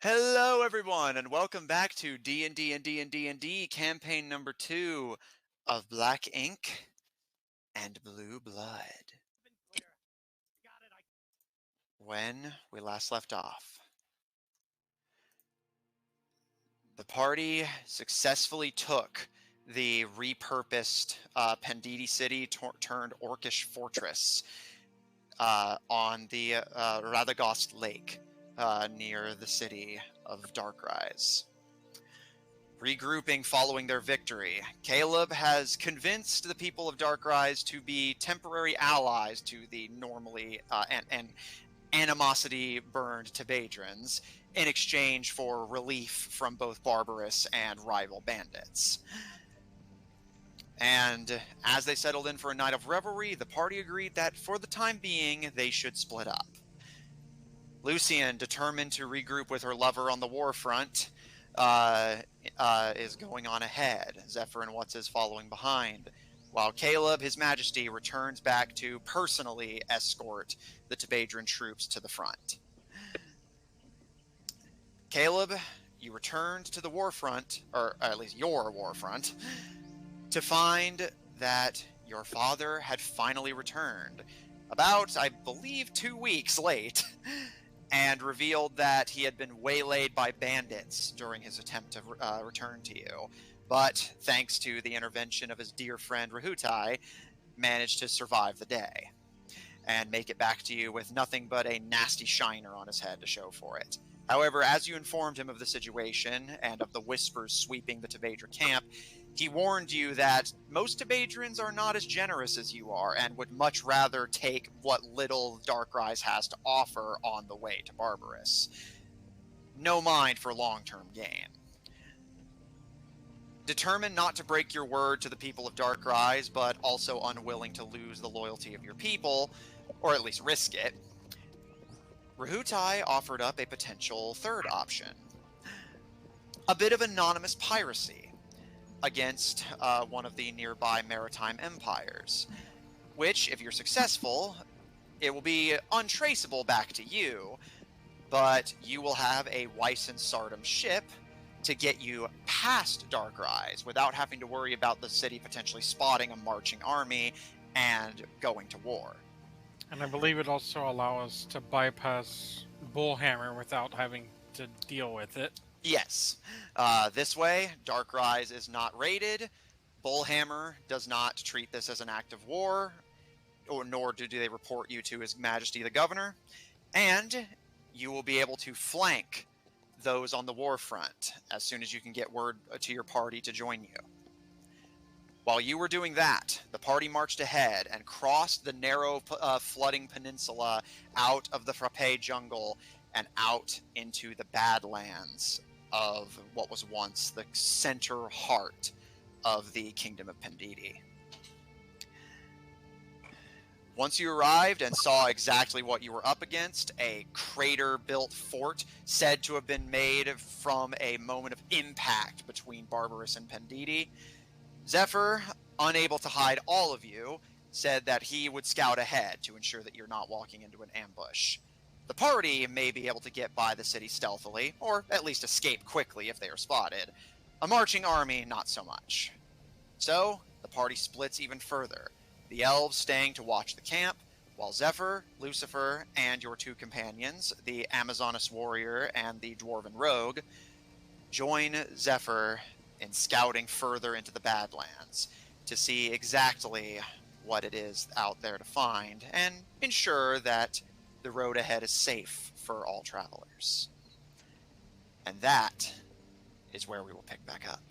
Hello, everyone, and welcome back to D&D&D&D&D campaign number 2 of Black Ink and Blue Blood. When we last left off, the party successfully took the repurposed Penditi City turned Orcish fortress on the Radagast Lake near the city of Darkrise. Regrouping following their victory, Caleb has convinced the people of Darkrise to be temporary allies to the normally and animosity-burned Tebadrans in exchange for relief from both Barbaris and rival bandits. And as they settled in for a night of revelry, the party agreed that for the time being, they should split up. Lucian, determined to regroup with her lover on the war front, is going on ahead. Zephyr and What's-His following behind, while Caleb, His Majesty, returns back to personally escort the Tebadran troops to the front. Caleb, you returned to the war front, or at least your war front, to find that your father had finally returned, about, I believe, 2 weeks late, and revealed that he had been waylaid by bandits during his attempt to return to you. But thanks to the intervention of his dear friend Rahutai, managed to survive the day and make it back to you with nothing but a nasty shiner on his head to show for it. However, as you informed him of the situation and of the whispers sweeping the Tebadra camp, he warned you that most Tebadrans are not as generous as you are and would much rather take what little Darkrise has to offer on the way to Barbaris. No mind for long-term gain. Determined not to break your word to the people of Darkrise, but also unwilling to lose the loyalty of your people, or at least risk it, Rahutai offered up a potential third option. A bit of anonymous piracy against one of the nearby maritime empires, which, if you're successful, it will be untraceable back to you, but you will have a Weiss and Sardom ship to get you past Darkrise without having to worry about the city potentially spotting a marching army and going to war. And I believe it also allows us to bypass Bullhammer without having to deal with it. Yes. This way, Darkrise is not raided. Bullhammer does not treat this as an act of war, nor do they report you to His Majesty the Governor. And you will be able to flank those on the war front as soon as you can get word to your party to join you. While you were doing that, the party marched ahead and crossed the narrow flooding peninsula out of the Frappe jungle and out into the Badlands of what was once the center heart of the Kingdom of Penditi. Once you arrived and saw exactly what you were up against, a crater-built fort said to have been made from a moment of impact between Barbaris and Penditi, Zephyr, unable to hide all of you, said that he would scout ahead to ensure that you're not walking into an ambush. The party may be able to get by the city stealthily, or at least escape quickly if they are spotted. A marching army, not so much. So, the party splits even further, the elves staying to watch the camp, while Zephyr, Lucifer, and your two companions, the Amazoness warrior and the dwarven rogue, join Zephyr in scouting further into the Badlands to see exactly what it is out there to find and ensure that the road ahead is safe for all travelers. And that is where we will pick back up.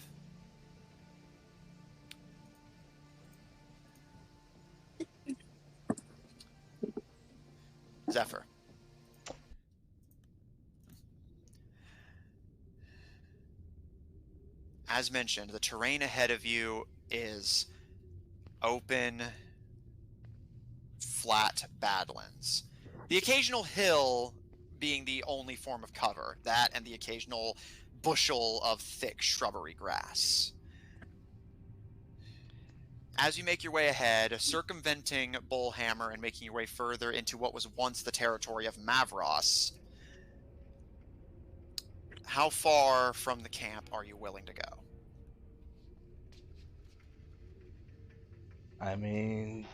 Zephyr. As mentioned, the terrain ahead of you is open, flat badlands. The occasional hill being the only form of cover, that and the occasional bushel of thick shrubbery grass. As you make your way ahead, circumventing Bullhammer and making your way further into what was once the territory of Mavros, How far from the camp are you willing to go? I mean,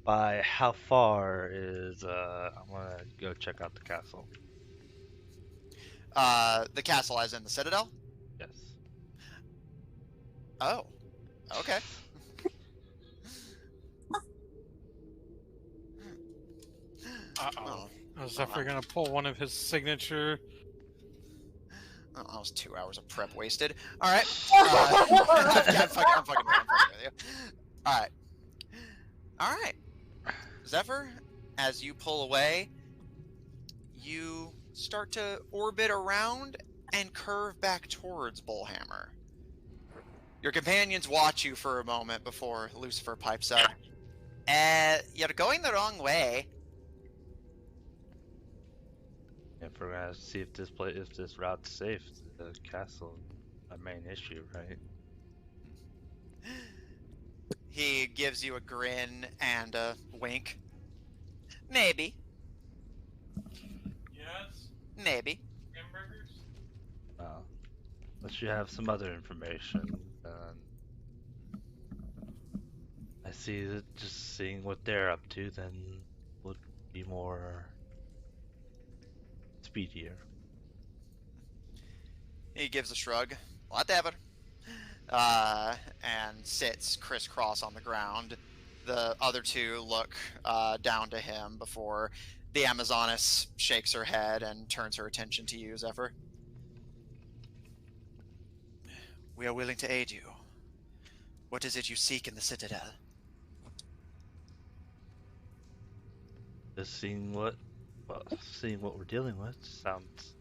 by how far is I want to go check out the castle. The castle as in the Citadel? Yes. Oh, okay. Uh-oh. Oh, Is Zephyr I'm, gonna pull one of his signature? oh, that was 2 hours of prep wasted. All right. I'm fucking with you. All right. All right. Zephyr, as you pull away, you start to orbit around and curve back towards Bullhammer. Your companions watch you for a moment before Lucifer pipes up. You're going the wrong way. If we're gonna see if this route's safe, the castle, a main issue, right? He gives you a grin and a wink. Maybe. Yes. Maybe. Hamburgers. Unless you have some other information, I see that just seeing what they're up to then would be more speedier. He gives a shrug. Whatever. And sits crisscross on the ground. The other two look down to him before the Amazoness shakes her head and turns her attention to you, Zephyr. We are willing to aid you. What is it you seek in the Citadel? Just seeing what we're dealing with sounds.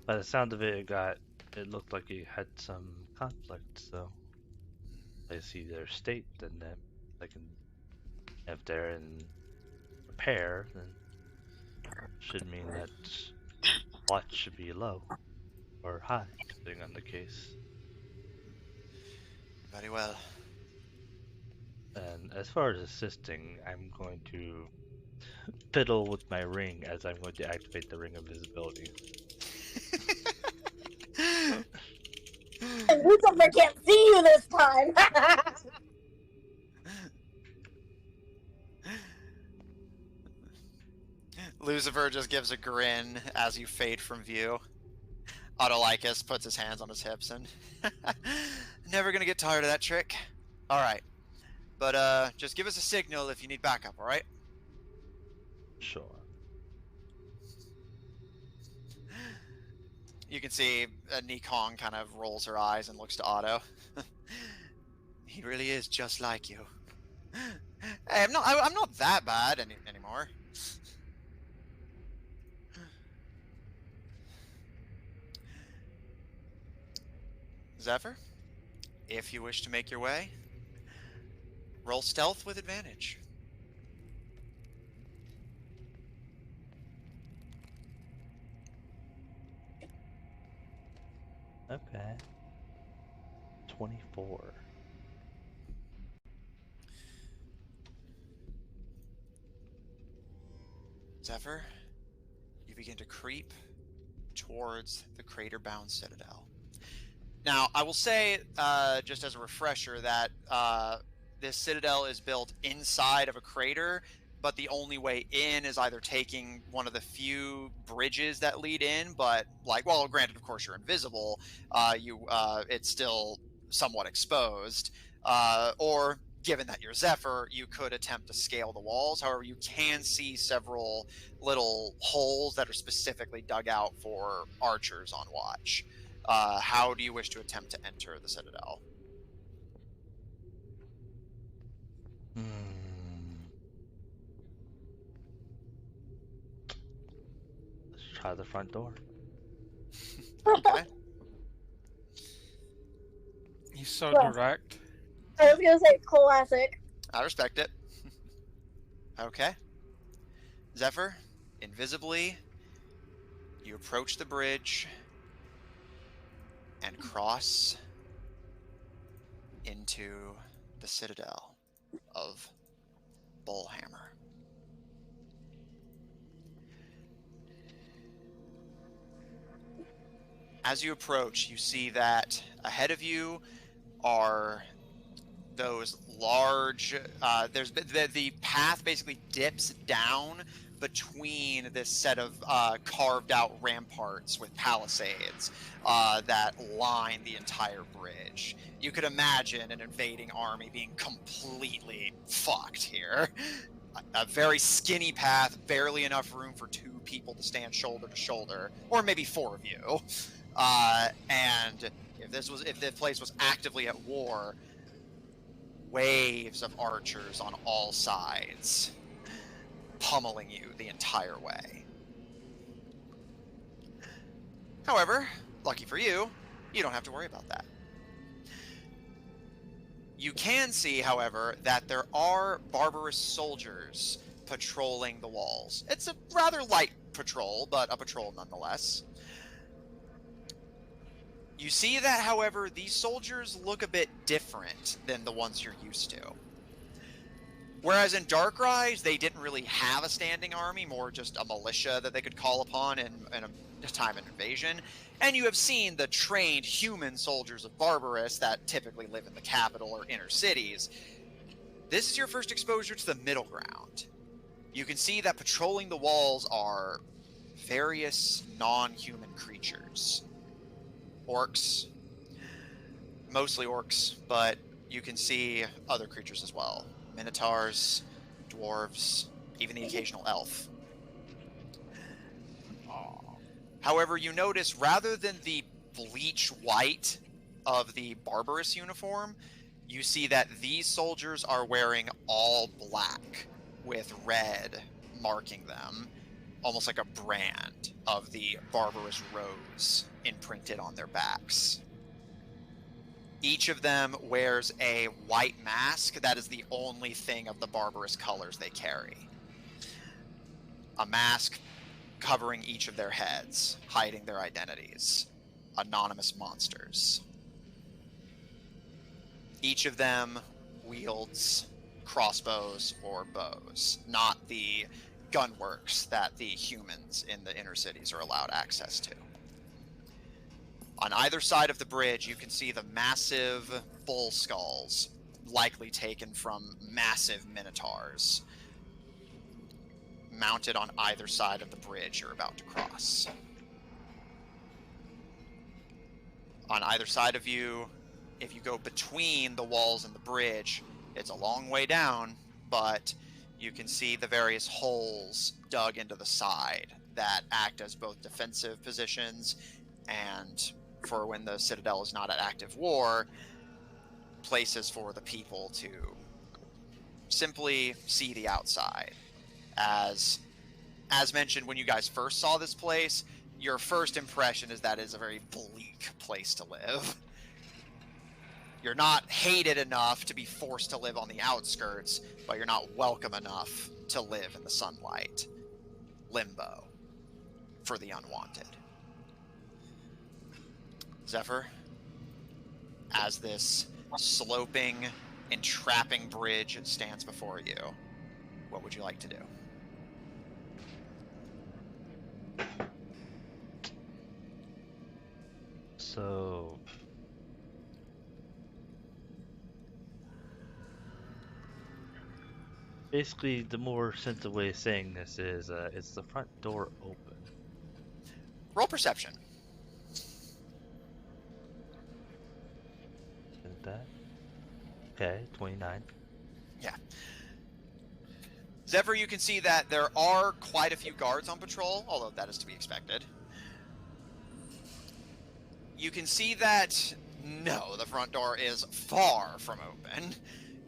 By the sound of it, it looked like it had some conflict. So I see their state, then that they can, if they're in repair, then should mean that watch should be low or high, depending on the case. Very well. And as far as assisting, I'm going to fiddle with my ring as I'm going to activate the ring of visibility. And Lucifer can't see you this time. Lucifer just gives a grin as you fade from view. Autolycus puts his hands on his hips and never gonna get tired of that trick. All right, but just give us a signal if you need backup. All right. Sure. You can see Nikong kind of rolls her eyes and looks to Otto. He really is just like you. Hey, I'm not that bad anymore. Zephyr, if you wish to make your way, roll stealth with advantage. Okay. 24. Zephyr, you begin to creep towards the crater-bound citadel. Now, I will say, just as a refresher, that this citadel is built inside of a crater, but the only way in is either taking one of the few bridges that lead in, but, like, well, granted, of course, you're invisible, it's still somewhat exposed, or given that you're Zephyr, you could attempt to scale the walls. However, you can see several little holes that are specifically dug out for archers on watch. How do you wish to attempt to enter the Citadel? Let's try the front door. Okay. He's so Well, direct. I was gonna say classic. I respect it. Okay. Zephyr, invisibly, you approach the bridge and cross into the Citadel of Bullhammer. As you approach, you see that ahead of you are those large, there's the path basically dips down between this set of carved out ramparts with palisades that line the entire bridge. You could imagine an invading army being completely fucked here. A very skinny path, barely enough room for 2 people to stand shoulder to shoulder, or maybe 4 of you. And if the place was actively at war, waves of archers on all sides, pummeling you the entire way. However, lucky for you, you don't have to worry about that. You can see, however, that there are Barbaris soldiers patrolling the walls. It's a rather light patrol, but a patrol nonetheless. You see that, however, these soldiers look a bit different than the ones you're used to. Whereas in Darkrise, they didn't really have a standing army, more just a militia that they could call upon in a time of invasion. And you have seen the trained human soldiers of Barbaris that typically live in the capital or inner cities. This is your first exposure to the middle ground. You can see that patrolling the walls are various non-human creatures. Orcs, mostly orcs, but you can see other creatures as well. Minotaurs, dwarves, even the occasional elf. However, you notice rather than the bleach white of the Barbaris uniform, you see that these soldiers are wearing all black with red marking them, almost like a brand of the Barbaris rose imprinted on their backs. Each of them wears a white mask that is the only thing of the Barbaris colors they carry. A mask covering each of their heads, hiding their identities. Anonymous monsters. Each of them wields crossbows or bows, not the gunworks that the humans in the inner cities are allowed access to. On either side of the bridge, you can see the massive bull skulls, likely taken from massive minotaurs, mounted on either side of the bridge you're about to cross. On either side of you, if you go between the walls and the bridge, it's a long way down, but you can see the various holes dug into the side that act as both defensive positions and, for when the Citadel is not at active war, places for the people to simply see the outside. As mentioned, when you guys first saw this place, your first impression is that it's a very bleak place to live. You're not hated enough to be forced to live on the outskirts, but you're not welcome enough to live in the sunlight. Limbo for the unwanted. Zephyr, as this sloping, entrapping bridge stands before you, what would you like to do? So basically, the more sensible way of saying this is, it's the front door open. Roll perception. Is that? Okay, 29. Yeah. Zephyr, you can see that there are quite a few guards on patrol, although that is to be expected. You can see that, no, the front door is far from open.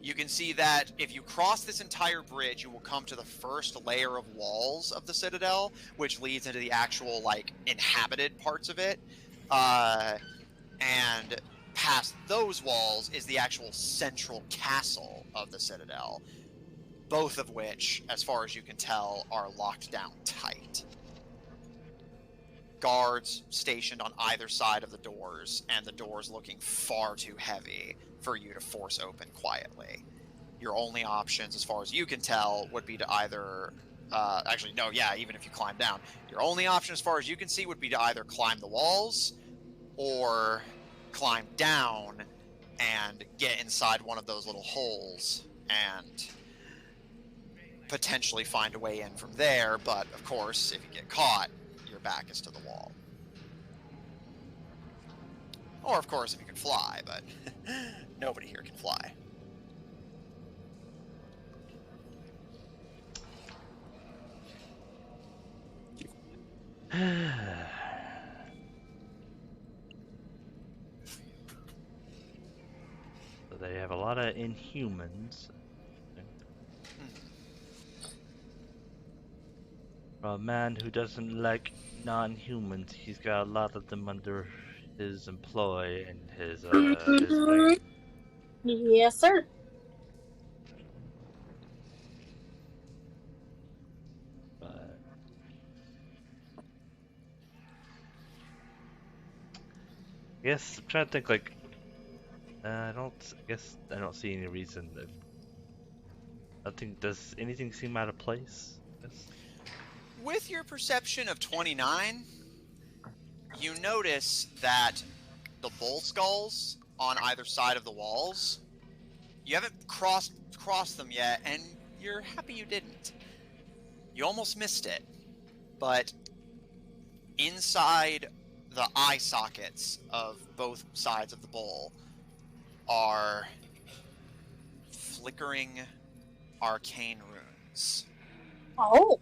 You can see that if you cross this entire bridge, you will come to the first layer of walls of the Citadel, which leads into the actual, inhabited parts of it. And past those walls is the actual central castle of the Citadel, both of which, as far as you can tell, are locked down tight. Guards stationed on either side of the doors, and the doors looking far too heavy for you to force open quietly. Your only options, as far as you can tell, would be to either... even if you climb down. Your only option, as far as you can see, would be to either climb the walls or climb down and get inside one of those little holes and potentially find a way in from there, but of course, if you get caught, your back is to the wall. Or, of course, if you can fly, but nobody here can fly. So they have a lot of Inhumans. For a man who doesn't like non-humans, he's got a lot of them under his employ and his wing. Yes, sir. But I guess I'm trying to think. Like, I guess I don't see any reason that. I think does anything seem out of place? With your perception of 29, you notice that the bull skulls on either side of the walls, you haven't crossed them yet, and you're happy you didn't. You almost missed it, but inside the eye sockets of both sides of the bull are flickering arcane runes. Oh.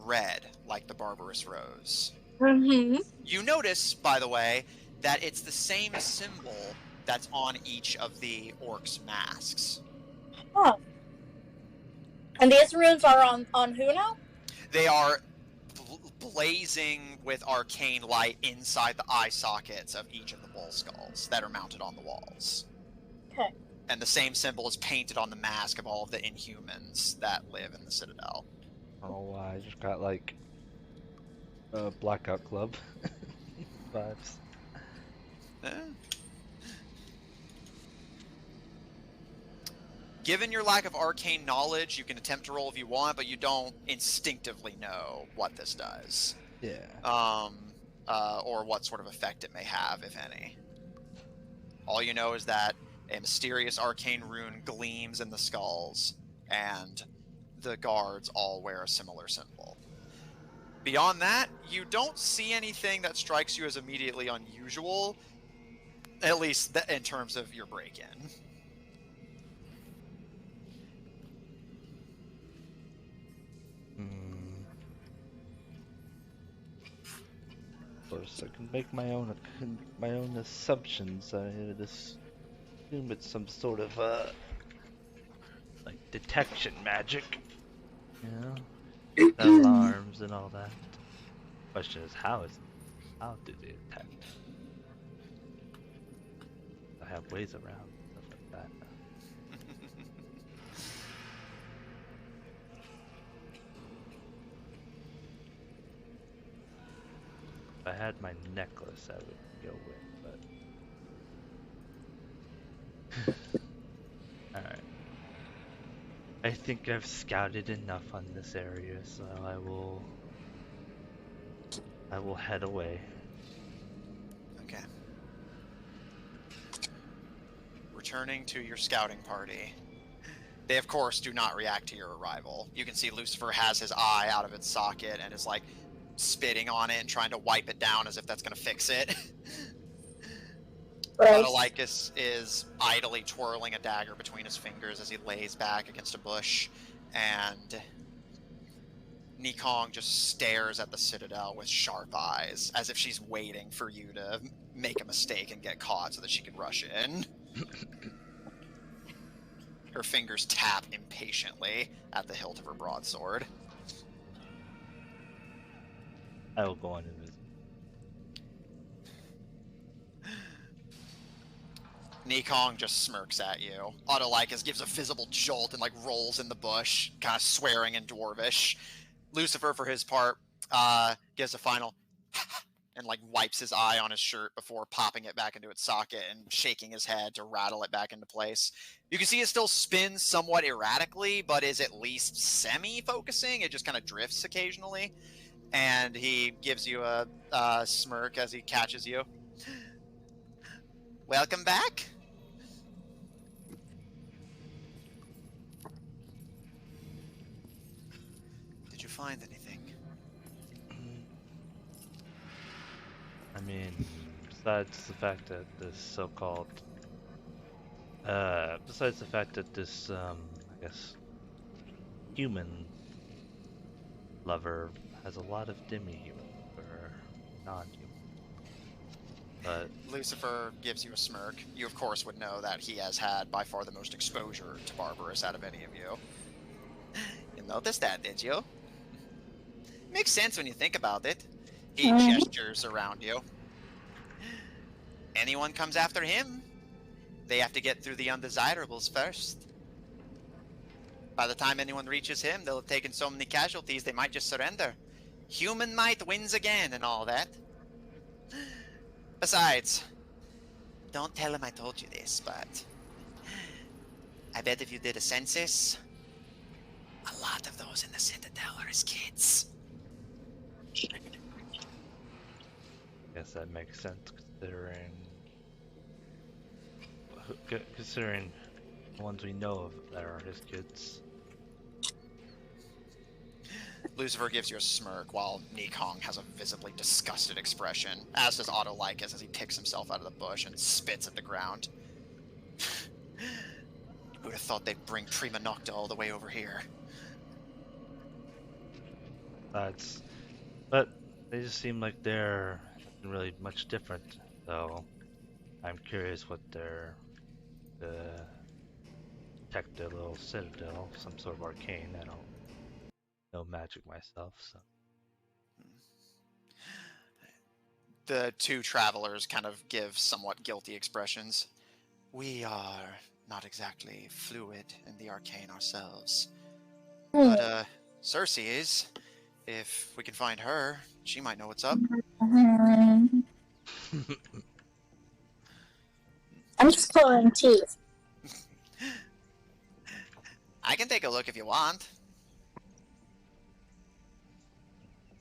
Red, like the Barbaris rose. Mm-hmm. You notice, by the way, that it's the same symbol that's on each of the orcs' masks. Oh. And these runes are on who now? They are blazing with arcane light inside the eye sockets of each of the bull skulls that are mounted on the walls. Okay. And the same symbol is painted on the mask of all of the Inhumans that live in the Citadel. Oh, I just got like a Blackout Club vibes. Given your lack of arcane knowledge, you can attempt to roll if you want, but you don't instinctively know what this does. Yeah. Or what sort of effect it may have, if any. All you know is that a mysterious arcane rune gleams in the skulls, and the guards all wear a similar symbol. Beyond that, you don't see anything that strikes you as immediately unusual, at least in terms of your break-in. Of course, I can make my own assumptions. I would assume it's some sort of like detection magic, you know, alarms and all that. Question is, how do they detect? I have ways around stuff like that. If I had my necklace, I would go with, but alright. I think I've scouted enough on this area, so I will head away. Okay. Returning to your scouting party. They, of course, do not react to your arrival. You can see Lucifer has his eye out of its socket and is, like, spitting on it and trying to wipe it down as if that's going to fix it. Right. Autolycus is idly twirling a dagger between his fingers as he lays back against a bush, and Nikong just stares at the Citadel with sharp eyes, as if she's waiting for you to make a mistake and get caught so that she can rush in. Her fingers tap impatiently at the hilt of her broadsword. I will go on and visit. Nikong just smirks at you. Autolycus gives a visible jolt and, like, rolls in the bush, kind of swearing in Dwarvish. Lucifer, for his part, gives a final and, like, wipes his eye on his shirt before popping it back into its socket and shaking his head to rattle it back into place. You can see it still spins somewhat erratically, but is at least semi-focusing. It just kind of drifts occasionally. And he gives you a smirk as he catches you. Welcome back. Did you find anything? I mean, besides the fact that this so-called, besides the fact that this, I guess, human lover has a lot of demi-human or non-human. But Lucifer gives you a smirk. You, of course, would know that he has had by far the most exposure to Barbaris out of any of you. You noticed that, did you? Makes sense when you think about it. He gestures around you. Anyone comes after him, they have to get through the undesirables first. By the time anyone reaches him, they'll have taken so many casualties they might just surrender. Human might wins again and all that. Besides, don't tell him I told you this, but I bet if you did a census, a lot of those in the Citadel are his kids. guess that makes sense considering the ones we know of that are his kids. Lucifer gives you a smirk while Nikong has a visibly disgusted expression, as does Autolycus as he picks himself out of the bush and spits at the ground. Who'd have thought they'd bring Prima Nocta all the way over here? But they just seem like they're nothing really much different, so I'm curious what protect their little citadel, some sort of arcane. I don't know magic myself, so. The two travelers kind of give somewhat guilty expressions. We are not exactly fluid in the arcane ourselves. But Cersei is. If we can find her, she might know what's up. I'm just pulling teeth. I can take a look if you want.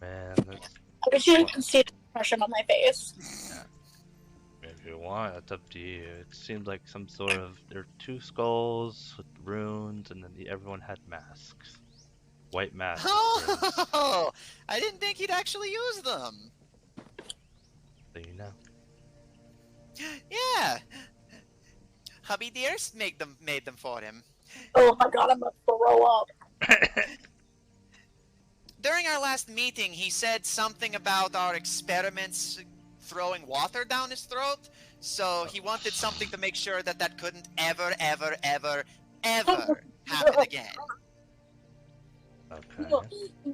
Man, that's, I wish you can see the expression on my face. if you want, that's up to you. It seemed like some sort of, there are two skulls with runes, and then everyone had masks. White masks. Oh, I didn't think he'd actually use them. So you know. Yeah. Hubby Dearest made them for him. Oh my god, I'm gonna throw up. During our last meeting, he said something about our experiments throwing water down his throat, so he wanted something to make sure that that couldn't ever happen again. Okay.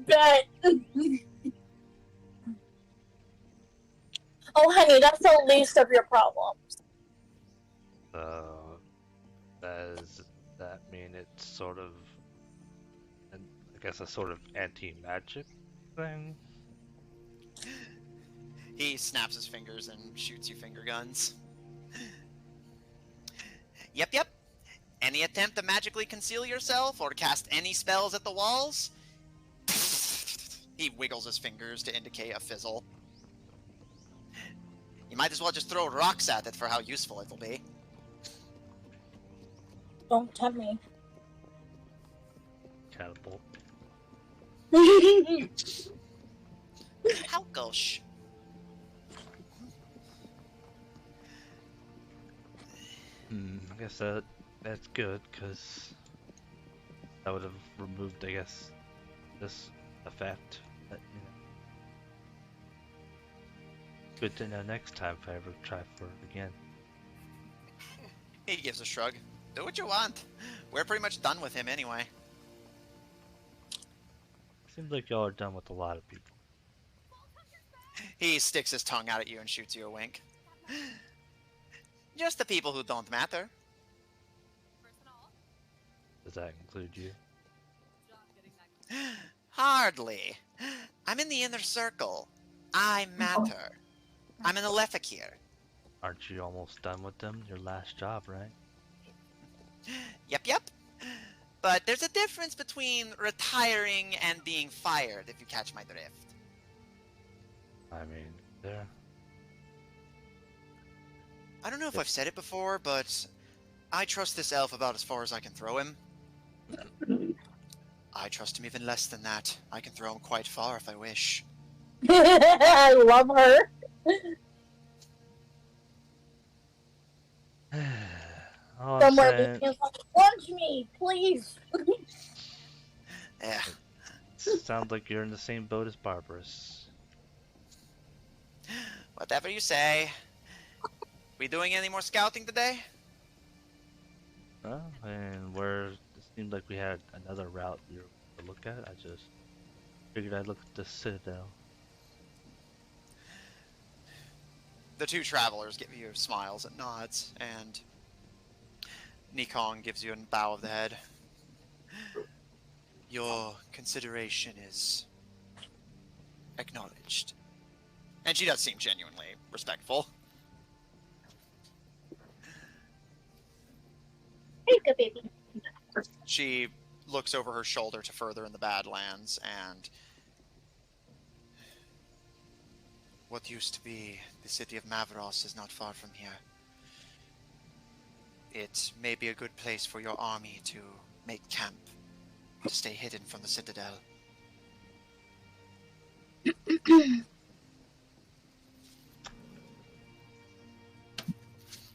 That. Oh, honey, that's the least of your problems. So, does that mean it's sort of, I guess, a sort of anti-magic thing? He snaps his fingers and shoots you finger guns. Yep. Any attempt to magically conceal yourself or cast any spells at the walls? He wiggles his fingers to indicate a fizzle. You might as well just throw rocks at it for how useful it'll be. Don't tempt me. Catapult. How gosh. I guess that's good, because that would have removed, I guess, this effect. But, you know. Good to know next time if I ever try for it again. He gives a shrug. Do what you want. We're pretty much done with him anyway. Seems like y'all are done with a lot of people. He sticks his tongue out at you and shoots you a wink. Just the people who don't matter. Does that include you? Hardly. I'm in the inner circle. I matter. I'm an Alephik here. Aren't you almost done with them? Your last job, right? Yep. But there's a difference between retiring and being fired, if you catch my drift. I mean, there. I don't know if Yep. I've said it before, but I trust this elf about as far as I can throw him. I trust him even less than that. I can throw him quite far if I wish. I love her. All I'm Somewhere saying, Lucian's like, punch me, please. Yeah. sounds like you're in the same boat as Barbaris. Whatever you say. We doing any more scouting today? Well, and it seemed like we had another route we were to look at. I just figured I'd look at the Citadel. The two travelers give you smiles and nods, and Nikon gives you a bow of the head. Your consideration is acknowledged. And she does seem genuinely respectful. Take a baby. She looks over her shoulder to further in the Badlands, and what used to be the city of Mavros is not far from here. It may be a good place for your army to make camp, to stay hidden from the Citadel.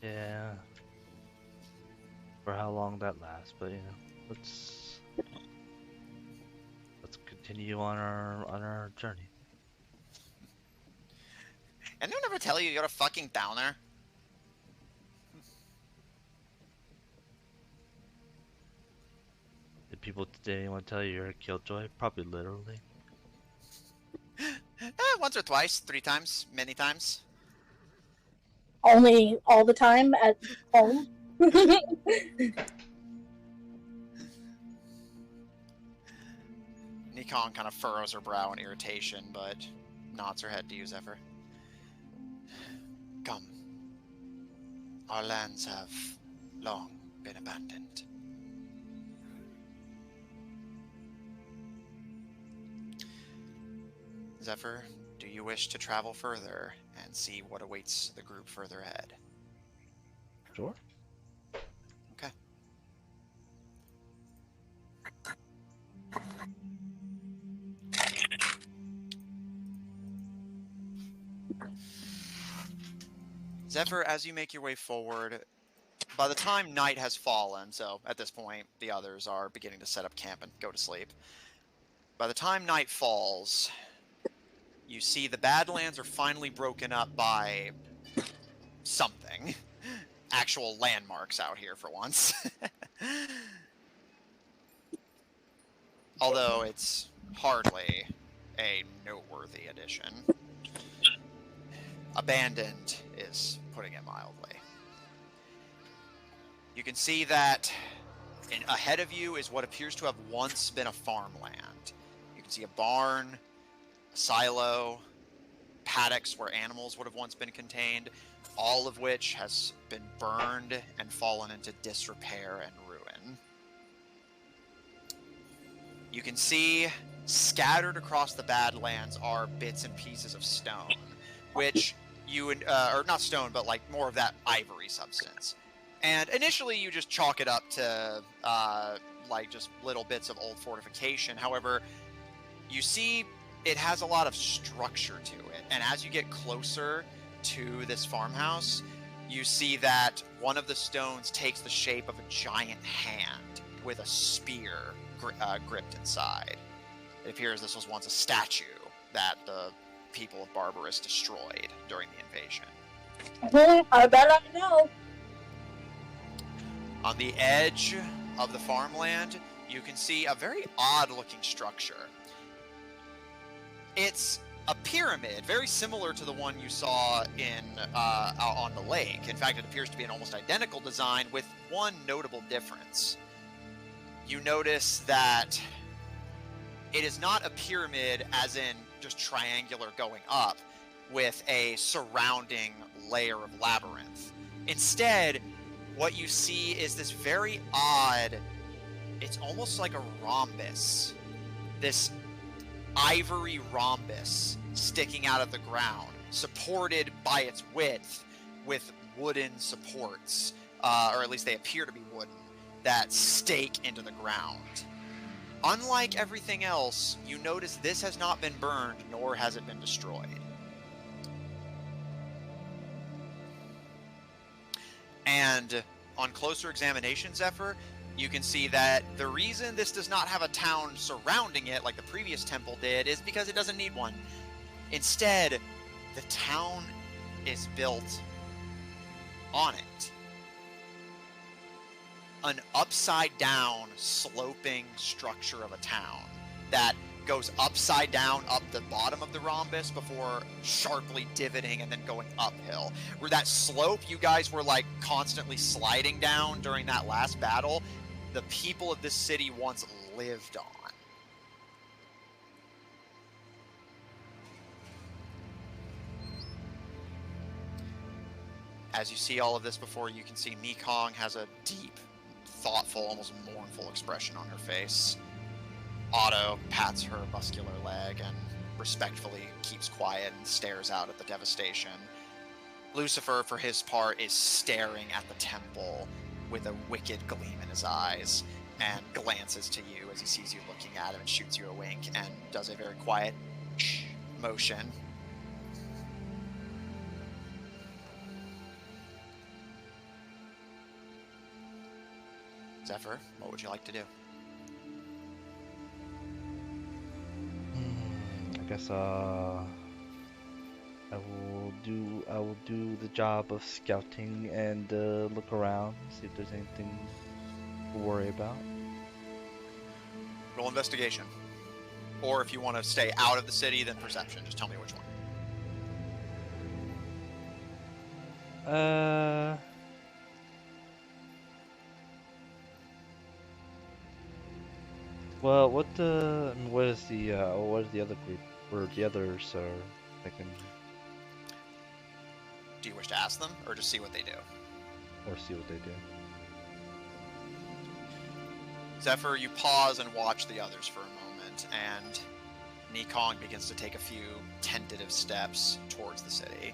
Yeah. For how long that lasts, but you know, let's continue on our journey. And they'll never tell you you're a fucking downer. Did anyone tell you you're a killjoy? Probably literally. Once or twice, 3 times, many times. Only all the time at home. Nikon kind of furrows her brow in irritation, but nods her head to you, Zephyr. Come. Our lands have long been abandoned. Zephyr, do you wish to travel further and see what awaits the group further ahead? Sure. Okay. Zephyr, as you make your way forward, by the time night has fallen, so at this point the others are beginning to set up camp and go to sleep. By the time night falls, you see the Badlands are finally broken up by something. Actual landmarks out here for once. Although it's hardly a noteworthy addition. Abandoned is putting it mildly. You can see that ahead of you is what appears to have once been a farmland. You can see a barn, a silo, paddocks where animals would have once been contained, all of which has been burned and fallen into disrepair and ruin. You can see scattered across the Badlands are bits and pieces of stone, which you, or not stone, but like more of that ivory substance. And initially you just chalk it up to like just little bits of old fortification. However, you see it has a lot of structure to it. And as you get closer to this farmhouse, you see that one of the stones takes the shape of a giant hand with a spear gripped inside. It appears this was once a statue that the people of Barbaris destroyed during the invasion. I bet I know. On the edge of the farmland, you can see a very odd-looking structure. It's a pyramid, very similar to the one you saw out on the lake. In fact, it appears to be an almost identical design with one notable difference. You notice that it is not a pyramid as in just triangular going up with a surrounding layer of labyrinth. Instead, what you see is this very odd, it's almost like a rhombus. This ivory rhombus sticking out of the ground, supported by its width with wooden supports, or at least they appear to be wooden, that stake into the ground. Unlike everything else, you notice this has not been burned, nor has it been destroyed. And on closer examination, Zephyr, you can see that the reason this does not have a town surrounding it like the previous temple did is because it doesn't need one. Instead, the town is built on it. An upside down sloping structure of a town that goes upside down up the bottom of the rhombus before sharply divoting and then going uphill. Where that slope you guys were like constantly sliding down during that last battle, the people of this city once lived on. As you see all of this before, you can see Mekong has a deep, thoughtful, almost mournful expression on her face. Otto pats her muscular leg and respectfully keeps quiet and stares out at the devastation. Lucifer, for his part, is staring at the temple with a wicked gleam in his eyes and glances to you as he sees you looking at him and shoots you a wink and does a very quiet motion. Zephyr, what would you like to do? I guess I will do the job of scouting and look around, see if there's anything to worry about. Roll investigation. Or if you want to stay out of the city, then perception. Just tell me which one. Well, what is the other group, or the others are thinking? Do you wish to ask them, or just see what they do? Or see what they do. Zephyr, you pause and watch the others for a moment, and Mekong begins to take a few tentative steps towards the city.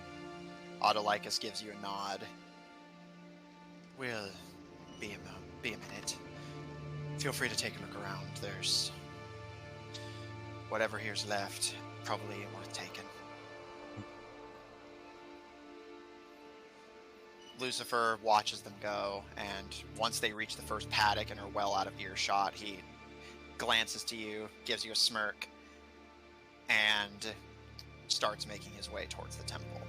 Autolycus gives you a nod. We'll be a minute. Feel free to take a look around. There's whatever here's left, probably ain't worth taking. Lucifer watches them go, and once they reach the first paddock and are well out of earshot, he glances to you, gives you a smirk, and starts making his way towards the temple.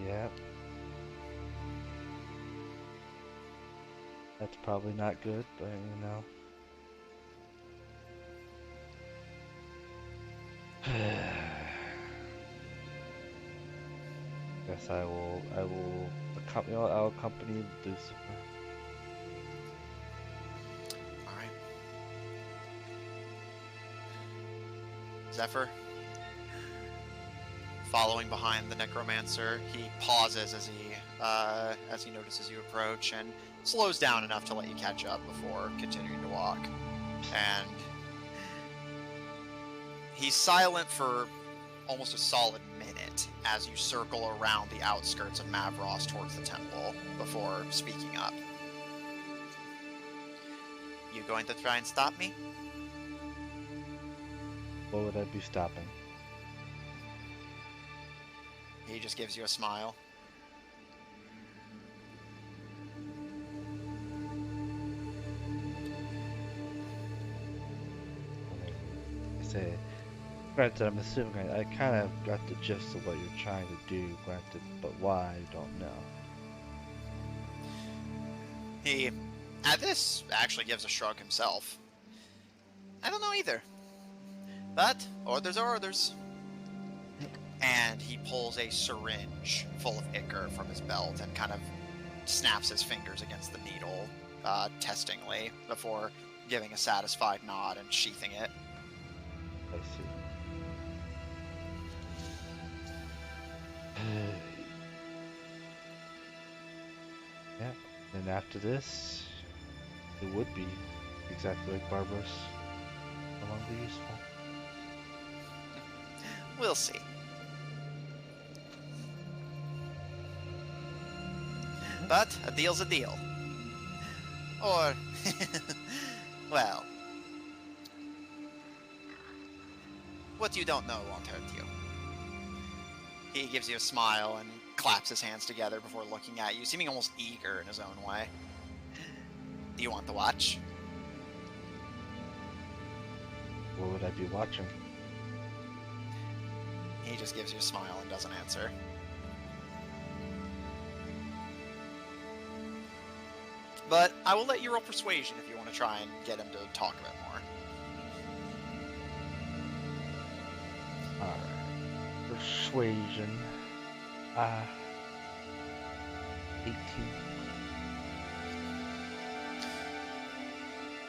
Yeah. That's probably not good, but you know. Guess I'll accompany Lucifer. Alright. Zephyr, following behind the necromancer, he pauses as he notices you approach and slows down enough to let you catch up before continuing to walk. And he's silent for almost a solid minute as you circle around the outskirts of Mavros towards the temple before speaking up. You going to try and stop me? What would I be stopping? He just gives you a smile. I say, granted, I'm assuming I kind of got the gist of what you're trying to do, granted, but why, I don't know. He, at this, actually gives a shrug himself. I don't know either. But orders are orders. And he pulls a syringe full of ichor from his belt and kind of snaps his fingers against the needle, testingly, before giving a satisfied nod and sheathing it. I see. Yeah, then And after this, it would be exactly like Barbaris. No longer useful. We'll see. But a deal's a deal. Or, well, what you don't know won't hurt you. He gives you a smile and claps his hands together before looking at you, seeming almost eager in his own way. Do you want to watch? What would I be watching? He just gives you a smile and doesn't answer. But I will let you roll persuasion if you want to try and get him to talk a bit more. Alright. Persuasion. 18.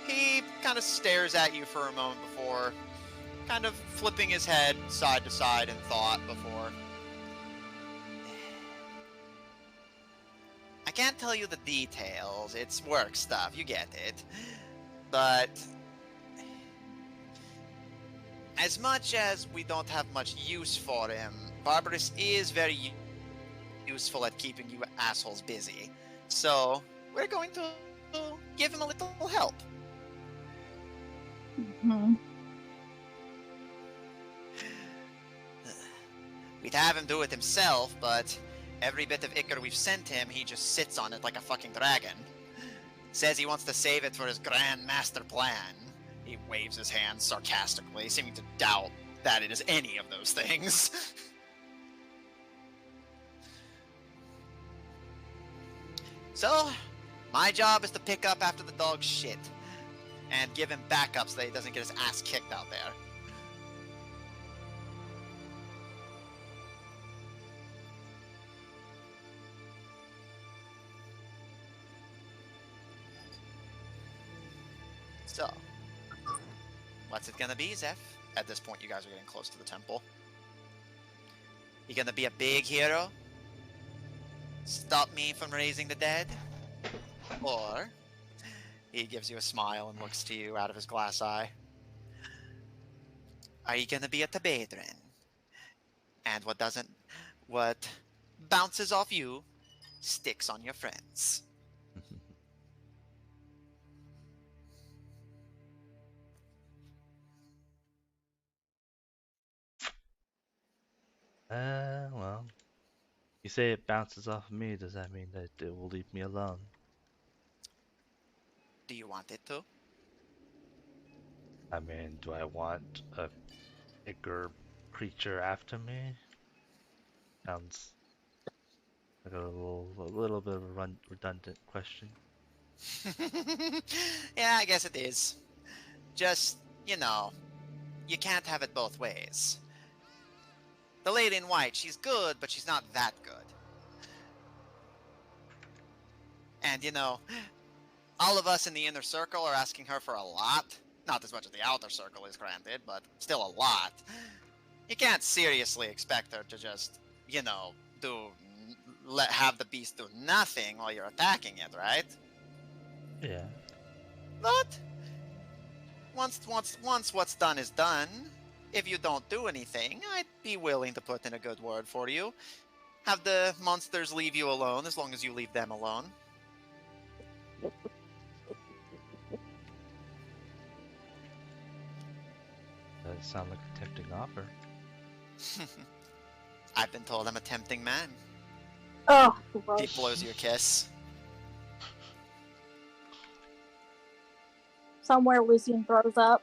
He kind of stares at you for a moment before kind of flipping his head side to side in thought before. I can't tell you the details. It's work stuff. You get it. But as much as we don't have much use for him, Barbaris is very useful at keeping you assholes busy. So we're going to give him a little help. Mm-hmm. We'd have him do it himself, but every bit of ichor we've sent him, he just sits on it like a fucking dragon. Says he wants to save it for his grand master plan. He waves his hands sarcastically, seeming to doubt that it is any of those things. So, my job is to pick up after the dog's shit, and give him backup so that he doesn't get his ass kicked out there. So, what's it gonna be, Zeph? At this point, you guys are getting close to the temple. You gonna be a big hero? Stop me from raising the dead? Or, he gives you a smile and looks to you out of his glass eye. Are you gonna be a Tabedrin? And what bounces off you, sticks on your friends. Well, you say it bounces off of me, does that mean that it will leave me alone? Do you want it to? I mean, do I want a bigger creature after me? Sounds like a little bit of a redundant question. Yeah, I guess it is. Just, you know, you can't have it both ways. The lady in white, she's good, but she's not that good. And, you know, all of us in the inner circle are asking her for a lot. Not as much as the outer circle is granted, but still a lot. You can't seriously expect her to just, you know, have the beast do nothing while you're attacking it, right? Yeah. But once what's done is done, if you don't do anything, I'd be willing to put in a good word for you. Have the monsters leave you alone as long as you leave them alone. Does sound like a tempting offer. I've been told I'm a tempting man. Oh, He gross. blows you a kiss. Somewhere Lucian throws up.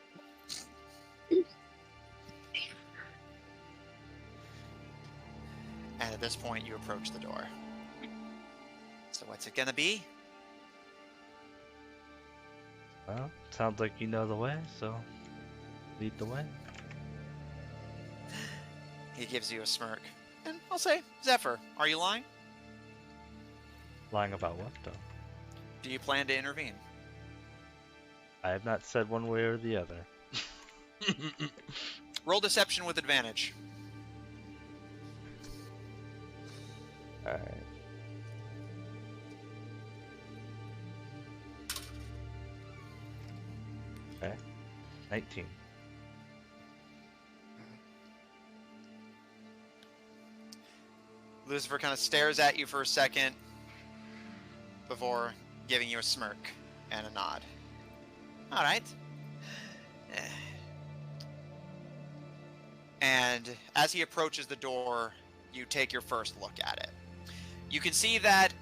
And at this point, you approach the door. So what's it gonna be? Well, sounds like you know the way, so lead the way. He gives you a smirk. And I'll say, Zephyr, are you lying? Lying about what, though? Do you plan to intervene? I have not said one way or the other. Roll deception with advantage. Alright. 19. Lucifer kind of stares at you for a second before giving you a smirk and a nod. All right. And as he approaches the door, you take your first look at it. You can see that,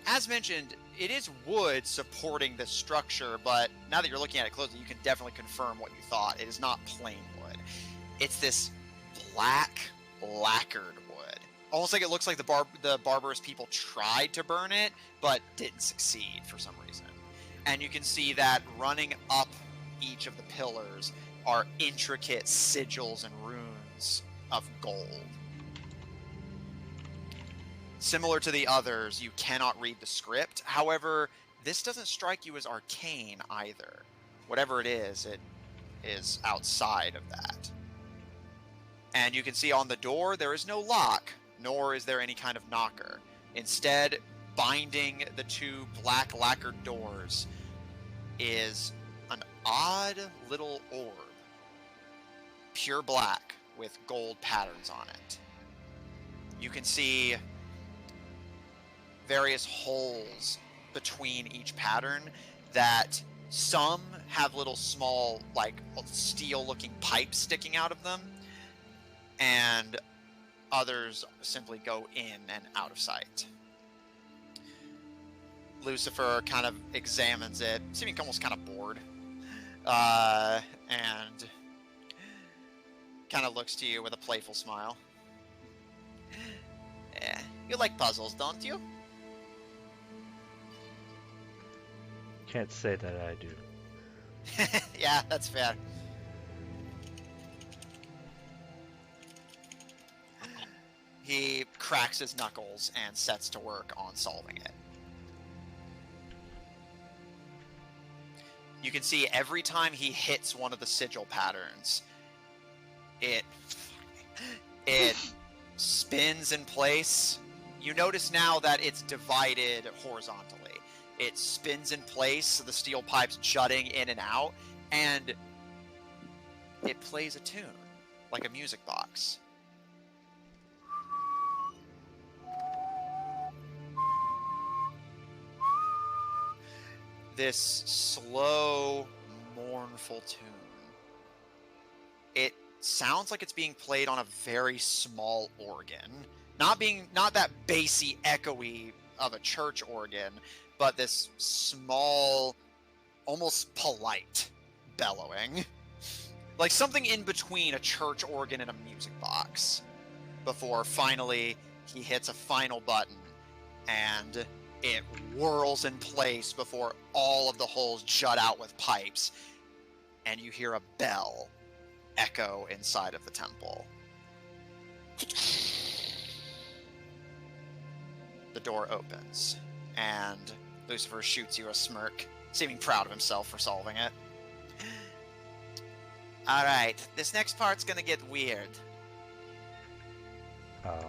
as mentioned, it is wood supporting this structure, but now that you're looking at it closely, you can definitely confirm what you thought. It is not plain wood. It's this black, lacquered wood. Almost like it looks like the Barbaris people tried to burn it, but didn't succeed for some reason. And you can see that running up each of the pillars are intricate sigils and runes of gold. Similar to the others, you cannot read the script. However, this doesn't strike you as arcane either. Whatever it is outside of that. And you can see on the door, there is no lock, nor is there any kind of knocker. Instead, binding the two black lacquered doors is an odd little orb. Pure black with gold patterns on it. You can see various holes between each pattern that some have little small, like, steel-looking pipes sticking out of them, and others simply go in and out of sight. Lucifer kind of examines it, seeming almost kind of bored, and kind of looks to you with a playful smile. Yeah, you like puzzles, don't you? Can't say that I do. Yeah, that's fair. He cracks his knuckles and sets to work on solving it. You can see every time he hits one of the sigil patterns, it spins in place. You notice now that it's divided horizontally. It spins in place, the steel pipes jutting in and out, and it plays a tune, like a music box. This slow, mournful tune. It sounds like it's being played on a very small organ. Not that bassy, echoey of a church organ, but this small, almost polite bellowing. Like something in between a church organ and a music box. Before finally he hits a final button and it whirls in place before all of the holes jut out with pipes, and you hear a bell echo inside of the temple. The door opens, and Lucifer shoots you a smirk, seeming proud of himself for solving it. Alright, this next part's gonna get weird. Oh.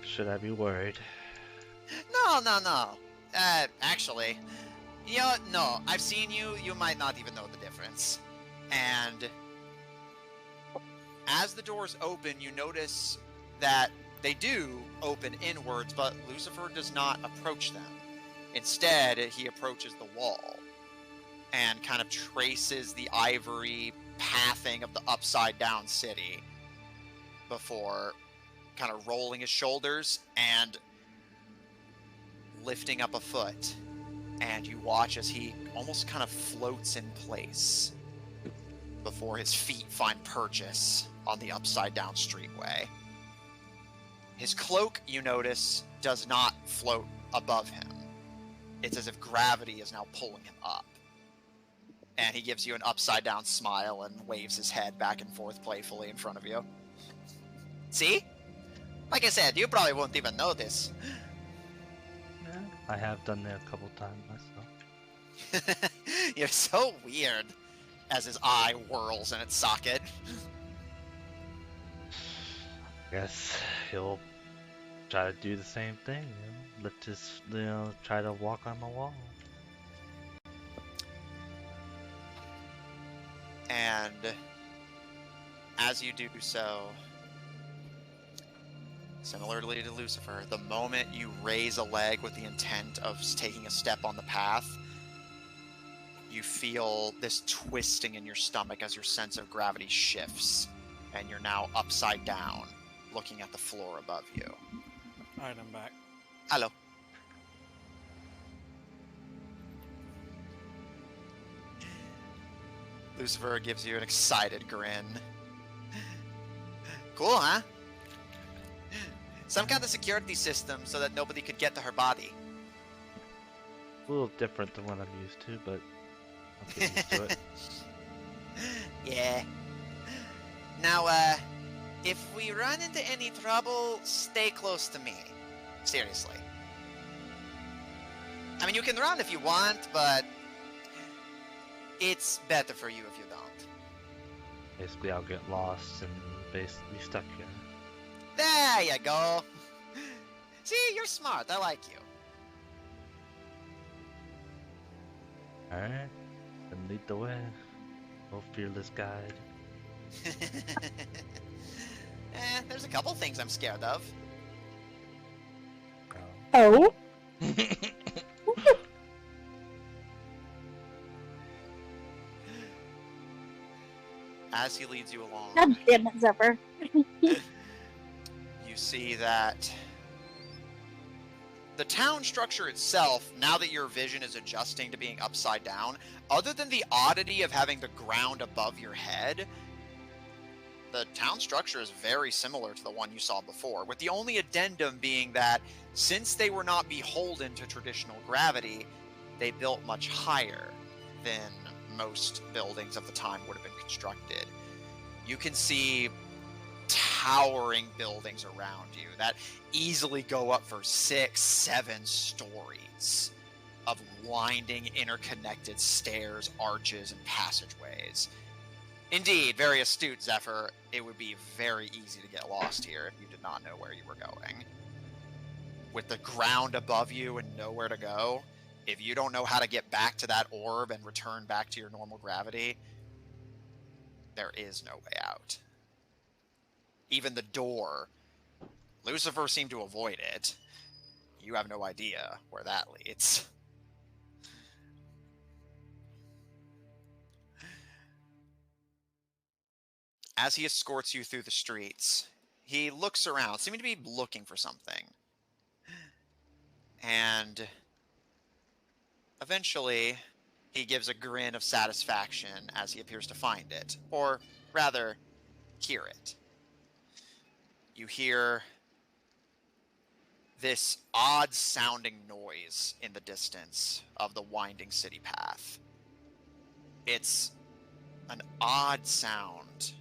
Should I be worried? No. Actually, no, I've seen you. You might not even know the difference. And as the doors open, you notice that they do open inwards, but Lucifer does not approach them. Instead, he approaches the wall and kind of traces the ivory pathing of the upside-down city before kind of rolling his shoulders and lifting up a foot. And you watch as he almost kind of floats in place before his feet find purchase on the upside-down streetway. His cloak, you notice, does not float above him. It's as if gravity is now pulling him up. And he gives you an upside-down smile and waves his head back and forth playfully in front of you. See? Like I said, you probably won't even notice. Yeah, I have done that a couple times myself. You're so weird, as his eye whirls in its socket. Guess he'll try to do the same thing, lift his, try to walk on the wall. as you do so, similarly to Lucifer, the moment you raise a leg with the intent of taking a step on the path, you feel this twisting in your stomach as your sense of gravity shifts, and you're now upside down, looking at the floor above you. Alright, I'm back. Hello. Lucifer gives you an excited grin. Cool, huh? Some kind of security system so that nobody could get to her body. A little different than what I'm used to, but I'll get used to it. Yeah. Now, if we run into any trouble, stay close to me. Seriously. I mean, you can run if you want, but it's better for you if you don't. Basically, I'll get lost and basically stuck here. There you go. See, you're smart. I like you. Alright, then lead the way. Oh, fearless guide. There's a couple things I'm scared of. Oh? As he leads you along, God damn it, Zephyr. you see that the town structure itself, now that your vision is adjusting to being upside down, other than the oddity of having the ground above your head, the town structure is very similar to the one you saw before, with the only addendum being that since they were not beholden to traditional gravity, they built much higher than most buildings of the time would have been constructed. You can see towering buildings around you that easily go up for 6, 7 stories of winding, interconnected stairs, arches, and passageways. Indeed, very astute, Zephyr. It would be very easy to get lost here if you did not know where you were going. With the ground above you and nowhere to go, if you don't know how to get back to that orb and return back to your normal gravity, there is no way out. Even the door, Lucifer seemed to avoid it. You have no idea where that leads. As he escorts you through the streets, he looks around, seeming to be looking for something. And eventually, he gives a grin of satisfaction as he appears to find it, or rather, hear it. You hear this odd-sounding noise in the distance of the winding city path. It's an odd sound.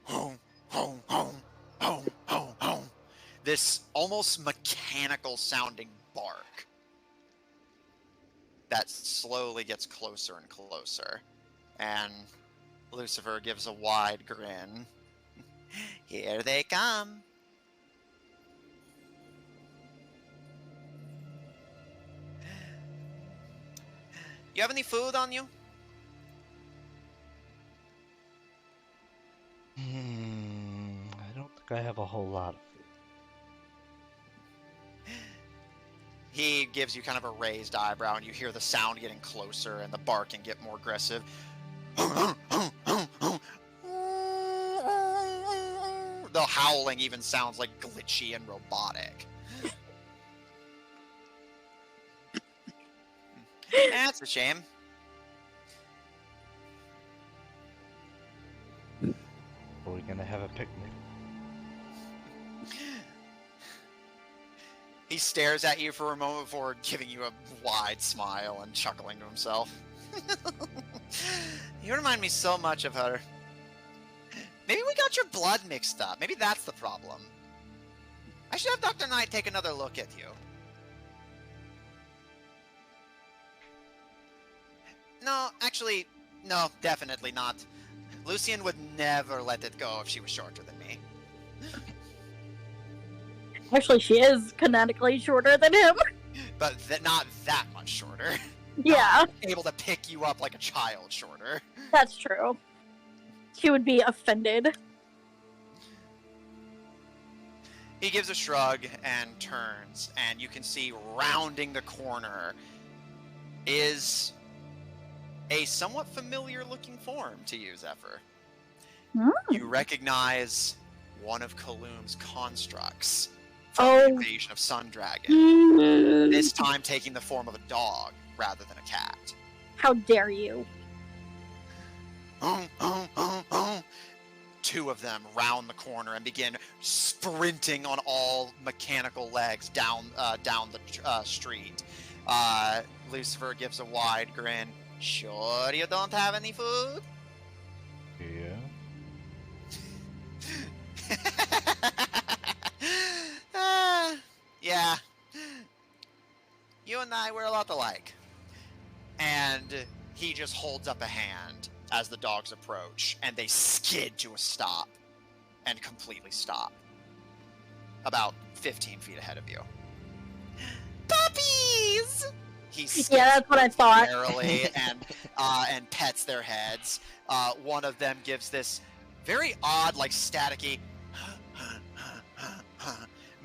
Home, home, home, home, home, home. This almost mechanical-sounding bark that slowly gets closer and closer. And Lucifer gives a wide grin. Here they come. You have any food on you? I don't think I have a whole lot of food. He gives you kind of a raised eyebrow, and you hear the sound getting closer and the barking get more aggressive. The howling even sounds like glitchy and robotic. That's a shame. Are we gonna have a picnic? He stares at you for a moment before giving you a wide smile and chuckling to himself. You remind me so much of her. Maybe we got your blood mixed up. Maybe that's the problem. I should have Dr. Knight take another look at you. No, actually, no, definitely not. Lucian would never let it go if she was shorter than me. Actually, she is canonically shorter than him. But not that much shorter. Yeah, able to pick you up like a child shorter. that's true. She would be offended. He gives a shrug and turns, and you can see rounding the corner is a somewhat familiar looking form to you, Zephyr. You recognize one of Kaloom's constructs from the invasion of Sundragon. This time taking the form of a dog rather than a cat. How dare you? Two of them round the corner and begin sprinting on all mechanical legs down the street. Lucifer gives a wide grin. Sure you don't have any food? Yeah. Yeah. You and I, we're a lot alike. And he just holds up a hand as the dogs approach, and they skid to a stop and completely stop. About 15 feet ahead of you. Puppies! He skips that's what I thought. merrily and pets their heads. One of them gives this very odd, like staticky,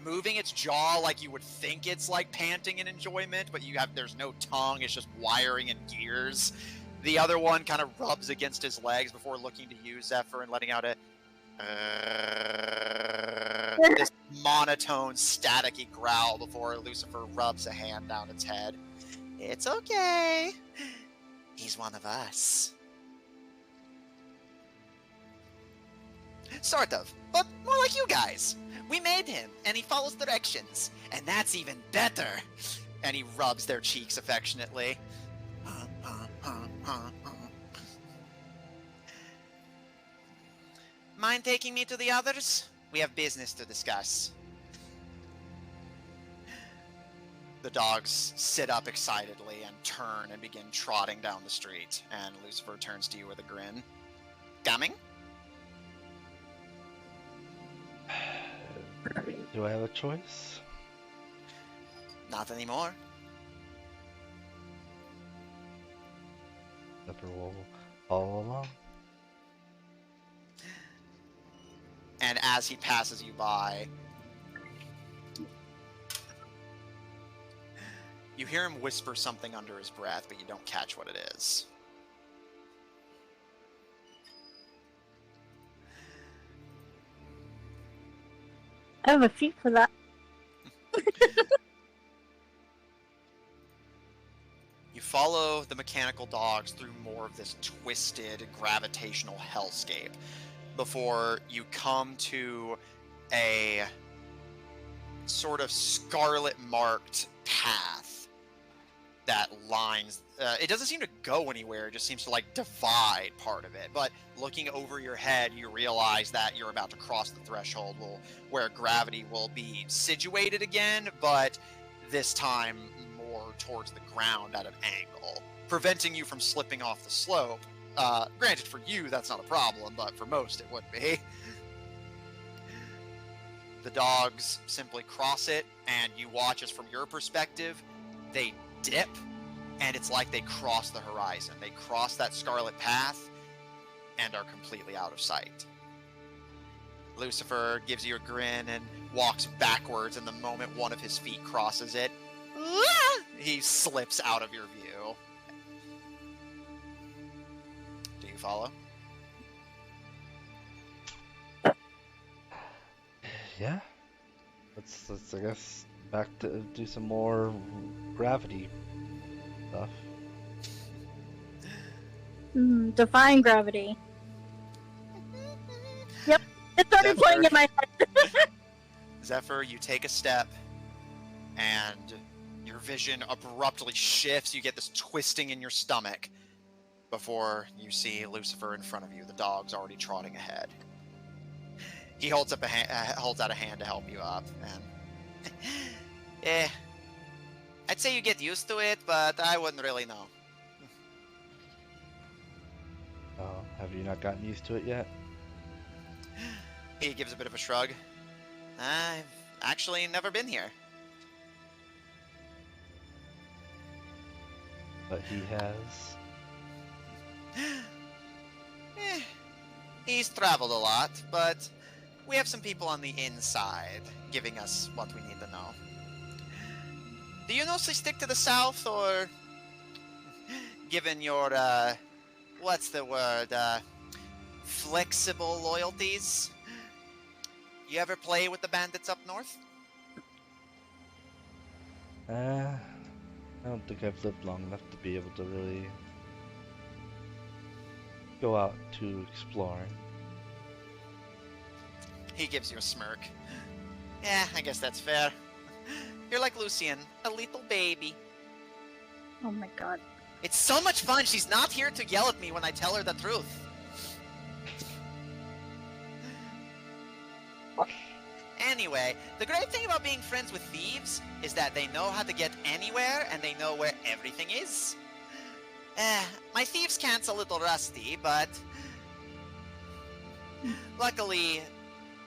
moving its jaw like you would think it's like panting in enjoyment, but there's no tongue, it's just wiring and gears. The other one kind of rubs against his legs before looking to you, Zephyr, and letting out this monotone, staticky growl before Lucifer rubs a hand down its head. It's okay. He's one of us. Sort of, but more like you guys. We made him, and he follows directions, and that's even better. And he rubs their cheeks affectionately. Mind taking me to the others? We have business to discuss. The dogs sit up excitedly and turn and begin trotting down the street, and Lucifer turns to you with a grin. Coming? Do I have a choice? Not anymore. Zephyr will follow along. And as he passes you by, you hear him whisper something under his breath, but you don't catch what it is. I have a feat for that. You follow the mechanical dogs through more of this twisted gravitational hellscape before you come to a sort of scarlet marked path that lines it doesn't seem to go anywhere, it just seems to like divide part of it. But looking over your head, you realize that you're about to cross the threshold where gravity will be situated again, but this time more towards the ground at an angle, preventing you from slipping off the slope. Granted, for you that's not a problem, but for most it would be. The dogs simply cross it, and you watch as from your perspective they dip, and it's like they cross the horizon. They cross that scarlet path and are completely out of sight. Lucifer gives you a grin and walks backwards, and the moment one of his feet crosses it, he slips out of your view. Do you follow? Yeah. Let's I guess back to do some more gravity stuff. Defying gravity. Yep, it started playing in my head. Zephyr, you take a step, and your vision abruptly shifts. You get this twisting in your stomach before you see Lucifer in front of you. The dog's already trotting ahead. He holds out a hand to help you up, and I'd say you get used to it, but I wouldn't really know. Oh, have you not gotten used to it yet? He gives a bit of a shrug. I've actually never been here. But he has. He's traveled a lot, but we have some people on the inside giving us what we need to know. Do you mostly stick to the south, or given your, what's the word, flexible loyalties, you ever play with the bandits up north? I don't think I've lived long enough to be able to really go out to exploring. He gives you a smirk. Yeah, I guess that's fair. You're like Lucian, a little baby. Oh my god. It's so much fun. She's not here to yell at me when I tell her the truth. Anyway, the great thing about being friends with thieves is that they know how to get anywhere and they know where everything is. My thieves' cant's a little rusty, but luckily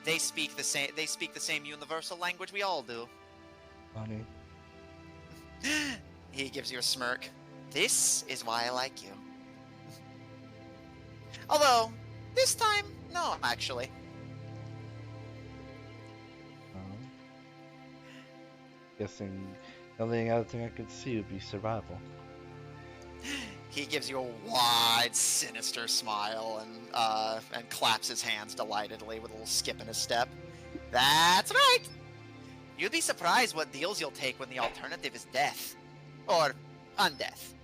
they speak the same universal language we all do. Funny. He gives you a smirk. This is why I like you. Although, this time, no, actually. Guessing the only other thing I could see would be survival. He gives you a wide, sinister smile and claps his hands delightedly with a little skip in his step. That's right! You'd be surprised what deals you'll take when the alternative is death. Or undeath.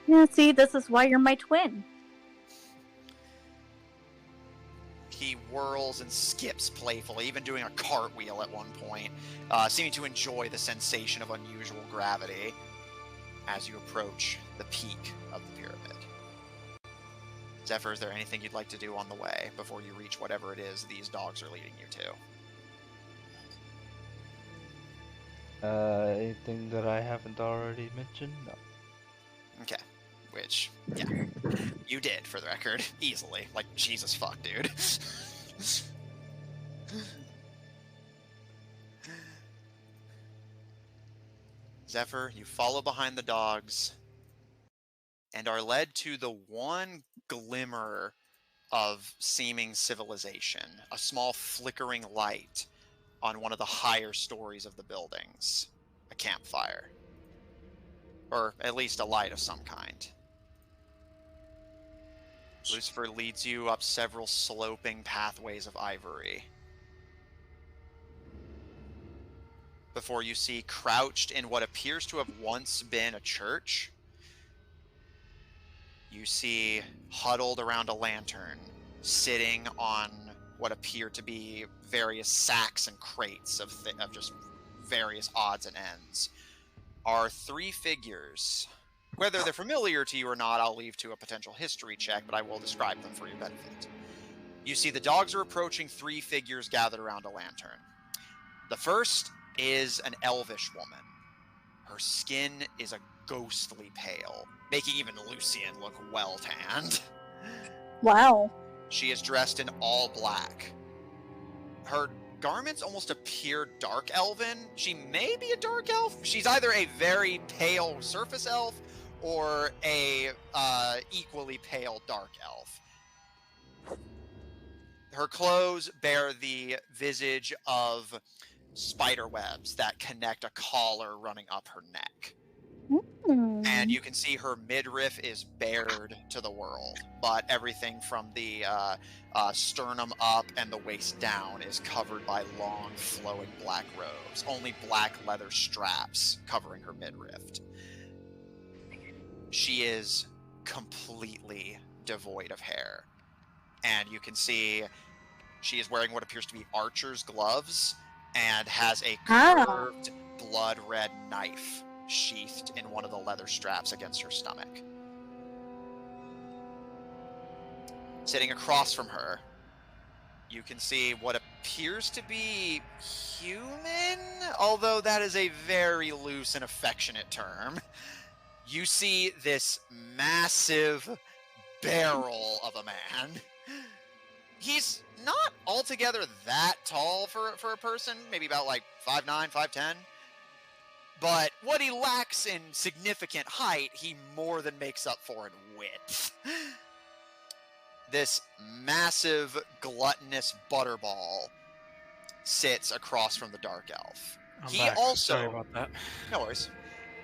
Yeah, see, this is why you're my twin. He whirls and skips playfully, even doing a cartwheel at one point, seeming to enjoy the sensation of unusual gravity as you approach the peak of the pyramid. Zephyr, is there anything you'd like to do on the way before you reach whatever it is these dogs are leading you to? Anything that I haven't already mentioned? No. Okay. Which, yeah, you did, for the record, easily. Like, Jesus fuck, dude. Zephyr, you follow behind the dogs and are led to the one glimmer of seeming civilization, a small flickering light on one of the higher stories of the buildings, a campfire, or at least a light of some kind. Lucifer leads you up several sloping pathways of ivory before you see, crouched in what appears to have once been a church, you see huddled around a lantern, sitting on what appear to be various sacks and crates of just various odds and ends, are three figures. Whether they're familiar to you or not, I'll leave to a potential history check, but I will describe them for your benefit. You see the dogs are approaching three figures gathered around a lantern. The first is an elvish woman. Her skin is a ghostly pale, making even Lucian look well-tanned. Wow. She is dressed in all black. Her garments almost appear dark elven. She may be a dark elf. She's either a very pale surface elf or a equally pale dark elf. Her clothes bear the visage of spider webs that connect a collar running up her neck. And you can see her midriff is bared to the world, but everything from the sternum up and the waist down is covered by long, flowing black robes. Only black leather straps covering her midriff. She is completely devoid of hair. And you can see she is wearing what appears to be archer's gloves and has a curved, blood-red knife sheathed in one of the leather straps against her stomach. Sitting across from her, you can see what appears to be human, although that is a very loose and affectionate term. You see this massive barrel of a man. He's not altogether that tall for a person, maybe about like 5'9", 5'10", But what he lacks in significant height, he more than makes up for in width. This massive, gluttonous butterball sits across from the Dark Elf. I'm He back. also... Sorry about that. No worries.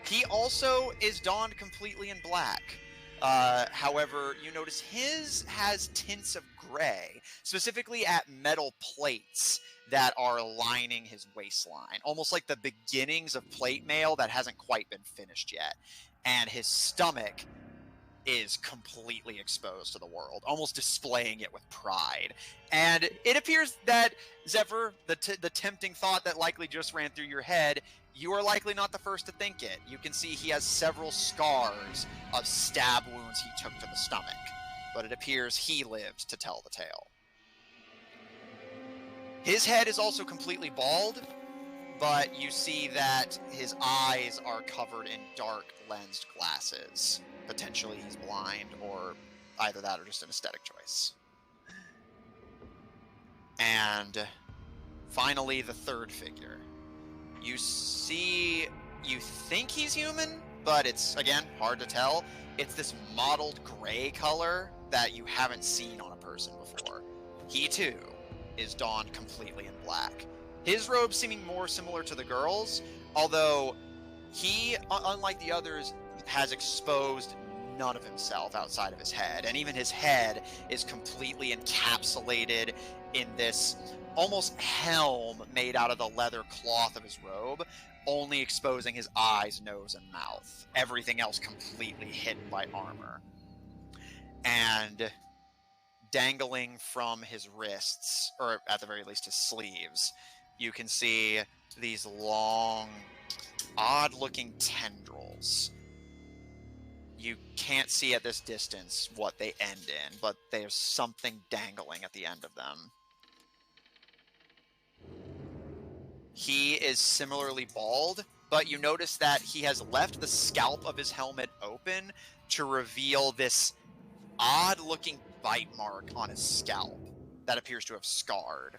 He also is donned completely in black. However, you notice his has tints of gray, specifically at metal plates that are lining his waistline, almost like the beginnings of plate mail that hasn't quite been finished yet. And his stomach is completely exposed to the world, almost displaying it with pride. And it appears that, Zephyr, the tempting thought that likely just ran through your head, you are likely not the first to think it. You can see he has several scars of stab wounds he took to the stomach, but it appears he lived to tell the tale. His head is also completely bald, but you see that his eyes are covered in dark lensed glasses. Potentially he's blind, or either that or just an aesthetic choice. And finally, the third figure. You think he's human, but it's, again, hard to tell. It's this mottled gray color that you haven't seen on a person before. He, too, is donned completely in black. His robe seeming more similar to the girl's, although he, unlike the others, has exposed none of himself outside of his head. And even his head is completely encapsulated in this almost helm made out of the leather cloth of his robe, only exposing his eyes, nose, and mouth. Everything else completely hidden by armor. And dangling from his wrists, or at the very least his sleeves, you can see these long, odd-looking tendrils. You can't see at this distance what they end in, but there's something dangling at the end of them. He is similarly bald, but you notice that he has left the scalp of his helmet open to reveal this odd-looking bite mark on his scalp that appears to have scarred.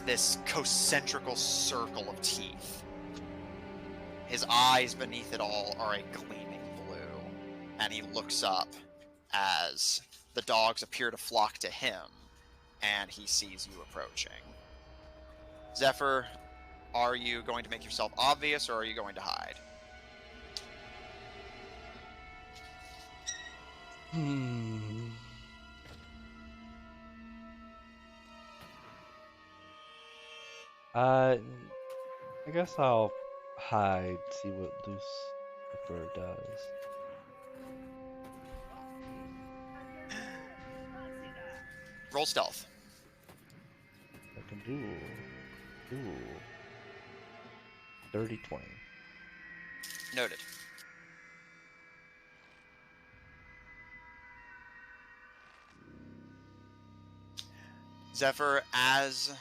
This concentrical circle of teeth. His eyes beneath it all are a gleaming blue, and he looks up as the dogs appear to flock to him, and he sees you approaching. Zephyr, are you going to make yourself obvious, or are you going to hide? I guess I'll hide, see what Lucifer does. Roll stealth. I can do 30-20. Noted. Zephyr, as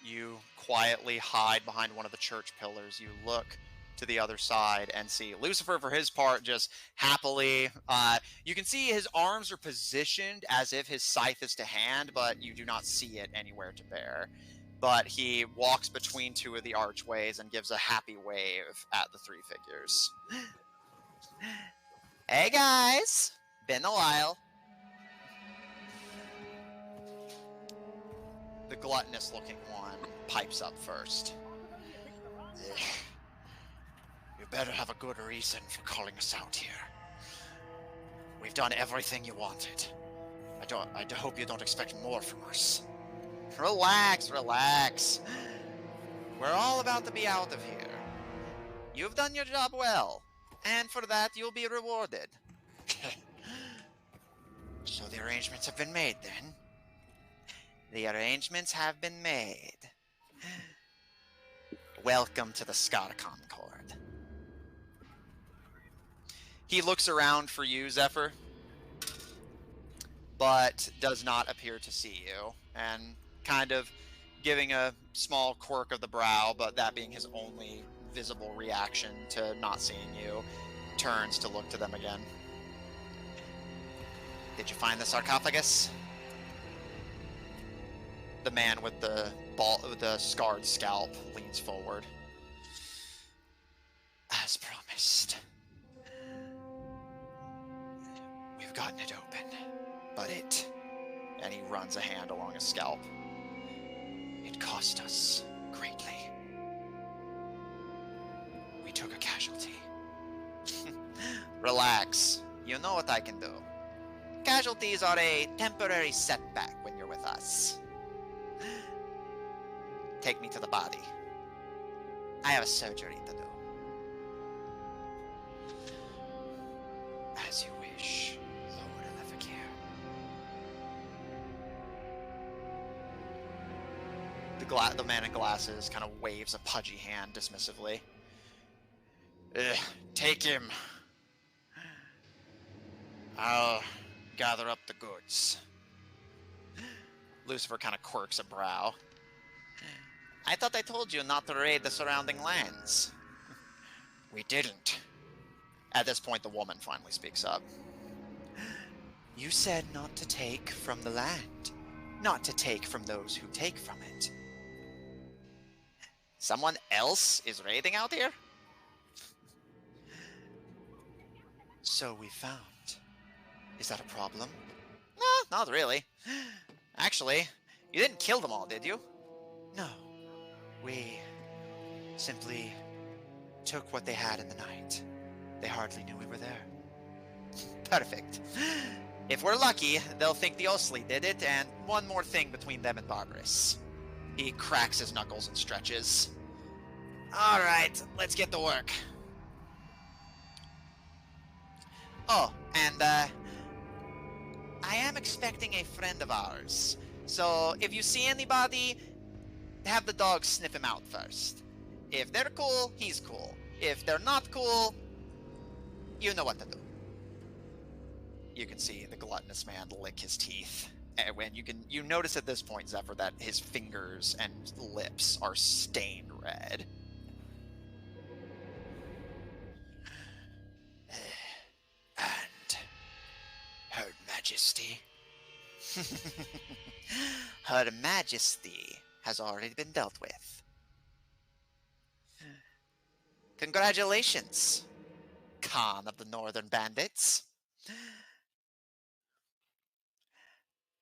you quietly hide behind one of the church pillars, you look to the other side and see Lucifer, for his part, just happily. You can see his arms are positioned as if his scythe is to hand, but you do not see it anywhere to bear. But he walks between two of the archways and gives a happy wave at the three figures. Hey guys! Been a while. The gluttonous-looking one pipes up first. You better have a good reason for calling us out here. We've done everything you wanted. I hope you don't expect more from us. Relax. We're all about to be out of here. You've done your job well, and for that you'll be rewarded. So the arrangements have been made, then? The arrangements have been made. Welcome to the Scar Concord. He looks around for you, Zephyr, but does not appear to see you, and kind of giving a small quirk of the brow, but that being his only visible reaction to not seeing you, turns to look to them again. Did you find the sarcophagus? The man with the scarred scalp leans forward. As promised. trust. We've gotten it open, but and he runs a hand along his scalp. It cost us greatly. We took a casualty. Relax. You know what I can do. Casualties are a temporary setback when you're with us. Take me to the body. I have a surgery to do. As you wish, Lord Alephakir. The man in glasses kind of waves a pudgy hand dismissively. Take him. I'll gather up the goods. Lucifer kind of quirks a brow. I thought I told you not to raid the surrounding lands. We didn't. At this point, the woman finally speaks up. You said not to take from the land, not to take from those who take from it. Someone else is raiding out here? So we found. Is that a problem? No, not really. Actually, you didn't kill them all, did you? No. We simply took what they had in the night. They hardly knew we were there. Perfect. If we're lucky, they'll think the Osli did it, and one more thing between them and Barbaris. He cracks his knuckles and stretches. Alright, let's get to work. Oh, and I am expecting a friend of ours. So if you see anybody, have the dog sniff him out first. If they're cool, he's cool. If they're not cool, you know what to do. You can see the gluttonous man lick his teeth. And when you notice at this point, Zephyr, that his fingers and lips are stained red. And Her Majesty. Her Majesty has already been dealt with. Congratulations, Khan of the Northern Bandits.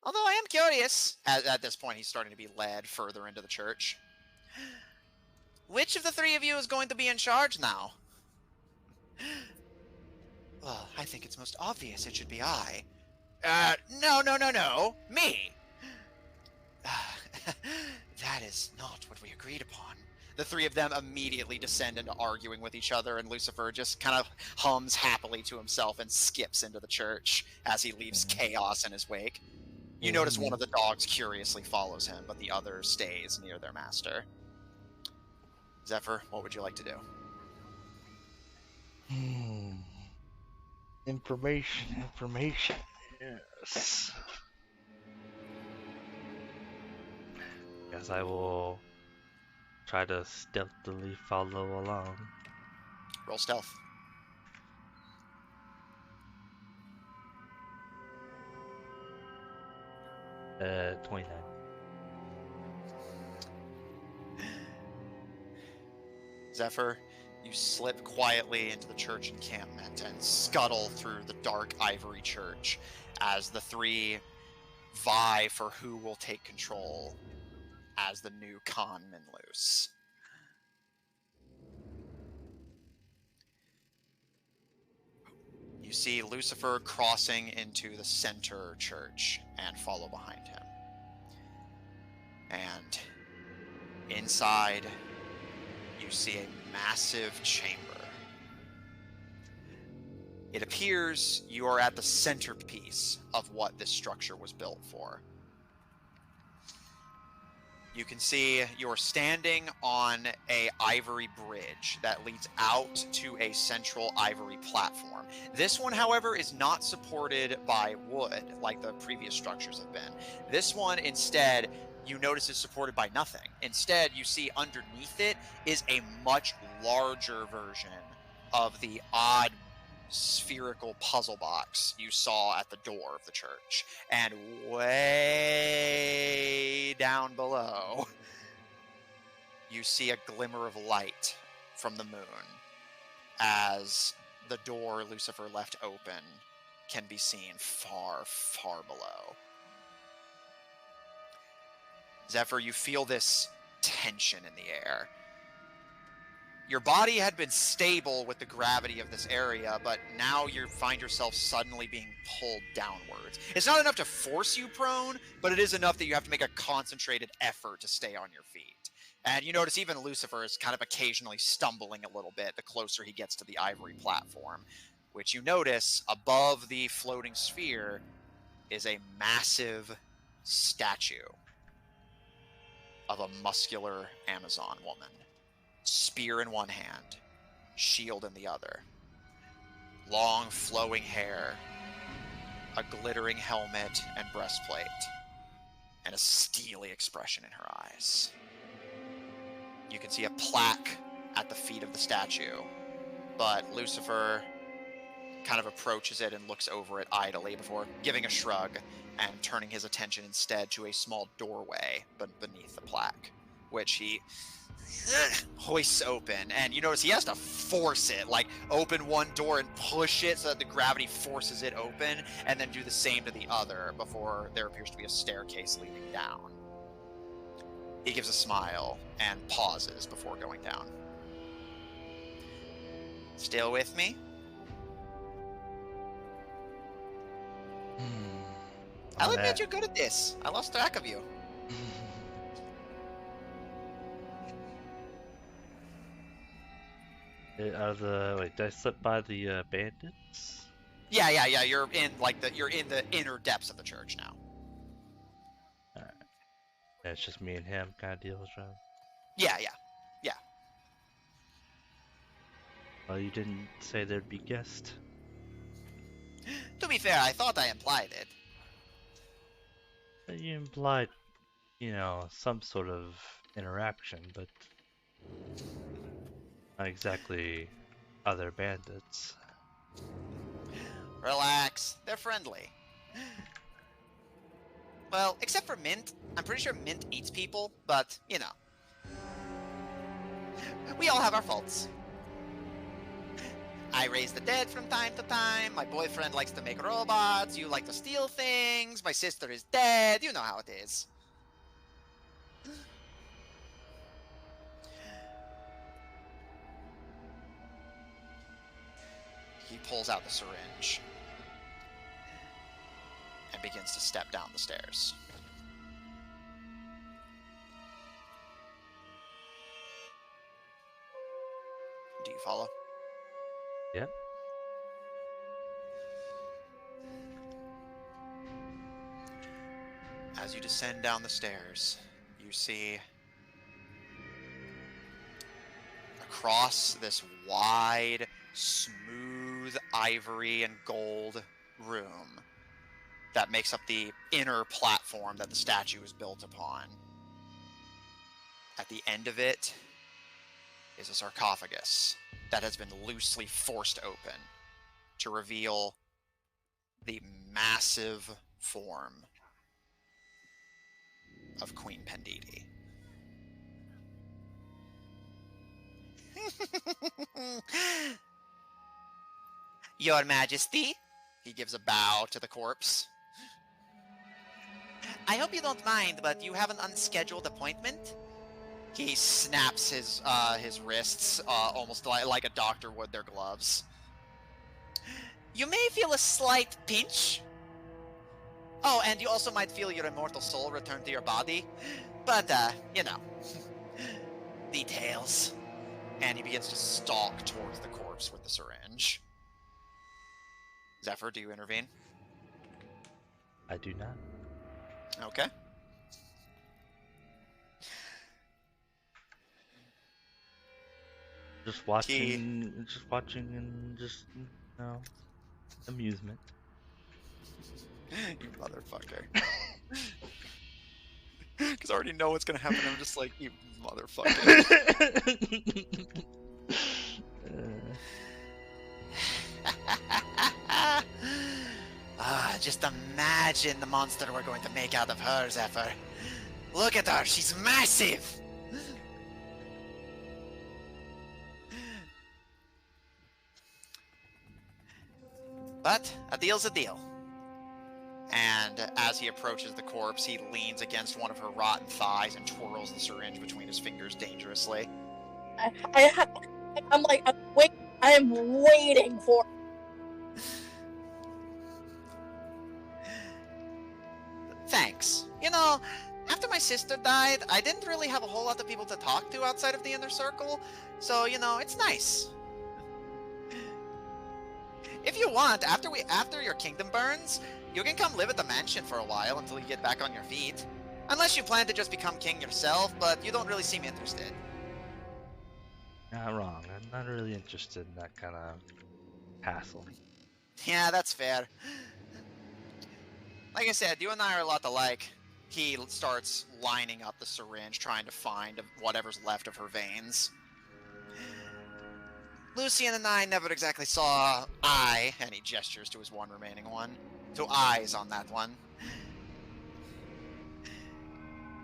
Although I am curious, at this point he's starting to be led further into the church. Which of the three of you is going to be in charge now? Well, I think it's most obvious it should be I. No, me! That is not what we agreed upon. The three of them immediately descend into arguing with each other, and Lucifer just kind of hums happily to himself and skips into the church as he leaves chaos in his wake. You notice one of the dogs curiously follows him, but the other stays near their master. Zephyr, what would you like to do? Information. Yes. Guess I will try to stealthily follow along. Roll stealth. Uh, 29. Zephyr, you slip quietly into the church encampment and scuttle through the dark ivory church as the three vie for who will take control as the new Khan Minloose. You see Lucifer crossing into the center church and follow behind him. And inside, you see a massive chamber. It appears you are at the centerpiece of what this structure was built for. You can see you're standing on a ivory bridge that leads out to a central ivory platform. This one, however, is not supported by wood like the previous structures have been. This one, instead, you notice is supported by nothing. Instead, you see underneath it is a much larger version of the odd spherical puzzle box you saw at the door of the church. And way down below, you see a glimmer of light from the moon as the door Lucifer left open can be seen far, far below. Zephyr, you feel this tension in the air. Your body had been stable with the gravity of this area, but now you find yourself suddenly being pulled downwards. It's not enough to force you prone, but it is enough that you have to make a concentrated effort to stay on your feet. And you notice even Lucifer is kind of occasionally stumbling a little bit the closer he gets to the ivory platform, which you notice above the floating sphere is a massive statue of a muscular Amazon woman. Spear in one hand, shield in the other. Long flowing hair, a glittering helmet and breastplate, and a steely expression in her eyes. You can see a plaque at the feet of the statue, but Lucifer kind of approaches it and looks over it idly before giving a shrug and turning his attention instead to a small doorway beneath the plaque, which he hoists open, and you notice he has to force it, like open one door and push it so that the gravity forces it open, and then do the same to the other before there appears to be a staircase leading down. He gives a smile and pauses before going down. Still with me? I'll admit you're good at this. I lost track of you. Wait, did I slip by the bandits? Yeah. You're in the inner depths of the church now. Alright. Yeah, it's just me and him kind of deal, right? Yeah. Well, you didn't say there'd be guests. To be fair, I thought I implied it. You implied, some sort of interaction, but not exactly other bandits. Relax, they're friendly. Well, except for Mint. I'm pretty sure Mint eats people, but, we all have our faults. I raise the dead from time to time, my boyfriend likes to make robots, you like to steal things, my sister is dead, you know how it is. He pulls out the syringe and begins to step down the stairs. Do you follow? Yep. As you descend down the stairs, you see across this wide, smooth ivory and gold room that makes up the inner platform that the statue is built upon. At the end of it is a sarcophagus that has been loosely forced open to reveal the massive form of Queen Pendidi. Your Majesty, he gives a bow to the corpse. I hope you don't mind, but you have an unscheduled appointment? He snaps his wrists, almost like a doctor would their gloves. You may feel a slight pinch. Oh, and you also might feel your immortal soul return to your body. But, details. And he begins to stalk towards the corpse with the syringe. Zephyr, do you intervene? I do not. Okay. Just watching and amusement. You motherfucker. Because I already know what's gonna happen. I'm just like, you motherfucker. Just imagine the monster we're going to make out of her, Zephyr. Look at her, she's massive! But a deal's a deal. And as he approaches the corpse, he leans against one of her rotten thighs and twirls the syringe between his fingers dangerously. I'm like, I am waiting for. Thanks. You know, after my sister died, I didn't really have a whole lot of people to talk to outside of the inner circle, so, you know, it's nice. If you want, after your kingdom burns, you can come live at the mansion for a while until you get back on your feet. Unless you plan to just become king yourself, but you don't really seem interested. Not wrong. I'm not really interested in that kind of hassle. Yeah, that's fair. Like I said, you and I are a lot alike. He starts lining up the syringe, trying to find whatever's left of her veins. Lucian and I never exactly saw eye, and he gestures to his one remaining one, to eyes on that one.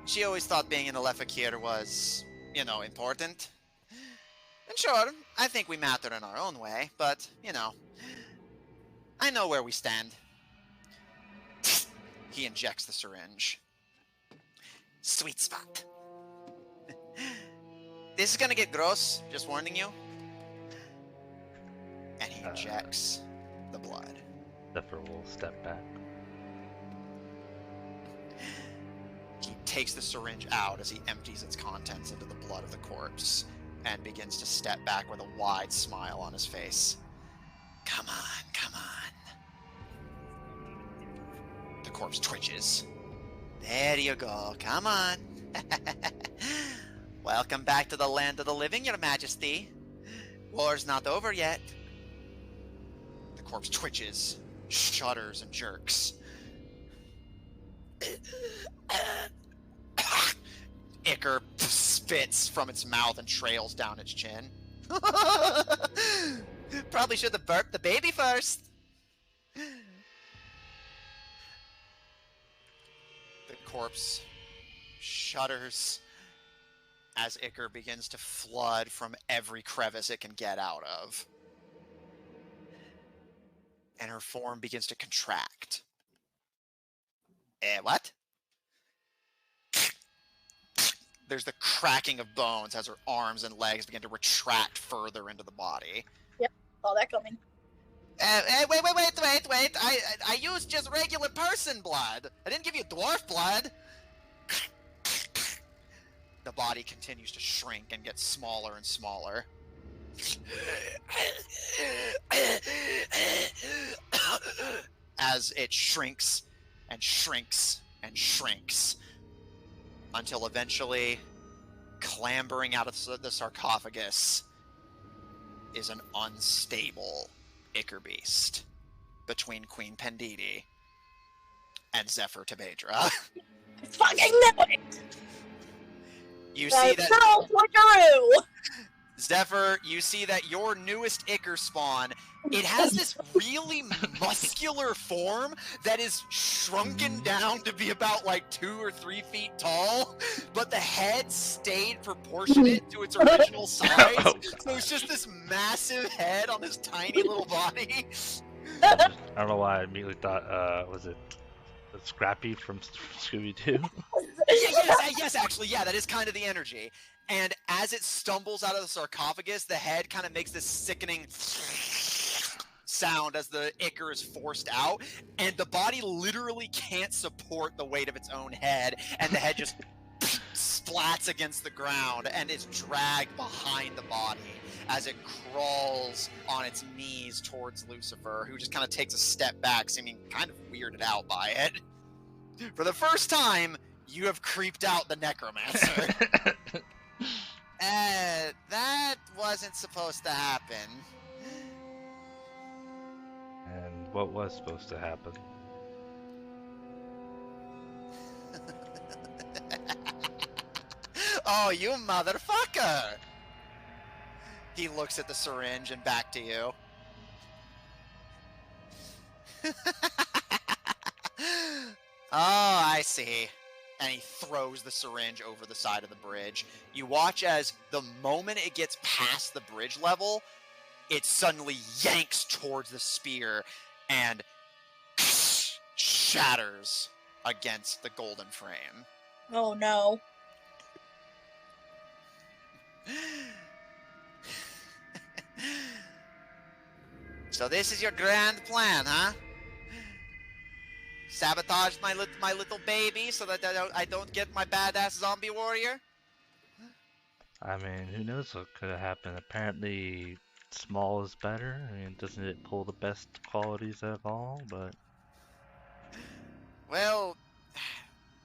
She always thought being in the Lefakir was, you know, important. And sure, I think we matter in our own way, but, you know, I know where we stand. He injects the syringe. Sweet spot. This is gonna get gross, just warning you. And he injects the blood. Zephyr will step back. He takes the syringe out as he empties its contents into the blood of the corpse and begins to step back with a wide smile on his face. Come on, come on. The corpse twitches. There you go, come on. Welcome back to the land of the living, Your Majesty. War's not over yet. The corpse twitches, shudders, and jerks. Ichor spits from its mouth and trails down its chin. Probably should have burped the baby first. The corpse shudders as Ichor begins to flood from every crevice it can get out of. And her form begins to contract. What? There's the cracking of bones as her arms and legs begin to retract further into the body. Yep, saw that coming. Wait. I used just regular person blood. I didn't give you dwarf blood. The body continues to shrink and get smaller and smaller. As it shrinks and shrinks and shrinks until eventually, clambering out of the sarcophagus is an unstable Ichor beast between Queen Pendidi and Zephyr Tebedra. I fucking knew it! You see that... So switcheroo! Zephyr, you see that your newest Ichor spawn, it has this really muscular form that is shrunken down to be about like 2 or 3 feet tall, but the head stayed proportionate to its original size. Oh, so it's just this massive head on this tiny little body. I don't know why I immediately thought, was it Scrappy from Scooby-Doo? Yes, actually, yeah, that is kind of the energy. And as it stumbles out of the sarcophagus, the head kind of makes this sickening sound as the Ichor is forced out, and the body literally can't support the weight of its own head, and the head just splats against the ground and is dragged behind the body as it crawls on its knees towards Lucifer, who just kind of takes a step back, seeming kind of weirded out by it. For the first time, you have creeped out the necromancer. That wasn't supposed to happen. And what was supposed to happen? Oh, you motherfucker! He looks at the syringe and back to you. Oh, I see. And he throws the syringe over the side of the bridge. You watch as the moment it gets past the bridge level, it suddenly yanks towards the spear, and shatters against the golden frame. Oh no. So this is your grand plan, huh? Sabotage my little baby so that I don't get my badass zombie warrior? I mean, who knows what could have happened? Apparently, small is better. I mean, doesn't it pull the best qualities of all? But Well,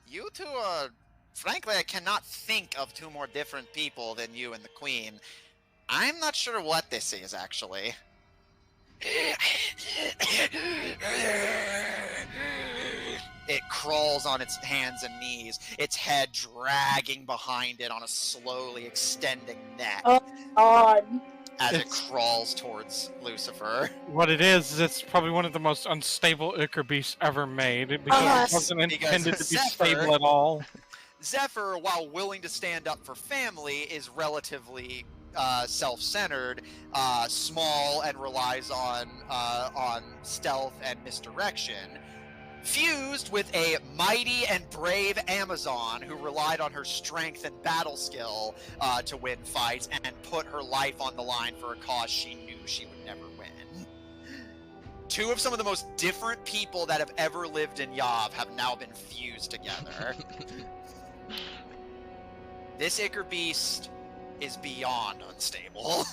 you two are... Frankly, I cannot think of two more different people than you and the Queen. I'm not sure what this is, actually. It crawls on its hands and knees, its head dragging behind it on a slowly extending neck Oh God. as it crawls towards Lucifer. What it is, it's probably one of the most unstable Ichor beasts ever made because Yes, it wasn't because intended to be Zephyr- stable at all. Zephyr, while willing to stand up for family, is relatively self-centered, small, and relies on stealth and misdirection. Fused with a mighty and brave Amazon who relied on her strength and battle skill to win fights and put her life on the line for a cause she knew she would never win. Two of some of the most different people that have ever lived in Yav have now been fused together. This Ichor beast is beyond unstable.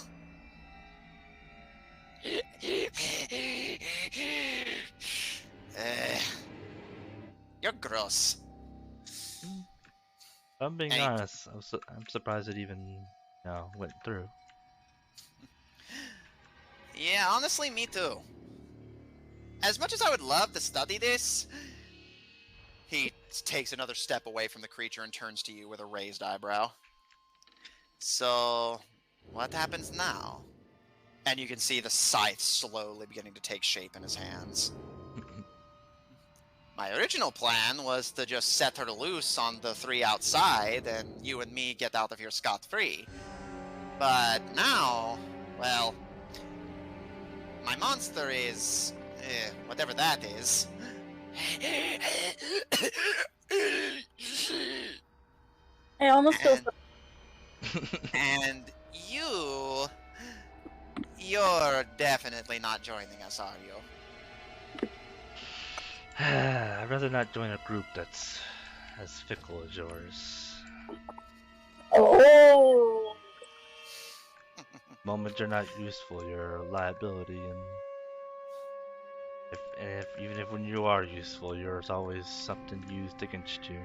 You're gross. if I'm being Any- honest, I'm surprised it even, went through. Yeah, honestly, me too. As much as I would love to study this, he takes another step away from the creature and turns to you with a raised eyebrow. So, what happens now? And you can see the scythe slowly beginning to take shape in his hands. My original plan was to just set her loose on the three outside, and you and me get out of here scot-free. But now, well, my monster is... whatever that is. I almost feel And you're definitely not joining us, are you? I'd rather not join a group that's as fickle as yours. Oh. Moment you're not useful, you're a liability, and even if when you are useful, there's always something used against you.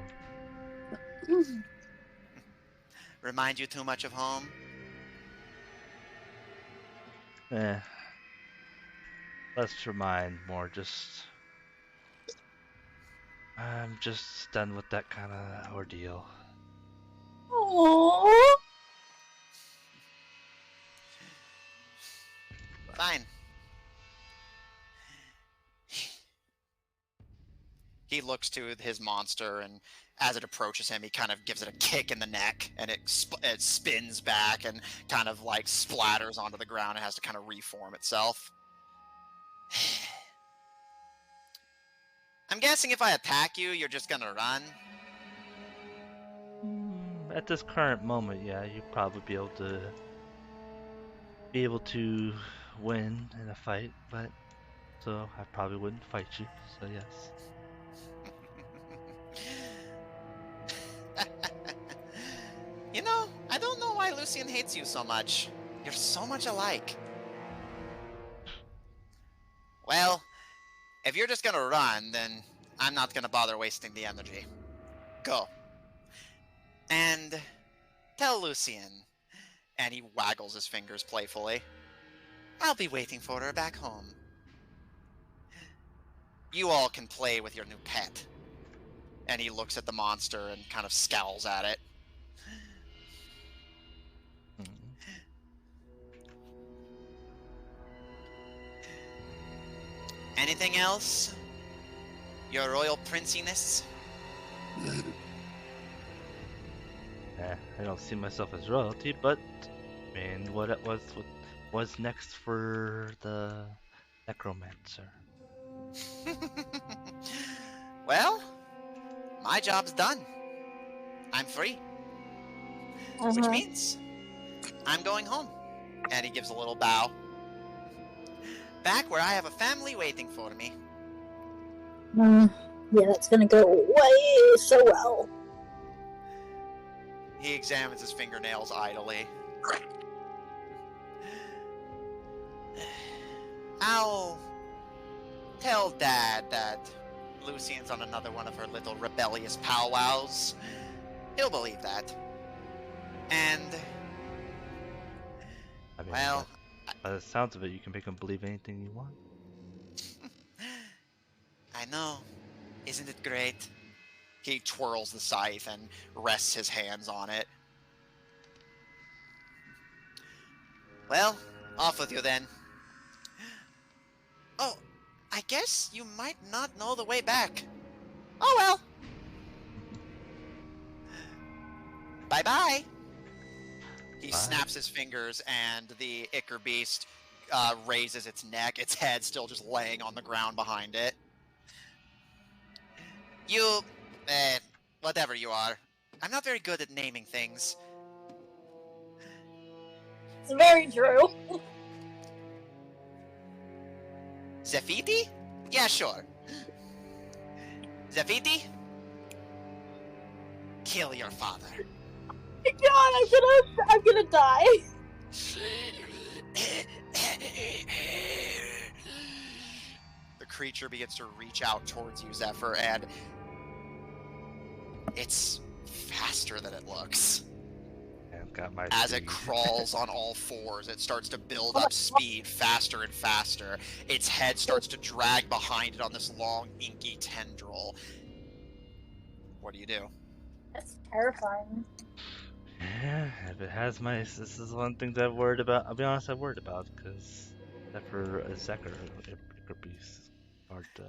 Remind you too much of home? Less remind, more just... I'm just done with that kind of ordeal. Oh. Fine. He looks to his monster, and as it approaches him, he kind of gives it a kick in the neck, and it spins back and kind of like splatters onto the ground and has to kind of reform itself. I'm guessing if I attack you, you're just gonna run? At this current moment, yeah, you'd probably be able to win in a fight, but so I probably wouldn't fight you. So yes. You know, I don't know why Lucian hates you so much. You're so much alike. Well, if you're just gonna run, then I'm not gonna bother wasting the energy. Go. And tell Lucian, and he waggles his fingers playfully, I'll be waiting for her back home. You all can play with your new pet. And he looks at the monster and kind of scowls at it. Anything else? Your royal princiness? I don't see myself as royalty, but I mean, what's next for the necromancer? Well, my job's done. I'm free. Which means I'm going home. And he gives a little bow. Back where I have a family waiting for me. Yeah, that's gonna go way so well. He examines his fingernails idly. I'll tell Dad that Lucian's on another one of her little rebellious powwows. He'll believe that. And, I mean, well, by the sounds of it, you can make him believe anything you want. I know. Isn't it great? He twirls the scythe and rests his hands on it. Well, off with you then. Oh, I guess you might not know the way back. Oh well. Bye-bye. He Bye. snaps his fingers and the Ichor beast raises its neck, its head still just laying on the ground behind it. You, whatever you are. I'm not very good at naming things. It's very true. Zefiti? Yeah, sure. Zefiti? Kill your father. God, I'm gonna die. The creature begins to reach out towards you, Zephyr, and it's faster than it looks. I've got my As it speed. crawls on all fours, it starts to build up speed faster and faster. Its head starts to drag behind it on this long, inky tendril. What do you do? That's terrifying. Yeah, if it has my, this is one thing that I've worried about. I'll be honest, I've worried about because Zeker beast hard to.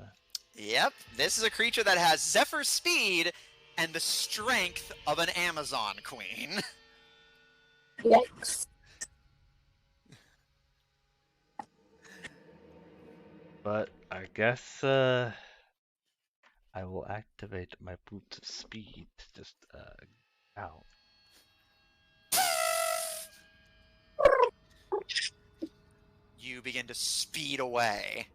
Yep, this is a creature that has Zephyr speed and the strength of an Amazon queen. Yikes. But I guess I will activate my boots of speed to just out. You begin to speed away.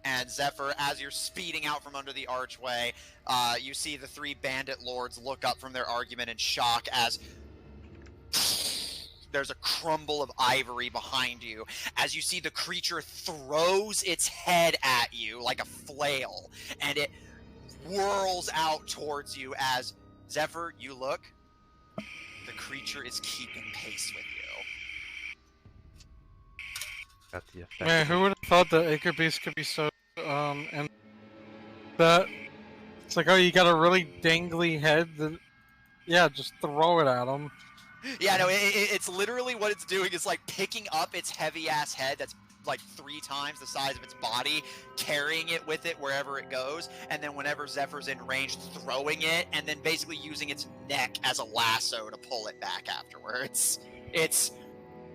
And Zephyr, as you're speeding out from under the archway, you see the three bandit lords look up from their argument in shock as there's a crumble of ivory behind you. As you see the creature throws its head at you like a flail, and it whirls out towards you as, Zephyr, you look. The creature is keeping pace with you. Got the effect. Man, who would have thought that Acre Beast could be so, and that, it's like, oh, you got a really dangly head, then, yeah, just throw it at him. Yeah, no, it's literally what it's doing is like picking up its heavy-ass head that's like 3 times the size of its body, carrying it with it wherever it goes, and then whenever Zephyr's in range, throwing it, and then basically using its neck as a lasso to pull it back afterwards. It's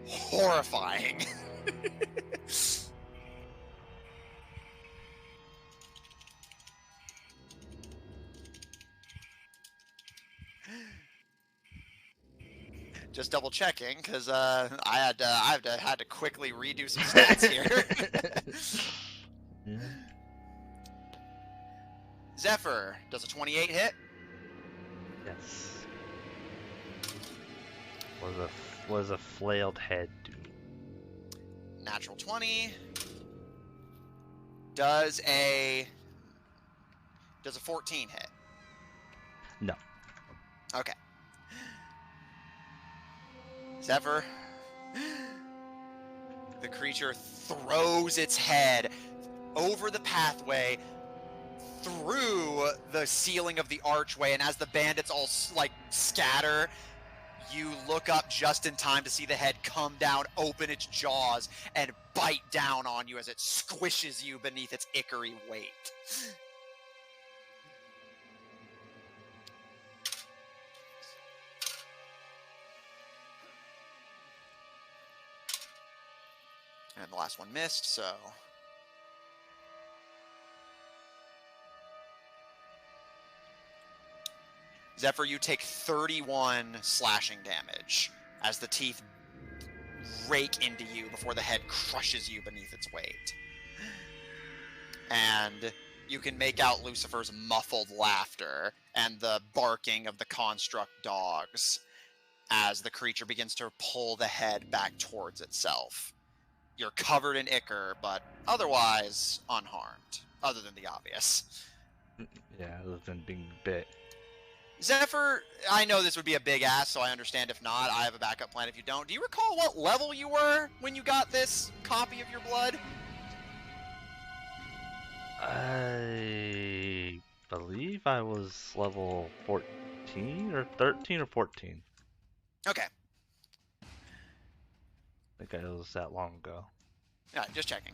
horrifying. Just double checking because I had to quickly redo some stats here. Yeah. Zephyr, does a 28 hit? Yes. What does a flailed head do? Natural 20. Does a 14 hit? No. Okay. Zephyr, the creature throws its head over the pathway, through the ceiling of the archway, and as the bandits all like scatter, you look up just in time to see the head come down, open its jaws, and bite down on you as it squishes you beneath its ichory weight. And the last one missed, so... Zephyr, you take 31 slashing damage as the teeth rake into you before the head crushes you beneath its weight. And you can make out Lucifer's muffled laughter and the barking of the construct dogs as the creature begins to pull the head back towards itself. You're covered in ichor, but otherwise unharmed, other than the obvious. Yeah, other than being bit. Zephyr, I know this would be a big ask, so I understand if not. I have a backup plan if you don't. Do you recall what level you were when you got this copy of your blood? I believe I was level 14 or 13 or 14. Okay. I think it was that long ago. Yeah, just checking.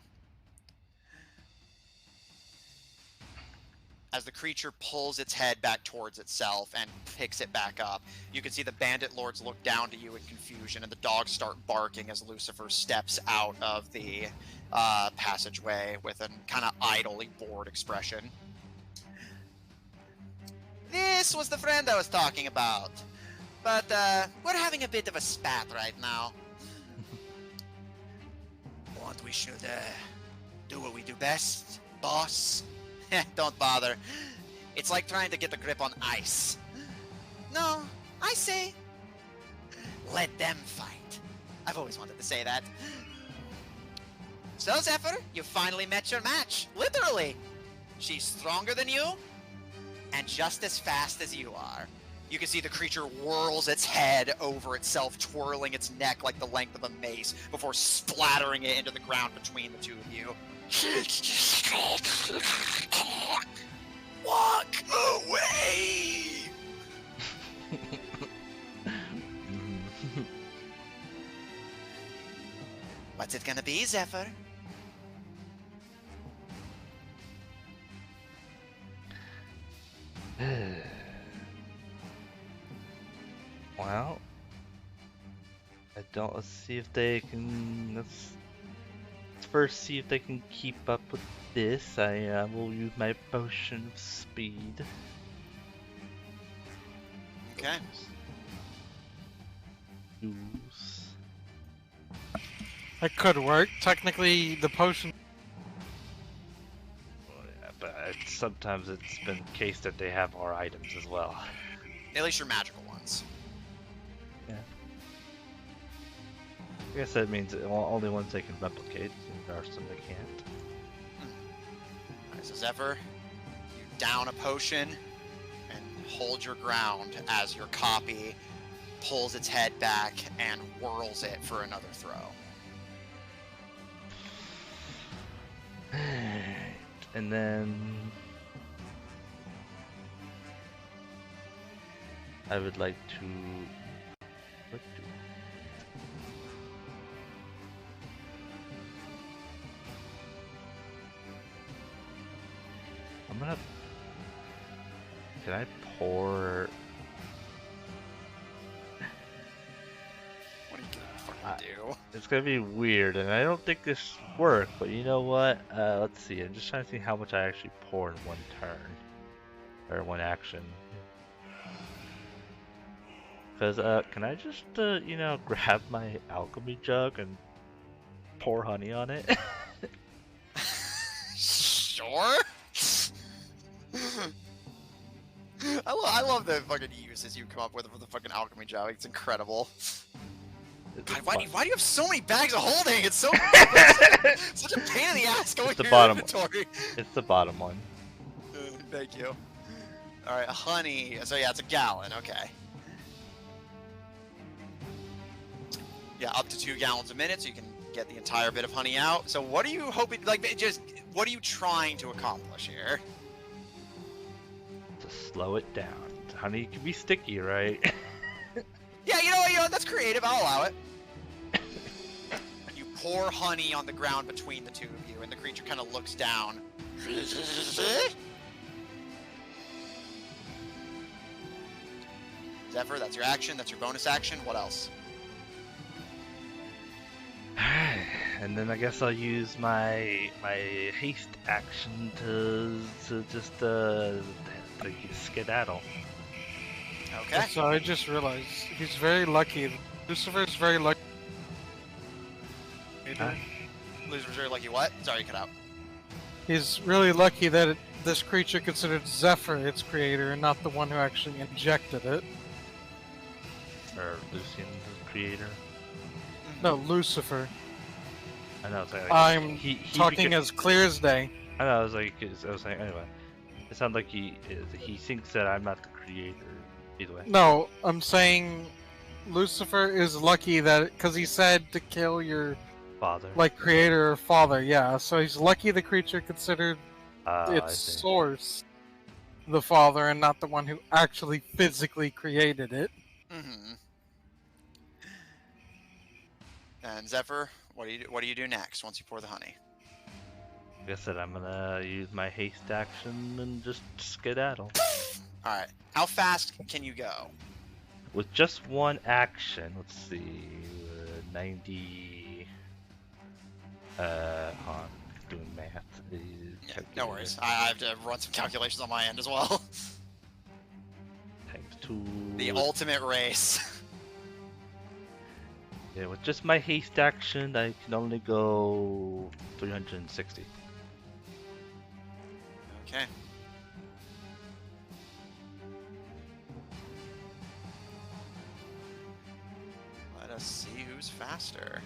As the creature pulls its head back towards itself and picks it back up, you can see the bandit lords look down to you in confusion, and the dogs start barking as Lucifer steps out of the passageway with a kind of idly bored expression. This was the friend I was talking about, but we're having a bit of a spat right now. Want we should do what we do best, boss? Don't bother. It's like trying to get the grip on ice. No, I say, let them fight. I've always wanted to say that. So, Zephyr, you finally met your match. Literally. She's stronger than you, and just as fast as you are. You can see the creature whirls its head over itself, twirling its neck like the length of a mace, before splattering it into the ground between the two of you. Walk away! What's it gonna be, Zephyr? Well, let's see if they can. Let's first see if they can keep up with this. I will use my potion of speed. Okay. Use. That could work. Technically, the potion. Well, yeah, but sometimes it's been the case that they have our items as well. At least your magical ones. Yeah. I guess that means only ones they can replicate, and there are some they can't. Alright, so Zephyr, you down a potion and hold your ground as your copy pulls its head back and whirls it for another throw. And then I would like to what do I'm gonna can I pour What are you gonna fucking do? it's gonna be weird and I don't think this work, but you know what? Let's see. I'm just trying to see how much I actually pour in one turn or one action. Because can I just you know, grab my alchemy jug and pour honey on it? Sure. I love the fucking uses you come up with for the fucking alchemy job. It's incredible. God, why do you have so many bags of holding? It's so such a pain in the ass going through your inventory. It's the bottom one. Thank you. All right, honey. So yeah, it's a gallon. Okay. Yeah, up to 2 gallons a minute, so you can get the entire bit of honey out. So what are you hoping? Like, just what are you trying to accomplish here? To slow it down. Honey can be sticky, right? Yeah, you know what? That's creative. I'll allow it. You pour honey on the ground between the two of you, and the creature kind of looks down. Zephyr, that's your action. That's your bonus action. What else? And then I guess I'll use my haste action to just like skedaddle. Okay. So I just realized he's very lucky. Lucifer's very lucky. Huh? Loser's very lucky. What? Sorry, you cut out. He's really lucky that this creature considered Zephyr its creator and not the one who actually injected it. Or Lucian, the creator. No, Lucifer. I know. It's like, I'm he talking as clear as day. I know. I was like anyway. It sounds like he thinks that I'm not the creator. Either way. No, I'm saying Lucifer is lucky that because he said to kill your Father. creator or father. Yeah, so he's lucky the creature considered I its see. source the father and not the one who actually physically created it. Mm-hmm. And Zephyr, what do you do next once you pour the honey? Like I said, I'm gonna use my haste action and just skedaddle. All right. How fast can you go? With just one action, let's see, 90. Hold on, doing math. Yeah, no worries. I have to run some calculations on my end as well. Times 2. The ultimate race. Yeah, with just my haste action, I can only go 360. Okay. Let us see who's faster.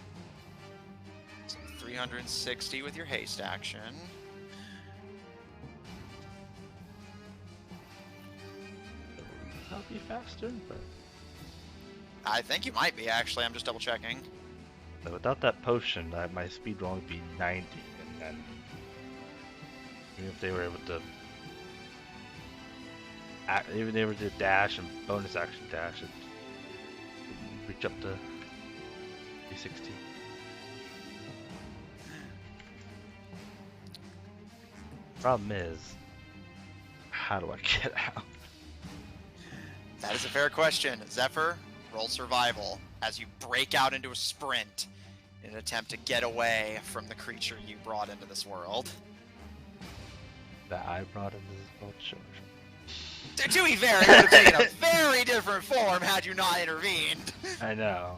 So 360 with your haste action. I'll be faster, but I think you might be, actually. I'm just double checking. without that potion, my speed will only be 90, and then even if they were able to, even if they were to dash and bonus action dash, it would reach up to 360. Problem is, how do I get out? That is a fair question. Zephyr, roll survival as you break out into a sprint in an attempt to get away from the creature you brought into this world. That I brought into this world, sure. To be fair, it would have taken a very different form had you not intervened. I know.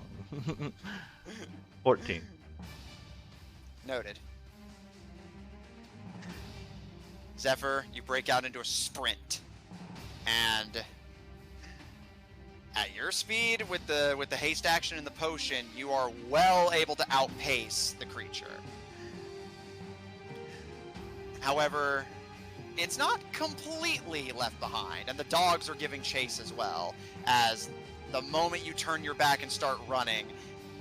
14. Noted. Zephyr, you break out into a sprint, and at your speed with the haste action and the potion, you are well able to outpace the creature. However, it's not completely left behind, and the dogs are giving chase as well, as the moment you turn your back and start running,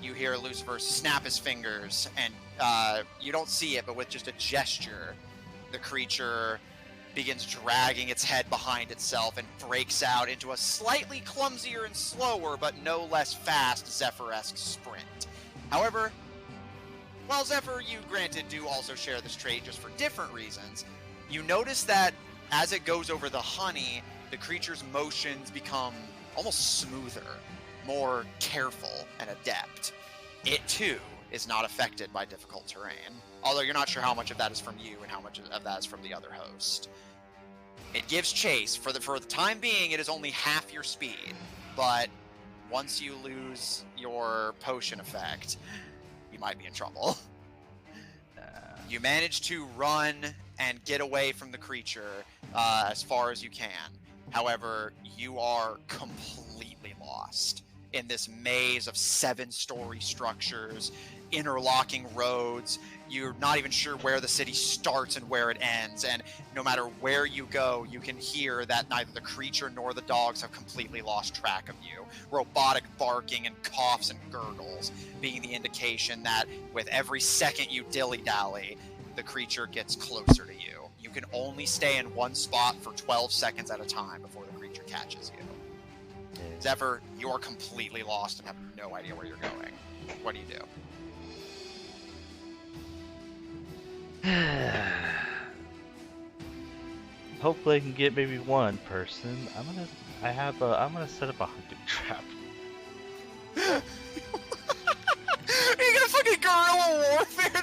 you hear Lucifer snap his fingers, and you don't see it, but with just a gesture, the creature begins dragging its head behind itself and breaks out into a slightly clumsier and slower, but no less fast Zephyr-esque sprint. However, while Zephyr, you granted do also share this trait just for different reasons, you notice that as it goes over the honey, the creature's motions become almost smoother, more careful and adept. It too is not affected by difficult terrain, although you're not sure how much of that is from you and how much of that is from the other host. It gives chase. For the time being, it is only half your speed, but once you lose your potion effect, you might be in trouble. You manage to run and get away from the creature as far as you can. However, you are completely lost in this maze of 7-story structures, interlocking roads. You're not even sure where the city starts and where it ends, and no matter where you go, you can hear that neither the creature nor the dogs have completely lost track of you. Robotic barking and coughs and gurgles being the indication that with every second you dilly-dally, the creature gets closer to you. You can only stay in one spot for 12 seconds at a time before the creature catches you. Zephyr, you are completely lost and have no idea where you're going. What do you do? Hopefully I can get maybe one person. I'm gonna set up a hunting trap. Are you gonna fucking guerrilla warfare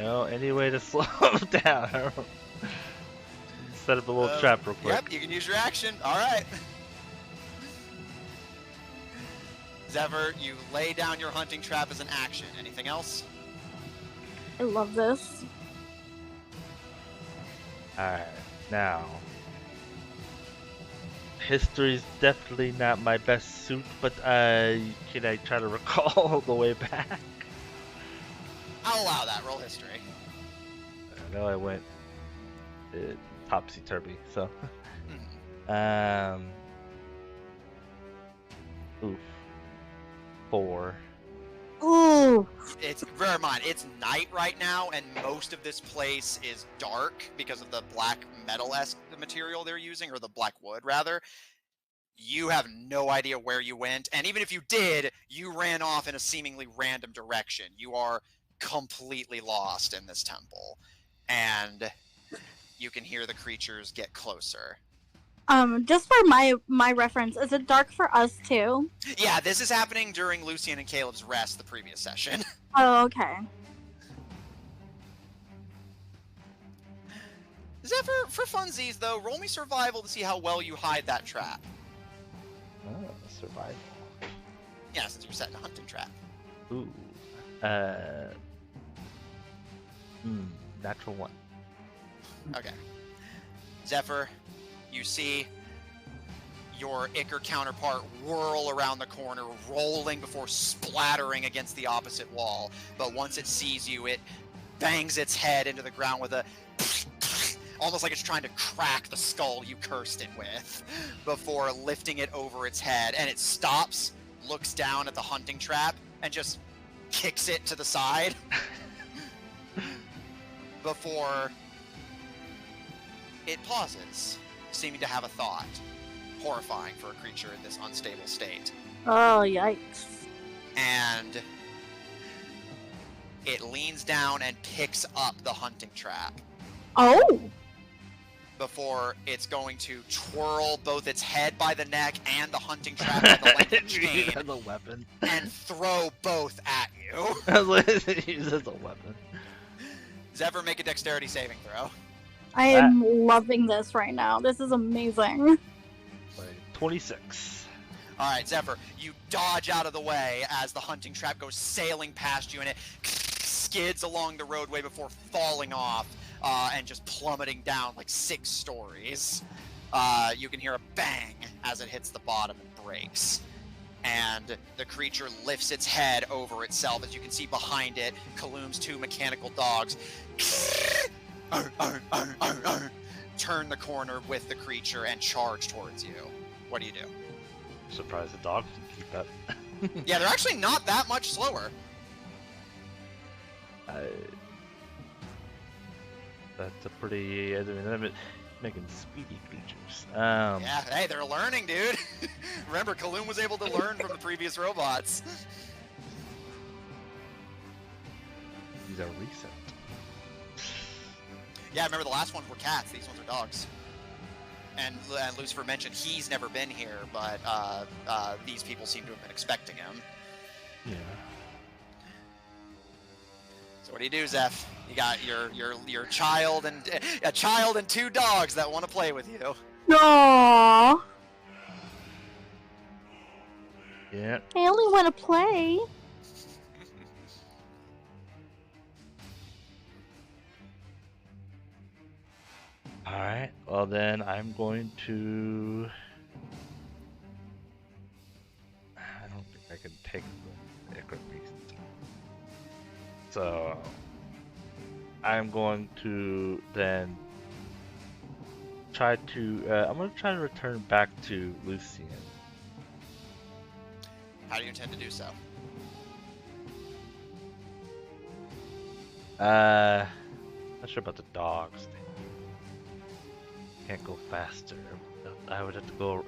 any way to slow him down. Set up a little trap real quick. Yep, you can use your action. All right. Zephyr, you lay down your hunting trap as an action. Anything else? I love this. Alright, now. History's definitely not my best suit, but can I try to recall the way back? I'll allow that. Roll history. I know I went topsy-turvy, so. Oof. 4. Ooh. It's bear in mind, it's night right now, and most of this place is dark because of the black metal-esque material they're using, or the black wood rather. You have no idea where you went, and even if you did, you ran off in a seemingly random direction. You are completely lost in this temple, and you can hear the creatures get closer. Just for my reference, is it dark for us too? Yeah, this is happening during Lucian and Caleb's rest the previous session. Oh, okay. Zephyr, for funsies though, roll me survival to see how well you hide that trap. Oh, survival. Yeah, since you're setting a hunting trap. Ooh. Natural 1. Okay. Zephyr, you see your Ichor counterpart whirl around the corner, rolling before splattering against the opposite wall. But once it sees you, it bangs its head into the ground with a almost like it's trying to crack the skull you cursed it with, before lifting it over its head. And it stops, looks down at the hunting trap, and just kicks it to the side. Before it pauses, seeming to have a thought. Horrifying for a creature in this unstable state. Oh, yikes. And it leans down and picks up the hunting trap. Oh! Before it's going to twirl both its head by the neck and the hunting trap by the length of chain As a weapon. and throw both at you. Use as a weapon. Zephyr, make a dexterity saving throw. I am loving this right now. This is amazing. 26. Alright, Zephyr, you dodge out of the way as the hunting trap goes sailing past you, and it skids along the roadway before falling off and just plummeting down like 6 stories. You can hear a bang as it hits the bottom and breaks. And the creature lifts its head over itself. As you can see behind it, Kaloom's 2 mechanical dogs turn the corner with the creature and charge towards you. What do you do? Surprised the dogs can keep up. Yeah, they're actually not that much slower. That's a pretty... I mean, I'm making speedy creatures. Yeah, hey, they're learning, dude. Remember, Kaloom was able to learn from the previous robots. These are recent. Yeah, remember the last ones were cats. These ones are dogs. And Lucifer mentioned he's never been here, but these people seem to have been expecting him. Yeah. So what do you do, Zeph? You got your child and a child and 2 dogs that want to play with you. Aww. Yeah. I only want to play. Alright, well then I'm going to... I don't think I can take the Ichor Beast. So... I'm going to then try to... I'm going to try to return back to Lucian. How do you intend to do so? Not sure about the dogs. Can't go faster. I would have to go.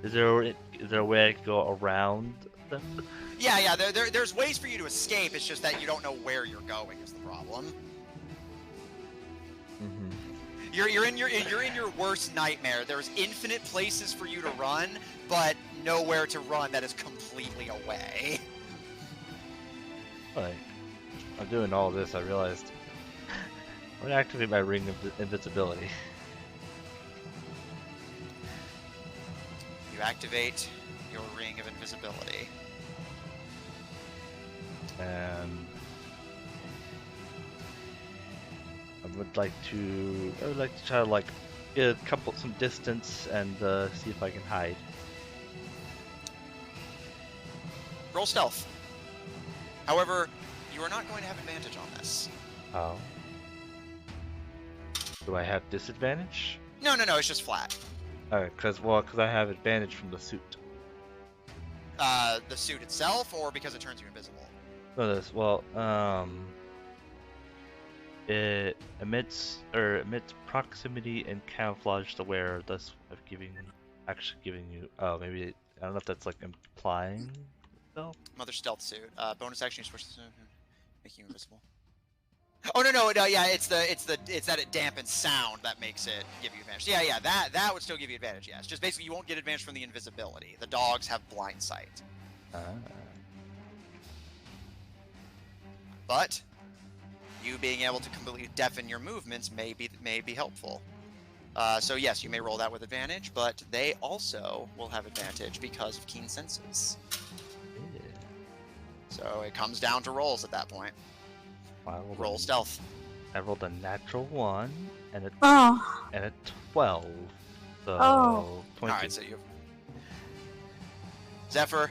Is there a way I could go around them? Yeah. There's ways for you to escape. It's just that you don't know where you're going is the problem. Mm-hmm. You're in your worst nightmare. There's infinite places for you to run, but nowhere to run that is completely away. Like, I'm doing all this. I realized I'm gonna activate my ring of invisibility. You activate your ring of invisibility. And I would like to try to like get some distance and see if I can hide. Roll stealth. However, you are not going to have advantage on this. Oh. Do I have disadvantage? No, it's just flat. Alright, because I have advantage from the suit. The suit itself, or because it turns you invisible? It emits proximity and camouflaged aware, thus giving you. Oh, maybe I don't know if that's like implying stealth. Mother stealth suit. Bonus action, you switch to make you invisible. Oh no, yeah, it's that it dampens sound that makes it give you advantage. Yeah, that would still give you advantage. Yes, just basically you won't get advantage from the invisibility. The dogs have blind sight. But you being able to completely deafen your movements may be helpful. So yes, you may roll that with advantage, but they also will have advantage because of keen senses. Yeah. So it comes down to rolls at that point. Roll stealth. I rolled a natural 1 and a 12. So 20. All right, so you Zephyr,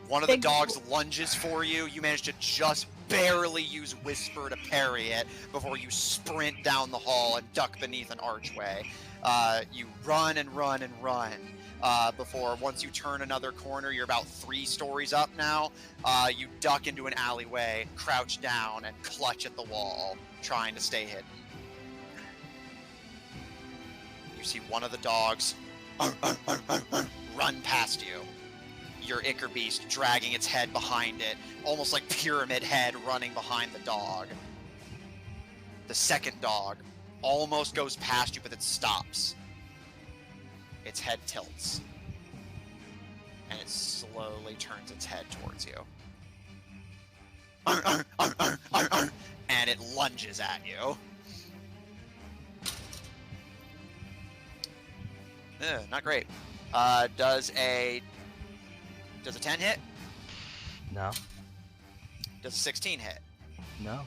one of the dogs lunges for you. You manage to just barely use Whisper to parry it before you sprint down the hall and duck beneath an archway. You run and run and run. Before once you turn another corner, you're about 3 stories up now. You duck into an alleyway, crouch down, and clutch at the wall, trying to stay hidden. You see one of the dogs run past you. Your Ichor Beast dragging its head behind it, almost like Pyramid Head running behind the dog. The second dog almost goes past you, but it stops. Its head tilts, and it slowly turns its head towards you. And it lunges at you. Not great. Does a 10 hit? No. Does a 16 hit? No.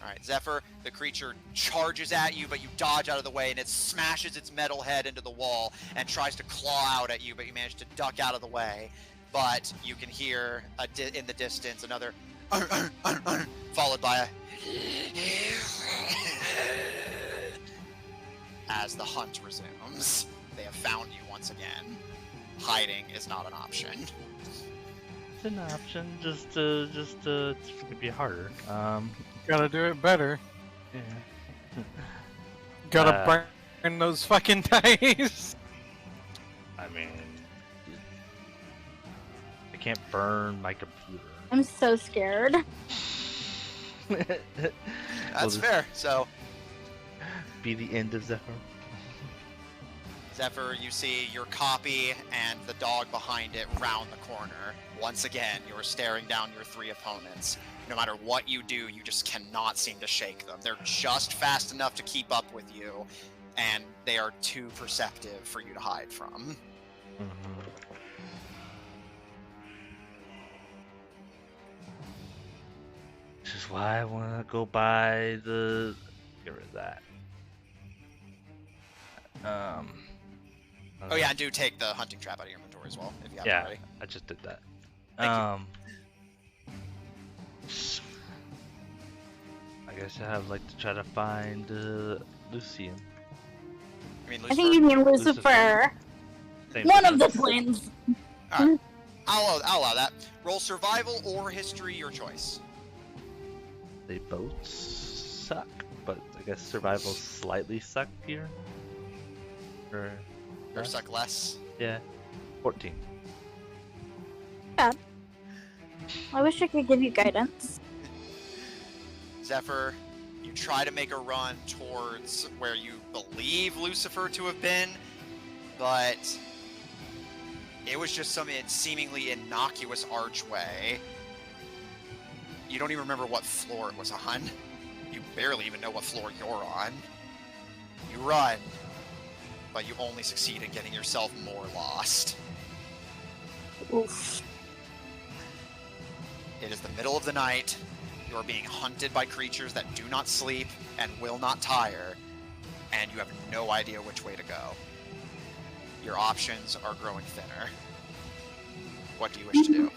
Alright, Zephyr, the creature charges at you, but you dodge out of the way, and it smashes its metal head into the wall and tries to claw out at you, but you manage to duck out of the way. But you can hear in the distance another followed by a as the hunt resumes. They have found you once again. Hiding is not an option. It's an option, just it's gonna be harder. Gotta do it better. Yeah. Gotta burn those fucking dice. I mean, I can't burn my computer. I'm so scared. That's fair. So, be the end of Zephyr. Zephyr, you see your copy and the dog behind it round the corner. Once again, you are staring down your 3 opponents. No matter what you do, you just cannot seem to shake them. They're just fast enough to keep up with you, and they are too perceptive for you to hide from. Mm-hmm. Which is why I want to go buy the... Get rid of that. Oh yeah, and do take the hunting trap out of your inventory as well, if you haven't already. I just did that. Thank you. I guess I have like to try to find Lucian. I mean, I think you mean Lucifer. Same One of the difference. twins. Alright, I'll allow that. Roll survival or history, your choice. They both suck, but I guess survival slightly suck here. Or suck less. Yeah, 14. Yeah. I wish I could give you guidance. Zephyr, you try to make a run towards where you believe Lucifer to have been, but it was just some seemingly innocuous archway. You don't even remember what floor it was on. You barely even know what floor you're on. You run, but you only succeed in getting yourself more lost. Oof. It is the middle of the night. You are being hunted by creatures that do not sleep and will not tire, and you have no idea which way to go. Your options are growing thinner. What do you wish to do?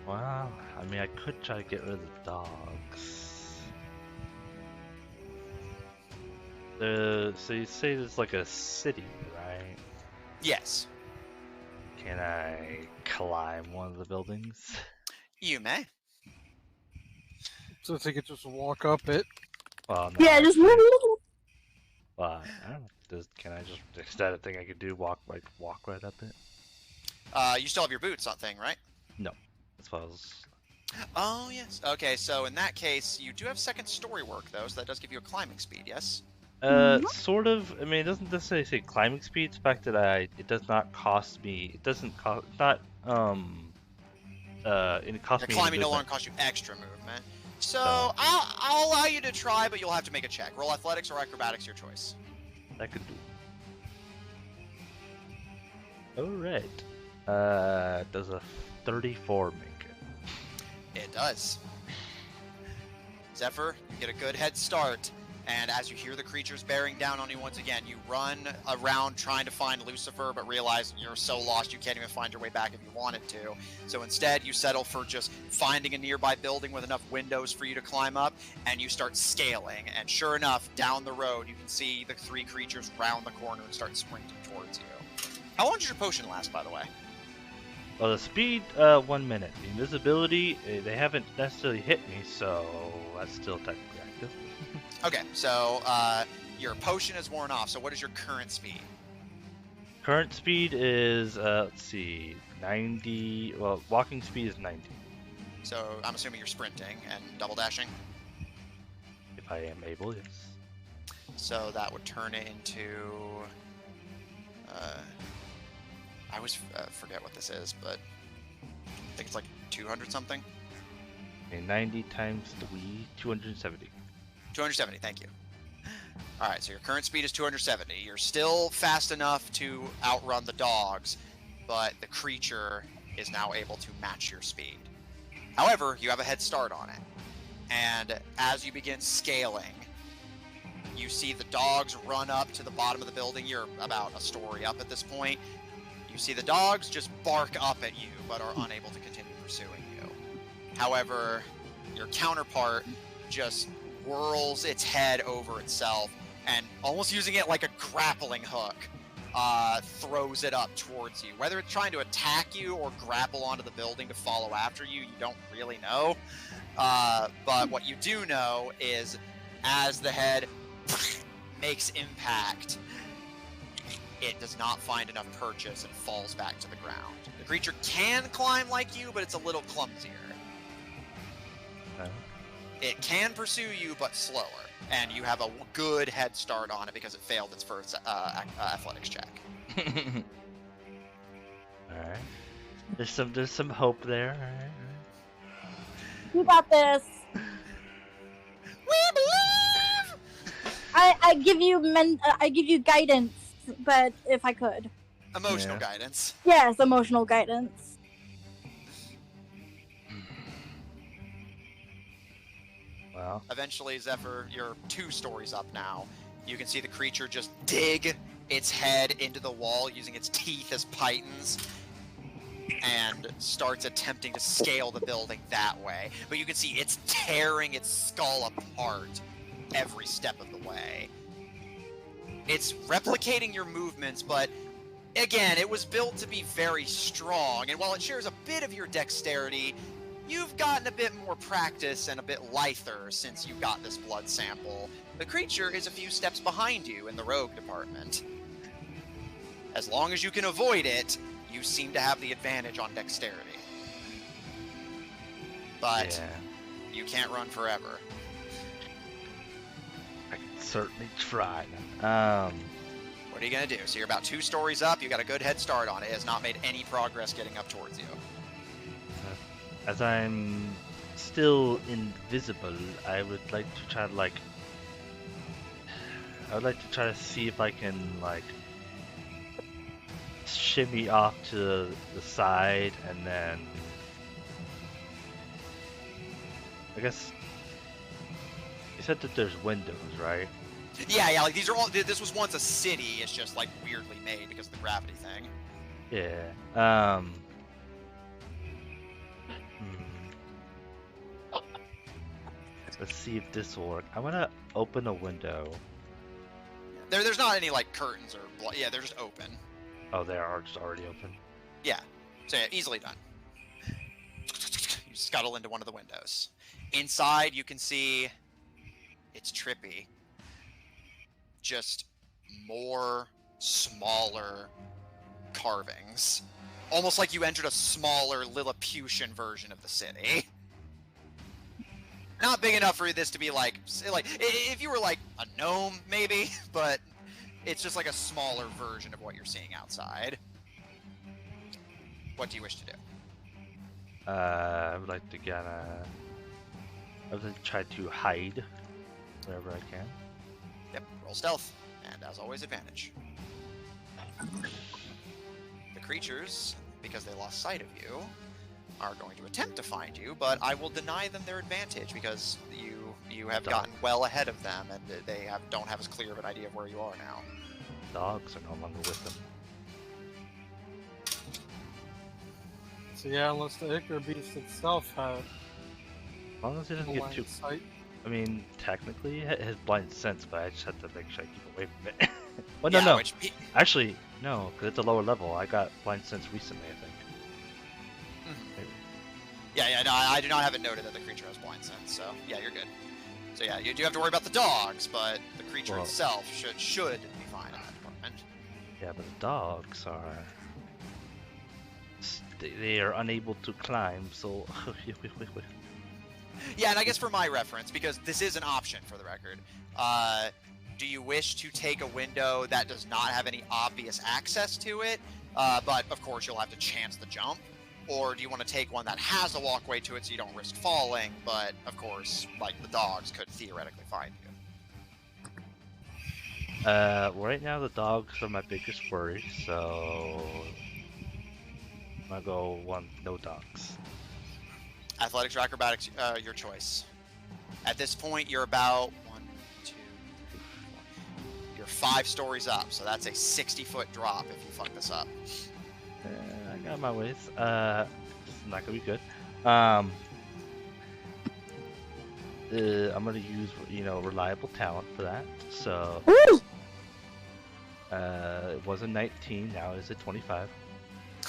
Well, I mean, I could try to get rid of the dogs. So you say there's like a city, right? Yes, Can I climb one of the buildings? you may. So they could just walk up it. Well, no, Yeah, just actually, well, I don't know. Can I just, is that a thing I could do? Walk right up it? You still have your boots on thing, right? No. That's what I was... Oh, yes. Okay, so in that case, you do have second story work, though, so that does give you a climbing speed, yes? Sort of. I mean, it doesn't necessarily say climbing speed. It's the fact that it does not cost me. It doesn't cost. Not it costs Your me. climbing no movement. longer costs you extra movement. So I'll allow you to try, but you'll have to make a check. Roll athletics or acrobatics, your choice. That could do. All right. Does a 34 make it? It does. Zephyr, you get a good head start, and as you hear the creatures bearing down on you once again, you run around trying to find Lucifer, but realize you're so lost you can't even find your way back if you wanted to. So instead, you settle for just finding a nearby building with enough windows for you to climb up, and you start scaling. And sure enough, down the road, you can see the three creatures round the corner and start sprinting towards you. How long does your potion last, by the way? Well, the speed, 1 minute. The invisibility, they haven't necessarily hit me, so that's still technically active. Okay, so your potion is worn off, so what is your current speed? Current speed is, let's see, 90. Well, walking speed is 90. So I'm assuming you're sprinting and double dashing. If I am able, yes. So that would turn it into. I always forget what this is, but I think it's like 200 something. Okay, 90 times 3, 270. 270, thank you. All right, so your current speed is 270. You're still fast enough to outrun the dogs, but the creature is now able to match your speed. However, you have a head start on it. And as you begin scaling, you see the dogs run up to the bottom of the building. You're about a story up at this point. You see the dogs just bark up at you, but are unable to continue pursuing you. However, your counterpart just whirls its head over itself and, almost using it like a grappling hook, throws it up towards you. Whether it's trying to attack you or grapple onto the building to follow after you, you don't really know. But what you do know is, as the head makes impact, it does not find enough purchase and falls back to the ground. The creature can climb like you, but it's a little clumsier. It can pursue you, but slower, and you have a good head start on it because it failed its first athletics check. Alright. There's some hope there. Alright. You got this. We believe! I give you guidance, but if I could. Emotional guidance. Yes, emotional guidance. Well, Eventually, Zephyr, you're 2 stories up now. You can see the creature just dig its head into the wall using its teeth as pythons and starts attempting to scale the building that way. But you can see it's tearing its skull apart every step of the way. It's replicating your movements, but again, it was built to be very strong, and while it shares a bit of your dexterity, you've gotten a bit more practice and a bit lither since you got this blood sample. The creature is a few steps behind you in the rogue department. As long as you can avoid it, you seem to have the advantage on dexterity. But you can't run forever. I can certainly try. What are you going to do? So you're about 2 stories up. You got a good head start on it. It has not made any progress getting up towards you. As I'm still invisible, I would like to try to see if I can shimmy off to the side, and then I guess you said that there's windows, right? Yeah, like these are all. This was once a city. It's just like weirdly made because of the gravity thing. Yeah. Let's see if this will work. I'm gonna open a window. There's not any like curtains or yeah, they're just open. Oh, they are just already open. Yeah. So yeah, easily done. You scuttle into one of the windows. Inside, you can see it's trippy. Just more smaller carvings. Almost like you entered a smaller Lilliputian version of the city. Not big enough for this to be like if you were like a gnome maybe, but it's just like a smaller version of what you're seeing outside. What do you wish to do? I would like to try to hide wherever I can. Yep, roll stealth, and as always, advantage. The creatures, because they lost sight of you, are going to attempt to find you, but I will deny them their advantage because you have gotten well ahead of them, and they don't have as clear of an idea of where you are now. Dogs are no longer with them. So yeah, unless the Ichor Beast itself had As long as it doesn't get blind too... sight. I mean, technically it has blind sense, but I just have to make sure I keep away from it. Well, Yeah, no. which- Actually, no, because it's a lower level. I got blind sense recently, I think. Maybe. Yeah, no, I do not have it noted that the creature has blind sense, so yeah, you're good. So yeah, you do have to worry about the dogs, but the creature itself should be fine in that department. Yeah, but the dogs are... They are unable to climb, so... Yeah, and I guess for my reference, because this is an option for the record, do you wish to take a window that does not have any obvious access to it, but of course you'll have to chance the jump? Or do you want to take one that has a walkway to it so you don't risk falling, but of course, like, the dogs could theoretically find you? Right now the dogs are my biggest worry, so... I'm gonna go one, no dogs. Athletics or acrobatics, your choice. At this point, you're about 1, 2, 3, 4. You're 5 stories up, so that's a 60-foot drop if you fuck this up. I got my ways. This is not gonna be good. I'm gonna use, reliable talent for that. So, it was a 19. Now it's a 25.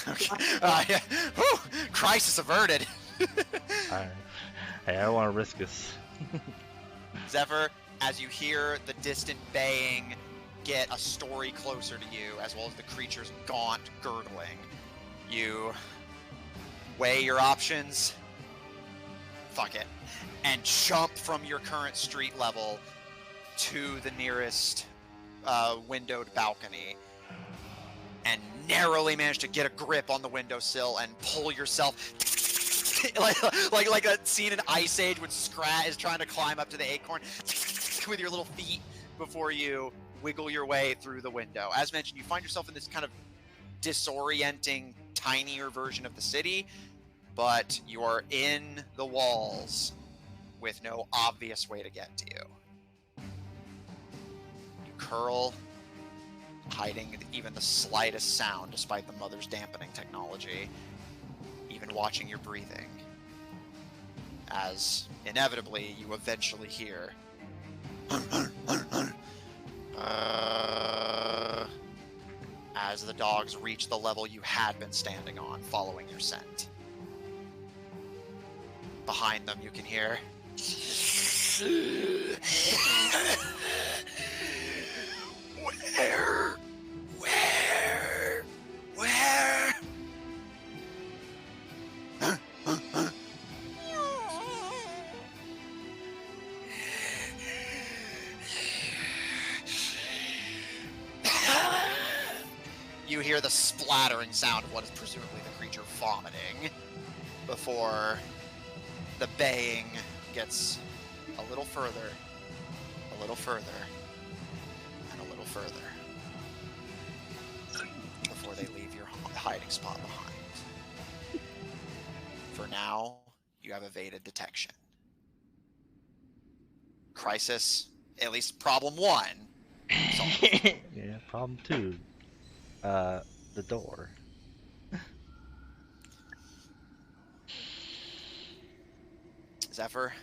Okay. Yeah. Whew! Crisis averted. Alright. Hey, I don't want to risk this. Zephyr, as you hear the distant baying get a story closer to you, as well as the creature's gaunt gurgling, you weigh your options, fuck it, and jump from your current street level to the nearest windowed balcony, and narrowly manage to get a grip on the windowsill and pull yourself like a scene in Ice Age when Scrat is trying to climb up to the acorn with your little feet before you wiggle your way through the window. As mentioned, you find yourself in this kind of disorienting, tinier version of the city, but you are in the walls with no obvious way to get to you. You curl, hiding even the slightest sound despite the mother's dampening technology, even watching your breathing, as inevitably you eventually hear as the dogs reach the level you had been standing on following your scent. Behind them you can hear Where? you hear the splattering sound of what is presumably the creature vomiting before the baying gets a little further, and a little further, before they leave your hiding spot behind. For now, you have evaded detection. Crisis, at least problem 1. solved. Yeah, problem 2. The door. Zephyr,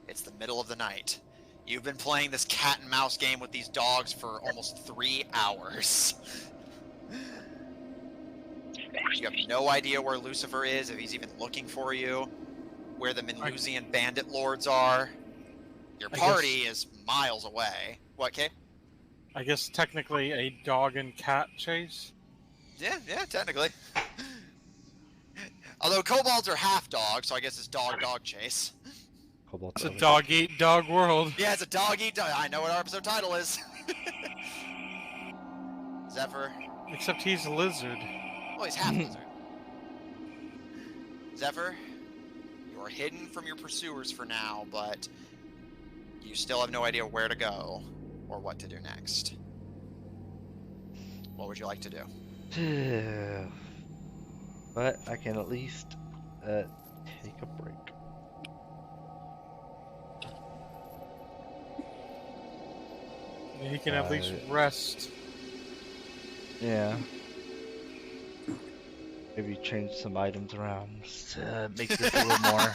it's the middle of the night. You've been playing this cat and mouse game with these dogs for almost 3 hours. You have no idea where Lucifer is, if he's even looking for you, where the Minlusian bandit lords are. Your party is miles away. What, Kay? I guess technically a dog and cat chase? Yeah, technically. Although kobolds are half dogs, so I guess it's dog-dog chase. It's a dog-eat-dog world. Yeah, it's a dog-eat-dog. I know what our episode title is. Zephyr. Except he's a lizard. Well, he's half lizard. Zephyr, you are hidden from your pursuers for now, but you still have no idea where to go or what to do next. What would you like to do? But I can at least take a break. He can at least rest. Yeah. Maybe change some items around. Make this a little more.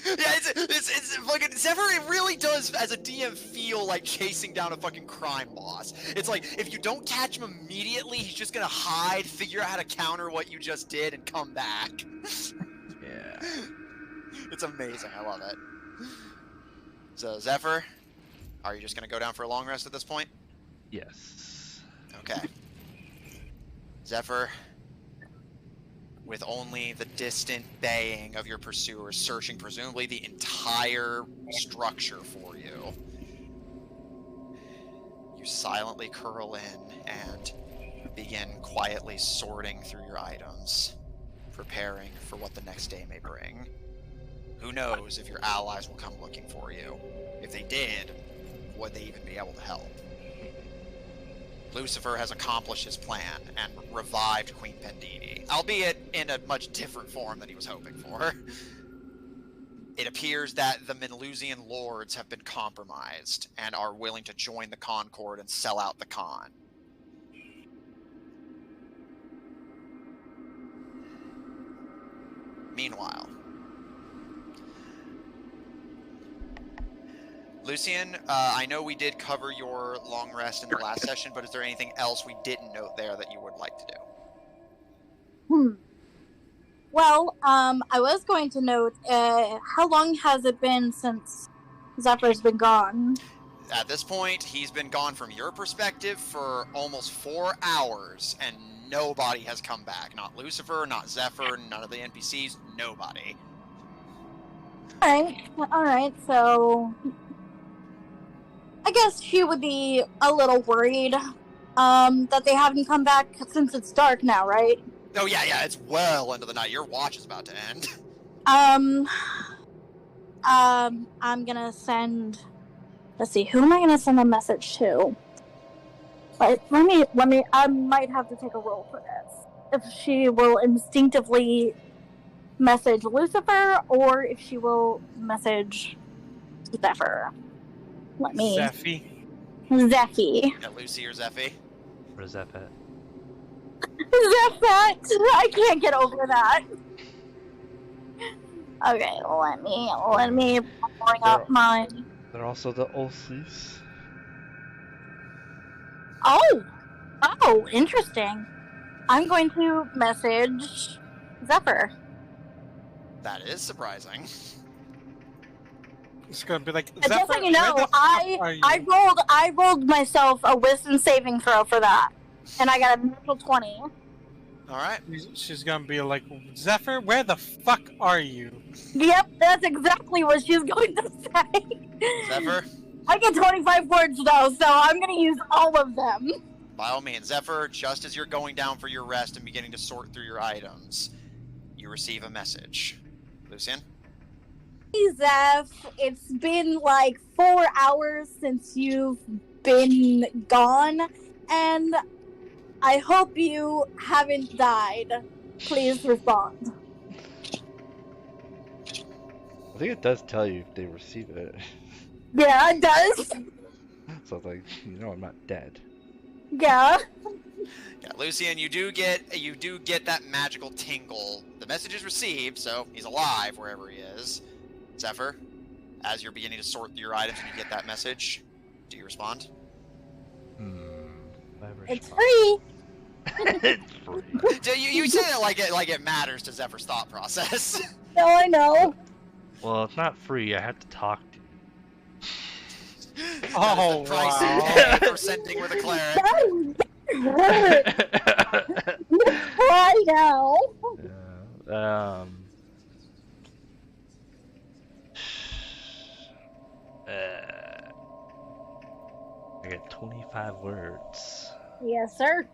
Yeah, it's fucking Zephyr. It really does, as a DM, feel like chasing down a fucking crime boss. It's like if you don't catch him immediately, he's just gonna hide, figure out how to counter what you just did, and come back. Yeah. It's amazing. I love it. So Zephyr, are you just gonna go down for a long rest at this point? Yes. Okay. Zephyr, with only the distant baying of your pursuers searching presumably the entire structure for you, you silently curl in and begin quietly sorting through your items, preparing for what the next day may bring. Who knows if your allies will come looking for you? If they did, would they even be able to help? Lucifer has accomplished his plan and revived Queen Pendini, albeit in a much different form than he was hoping for. It appears that the Minlusian lords have been compromised and are willing to join the Concord and sell out the Con. Meanwhile, Lucian, I know we did cover your long rest in the last session, but is there anything else we didn't note there that you would like to do? Well, I was going to note, how long has it been since Zephyr's been gone? At this point, he's been gone from your perspective for almost 4 hours, and nobody has come back. Not Lucifer, not Zephyr, none of the NPCs, nobody. Alright, so I guess she would be a little worried that they haven't come back since it's dark now, right? Oh yeah, it's well into the night. Your watch is about to end. I'm gonna send, let's see, who am I gonna send a message to? Let me, I might have to take a roll for this. If she will instinctively message Lucifer, or if she will message Zephyr. Let me... Zeffy. Zeffy. Yeah, Lucy or Zeffy? Or Zephette. Zephette! I can't get over that. Okay, let me bring up mine. They're also the Olsies. Oh, interesting. I'm going to message Zephyr. That is surprising. It's gonna be like, Just so you know, I rolled myself a wisdom saving throw for that, and I got a natural 20. All right. She's gonna be like, Zephyr, where the fuck are you? Yep, that's exactly what she's going to say. Zephyr? I get 25 words though, so I'm gonna use all of them. by all means. Zephyr, just as you're going down for your rest and beginning to sort through your items, you receive a message. Lucian? Hey, Zeph, it's been like 4 hours since you've been gone, and I hope you haven't died. Please respond. I think it does tell you if they receive it. Yeah, it does. So it's like, I'm not dead. Yeah. Yeah, Lucian, you do get that magical tingle. The message is received, so he's alive wherever he is. Zephyr, as you're beginning to sort through your items and you get that message, do you respond? It's free. It's free. So you say it like it matters to Zephyr's thought process. No, I know. Well, it's not free. I have to talk to you. That is the price you pay for sending with a cleric. Why now? I get 25 words. Yes, sir.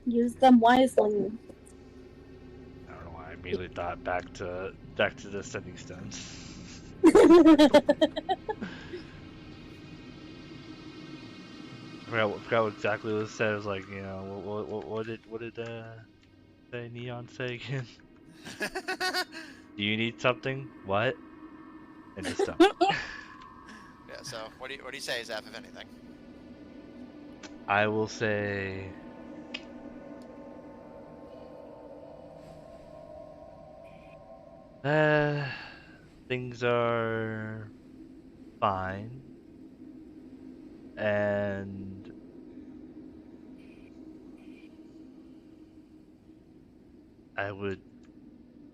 Use them wisely. I don't know why I immediately thought back to the sending stones. I forgot what exactly what it said. It was like, what did say Neon say again? Do you need something? What? And just stop. Yeah. So what do you say, Zeph, if anything? I will say. Things are fine, and I would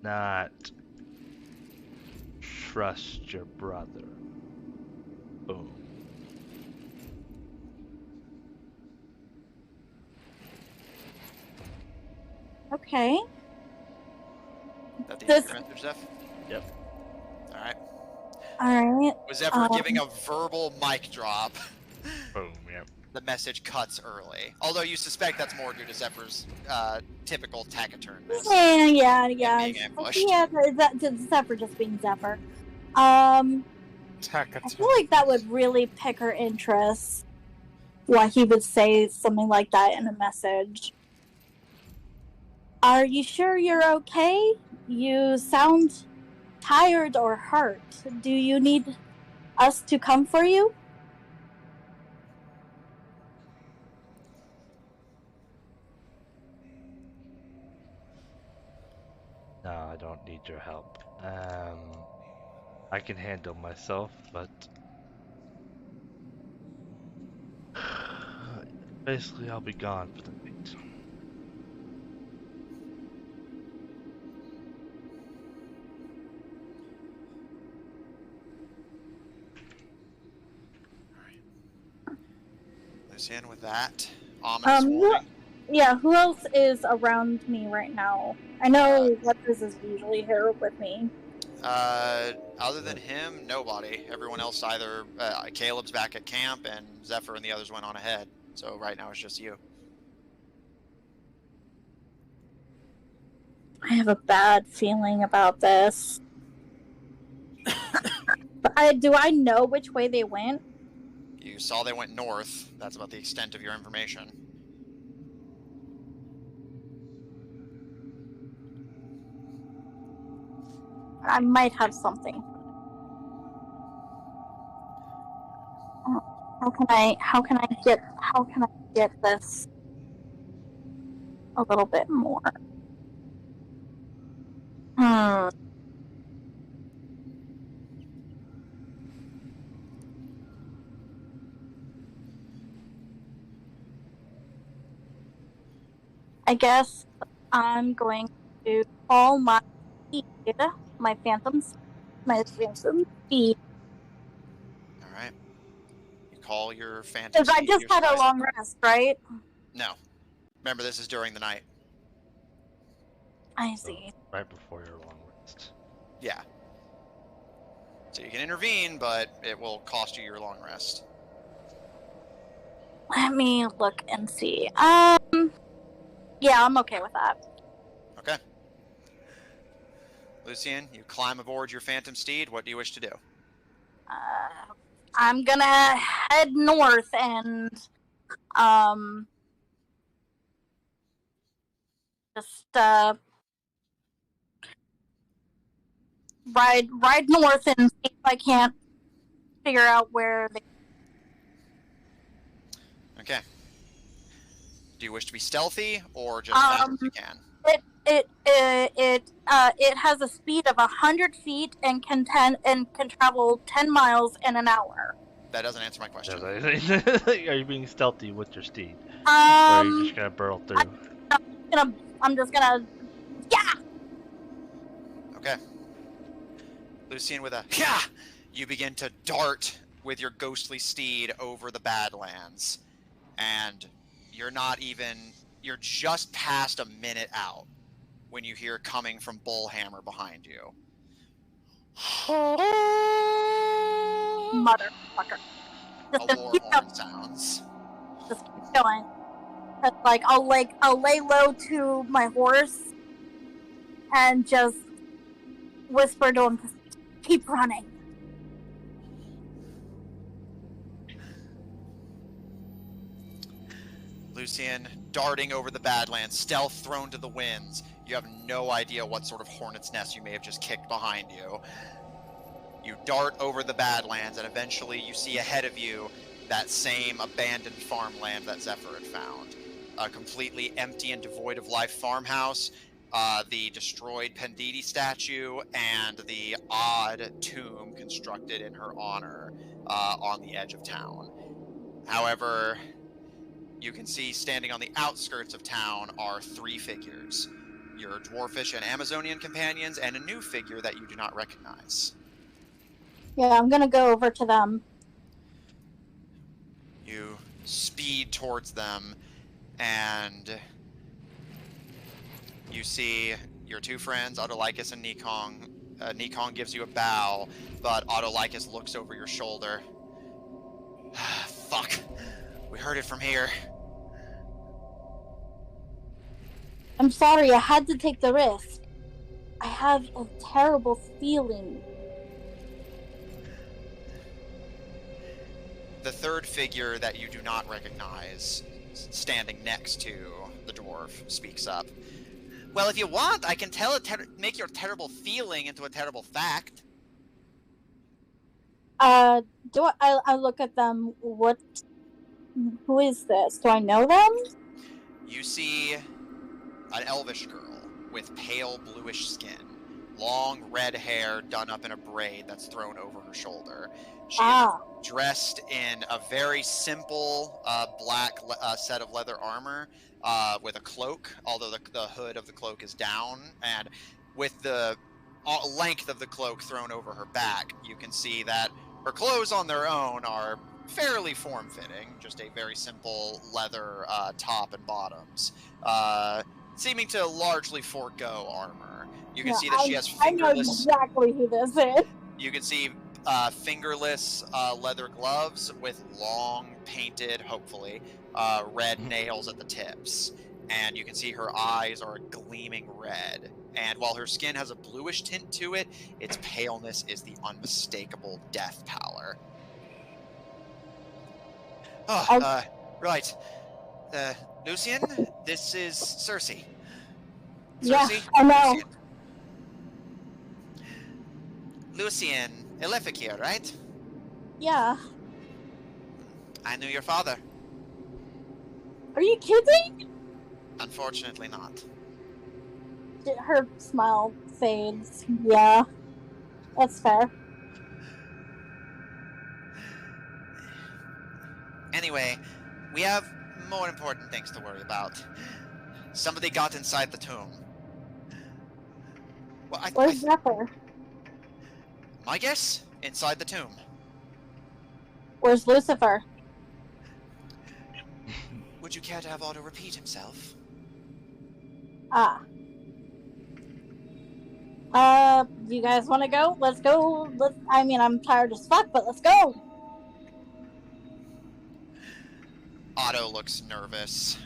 not trust your brother. Boom. Okay. That the This- message, Zeph? Yep. All right. Alright. Was Zephyr giving a verbal mic drop? Boom. Yep. The message cuts early. Although you suspect that's more due to Zephyr's typical taciturnness. Yeah. being ambushed. Yeah, that's Zephyr just being Zephyr. I feel like that would really pick her interest. Why he would say something like that in a message. Are you sure you're okay? You sound tired or hurt. Do you need us to come for you? No, I don't need your help. I can handle myself, but basically I'll be gone for the night. Lucian, with that ominous warning. Yeah, who else is around me right now? I know Letters is usually here with me. Other than him, nobody. Everyone else either Caleb's back at camp and Zephyr and the others went on ahead. So right now it's just you. I have a bad feeling about this. But do I know which way they went? You saw they went north. That's about the extent of your information. I might have something. How can I get this a little bit more? I guess I'm going to call my phantom speed. All right. You call your phantom. Because I just had a long rest, right? No. Remember, this is during the night. I see. Right before your long rest. Yeah. So you can intervene, but it will cost you your long rest. Let me look and see. Yeah, I'm okay with that. Okay. Lucian, you climb aboard your phantom steed. What do you wish to do? I'm gonna head north and just ride north and see if I can't figure out where they. Okay. Do you wish to be stealthy or just fast as you can? It has a speed of 100 feet and can travel 10 miles in an hour. That doesn't answer my question. Are you being stealthy with your steed? Or are you just gonna burrow through? I'm just gonna. Yeah! Okay. Lucian, with a yeah, you begin to dart with your ghostly steed over the Badlands. And you're just past a minute out when you hear coming from Bullhammer behind you. Motherfucker. A war horn sounds. Just keep going. Like I'll lay low to my horse and just whisper to him, keep running. Lucian, darting over the Badlands, stealth thrown to the winds. You have no idea what sort of hornet's nest you may have just kicked behind you. You dart over the Badlands, and eventually you see ahead of you that same abandoned farmland that Zephyr had found. A completely empty and devoid of life farmhouse, the destroyed Penditi statue, and the odd tomb constructed in her honor on the edge of town. However, you can see standing on the outskirts of town are 3 figures. Your dwarfish and Amazonian companions, and a new figure that you do not recognize. Yeah, I'm gonna go over to them. You speed towards them, and you see your 2 friends, Autolycus and Nikong. Nikong gives you a bow, but Autolycus looks over your shoulder. Fuck. We heard it from here. I'm sorry, I had to take the risk. I have a terrible feeling. The 3rd figure that you do not recognize, standing next to the dwarf, speaks up. Well, if you want, I can make your terrible feeling into a terrible fact. I look at them. Who is this? Do I know them? You see an elvish girl with pale bluish skin, long red hair done up in a braid that's thrown over her shoulder. She is dressed in a very simple black set of leather armor with a cloak, although the hood of the cloak is down, and with the length of the cloak thrown over her back, you can see that her clothes on their own are fairly form-fitting, just a very simple leather top and bottoms, seeming to largely forego armor. You can see that she has fingerless... I know exactly who this is. You can see fingerless leather gloves with long painted, hopefully, red nails at the tips. And you can see her eyes are gleaming red. And while her skin has a bluish tint to it, its paleness is the unmistakable death pallor. Oh, right. Lucian, this is Cersei. Yeah, I know. Lucian Elephikir, right? Yeah. I knew your father. Are you kidding? Unfortunately not. Her smile fades. Yeah. That's fair. Anyway, we have more important things to worry about. Somebody got inside the tomb. Well, Where's Zephyr? My guess? Inside the tomb. Where's Lucifer? Would you care to have Otto repeat himself? You guys want to go? Let's go. I'm tired as fuck, but let's go. Otto looks nervous,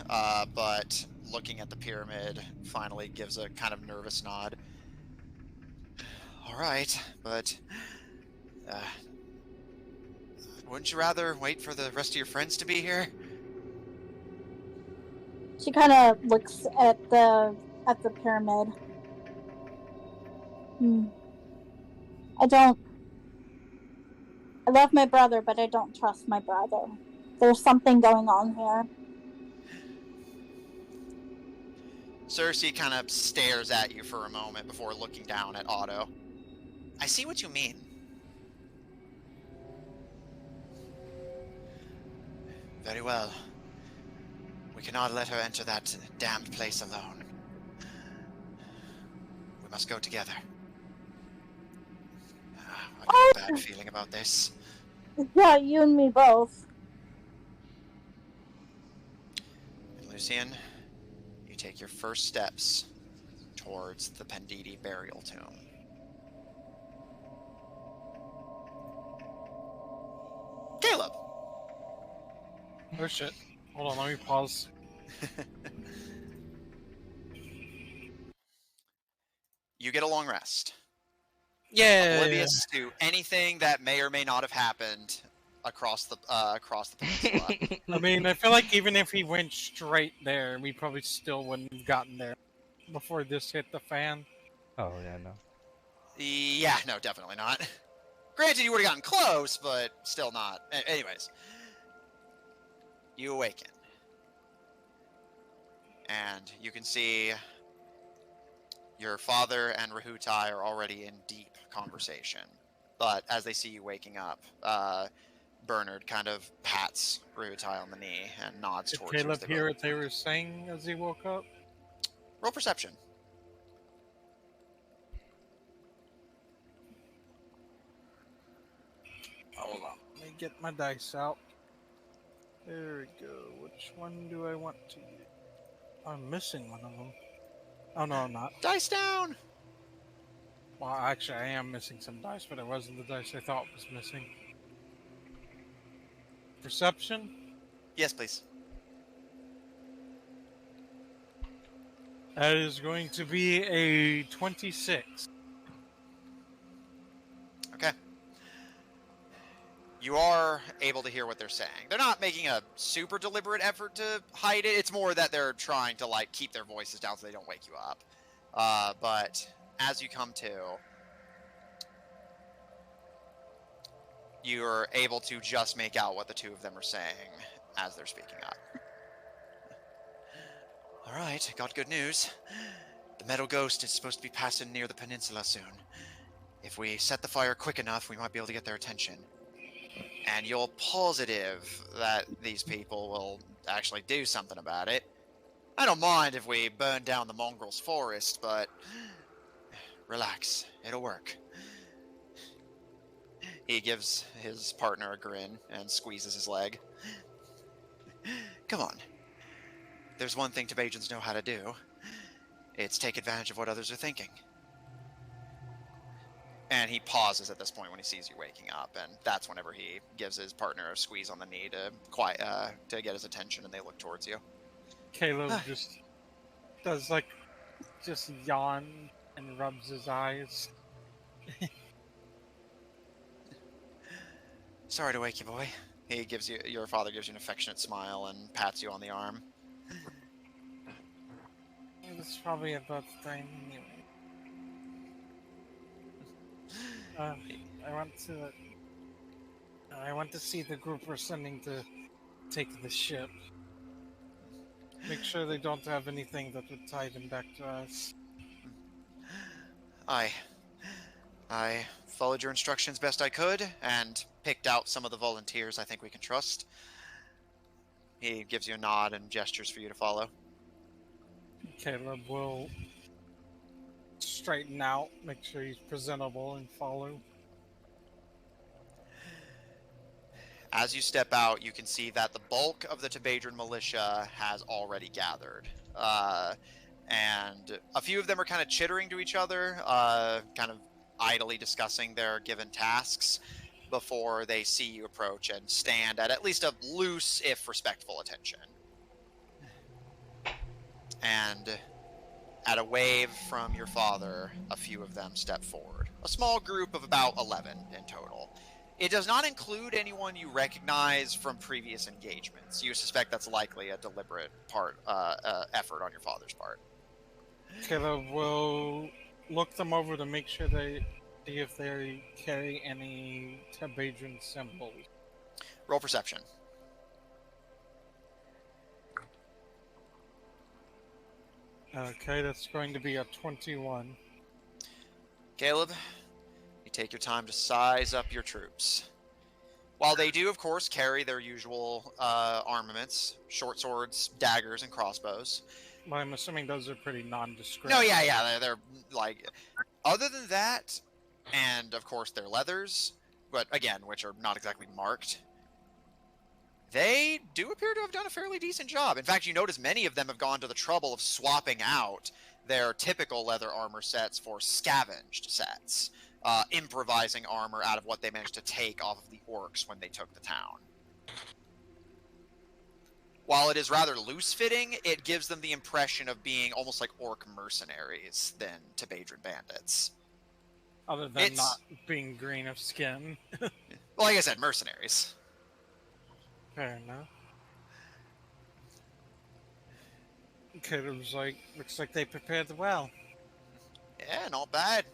but looking at the pyramid, finally gives a kind of nervous nod. All right, but wouldn't you rather wait for the rest of your friends to be here? She kind of looks at the pyramid. I love my brother, but I don't trust my brother. There's something going on here. Cersei kind of stares at you for a moment before looking down at Otto. I see what you mean. Very well. We cannot let her enter that damned place alone. We must go together. I got a bad feeling about this. Yeah, you and me both. And Lucian, you take your first steps towards the Penditi burial tomb. Caleb! Oh shit. Hold on, let me pause. You get a long rest. Yeah. Oblivious to anything that may or may not have happened across the peninsula. I mean, I feel like even if he went straight there, we probably still wouldn't have gotten there before this hit the fan. Oh, yeah, no. Yeah, no, definitely not. Granted, you would have gotten close, but still not. Anyways. You awaken. And you can see your father and Rahutai are already in deep conversation. But as they see you waking up, Bernard kind of pats Rahutai on the knee and nods Did towards you. Did Caleb hear what they were saying as he woke up? Roll perception. Hold on. Let me get my dice out. There we go. Which one do I want to use? I'm missing one of them. Oh, no, I'm not. Dice down! Well, actually, I am missing some dice, but it wasn't the dice I thought was missing. Perception? Yes, please. That is going to be a 26. Okay. You are able to hear what they're saying. They're not making a super deliberate effort to hide it. It's more that they're trying to, like, keep their voices down so they don't wake you up. But as you come to, you're able to just make out what the two of them are saying as they're speaking up. All right, got good news. The metal ghost is supposed to be passing near the peninsula soon. If we set the fire quick enough, we might be able to get their attention. And you're positive that these people will actually do something about it. I don't mind if we burn down the mongrel's forest, but relax, it'll work. He gives his partner a grin and squeezes his leg. Come on. There's one thing Tibetans know how to do. It's take advantage of what others are thinking. And he pauses at this point when he sees you waking up, and that's whenever he gives his partner a squeeze on the knee to get his attention, and they look towards you. Caleb just yawn and rubs his eyes. Sorry to wake you, boy. Your father gives you an affectionate smile and pats you on the arm. It's probably about the time anyway. I want to see the group we're sending to take the ship. Make sure they don't have anything that would tie them back to us. I followed your instructions best I could, and picked out some of the volunteers I think we can trust. He gives you a nod and gestures for you to follow. Caleb will straighten out, make sure he's presentable, and follow. As you step out, you can see that the bulk of the Tibadran militia has already gathered. And a few of them are kind of chittering to each other, kind of idly discussing their given tasks. before they see you approach and stand at least a loose, if respectful, attention. And at a wave from your father, a few of them step forward. A small group of about 11 in total. It does not include anyone you recognize from previous engagements. You suspect that's likely a deliberate effort on your father's part. Caleb will look them over to make sure they see if they carry any Tabadran symbols. Roll perception. Okay, that's going to be a 21. Caleb, you take your time to size up your troops. While they do, of course, carry their usual armaments, short swords, daggers, and crossbows. Well, I'm assuming those are pretty nondescript. No, yeah, they're like... Other than that, and of course their leathers, but again, which are not exactly marked, they do appear to have done a fairly decent job. In fact, you notice many of them have gone to the trouble of swapping out their typical leather armor sets for scavenged sets, improvising armor out of what they managed to take off of the orcs when they took the town. While it is rather loose-fitting, it gives them the impression of being almost like orc mercenaries than Tabadran bandits. Other than not being green of skin. Well, like I said, mercenaries. Fair enough. Caleb's like, looks like they prepared well. Yeah, not bad.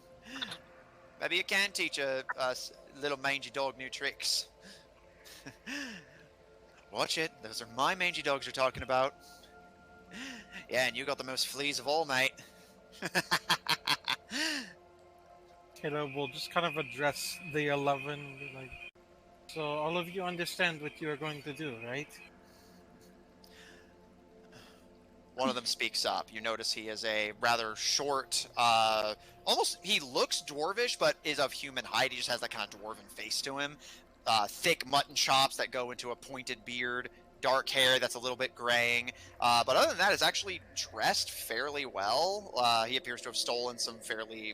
Maybe you can teach a little mangy dog new tricks. Watch it. Those are my mangy dogs you're talking about. Yeah, and you got the most fleas of all, mate. Caleb will just kind of address the 11. Like, so all of you understand what you are going to do, right? One of them speaks up. You notice he is a rather short, he looks dwarvish, but is of human height. He just has that kind of dwarven face to him. Thick mutton chops that go into a pointed beard, dark hair that's a little bit graying. But other than that, is actually dressed fairly well. He appears to have stolen some fairly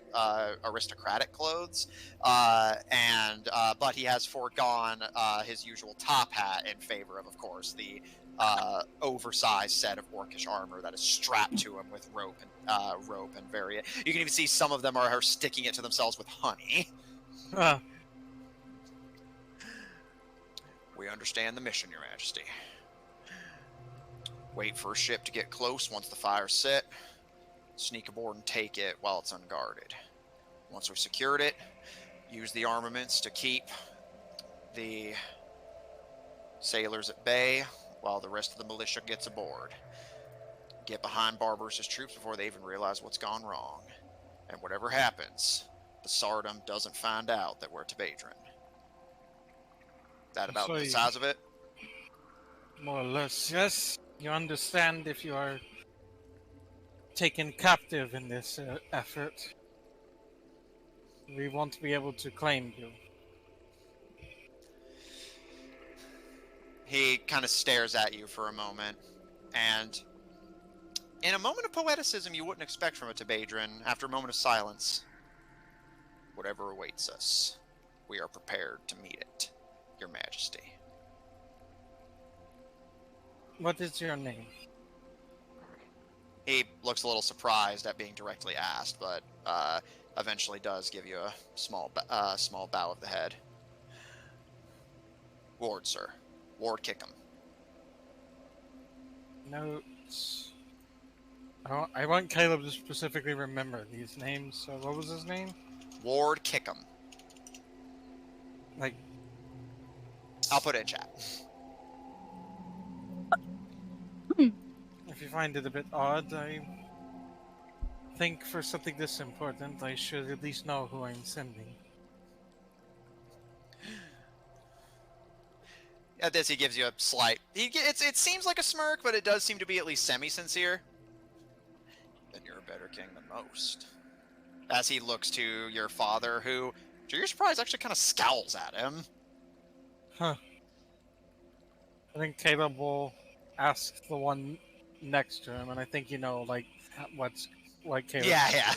aristocratic clothes, but he has foregone his usual top hat in favor of course, the oversized set of orcish armor that is strapped to him with rope and various. You can even see some of them are sticking it to themselves with honey. We understand the mission, Your Majesty. Wait for a ship to get close once the fire's set. Sneak aboard and take it while it's unguarded. Once we've secured it, use the armaments to keep the sailors at bay while the rest of the militia gets aboard. Get behind Barbaris' troops before they even realize what's gone wrong. And whatever happens, the Sardom doesn't find out that we're Tabadran. That about the size of it? More or less, yes. You understand if you are taken captive in this effort, we won't be able to claim you. He kind of stares at you for a moment, and in a moment of poeticism you wouldn't expect from a Tabadran, after a moment of silence, whatever awaits us, we are prepared to meet it, Your Majesty. What is your name? He looks a little surprised at being directly asked, but eventually does give you a small bow of the head. Ward, sir. Ward Kickham. Notes. I want Caleb to specifically remember these names. So what was his name? Ward Kickham. Like, I'll put it in chat. if you find it a bit odd, I think for something this important, I should at least know who I'm sending. At this, he gives you a slight... It seems like a smirk, but it does seem to be at least semi-sincere. Then you're a better king than most. As he looks to your father, who, to your surprise, actually kind of scowls at him. Huh. I think Caleb will ask the one next to him, and I think you know, like, what Caleb... Yeah.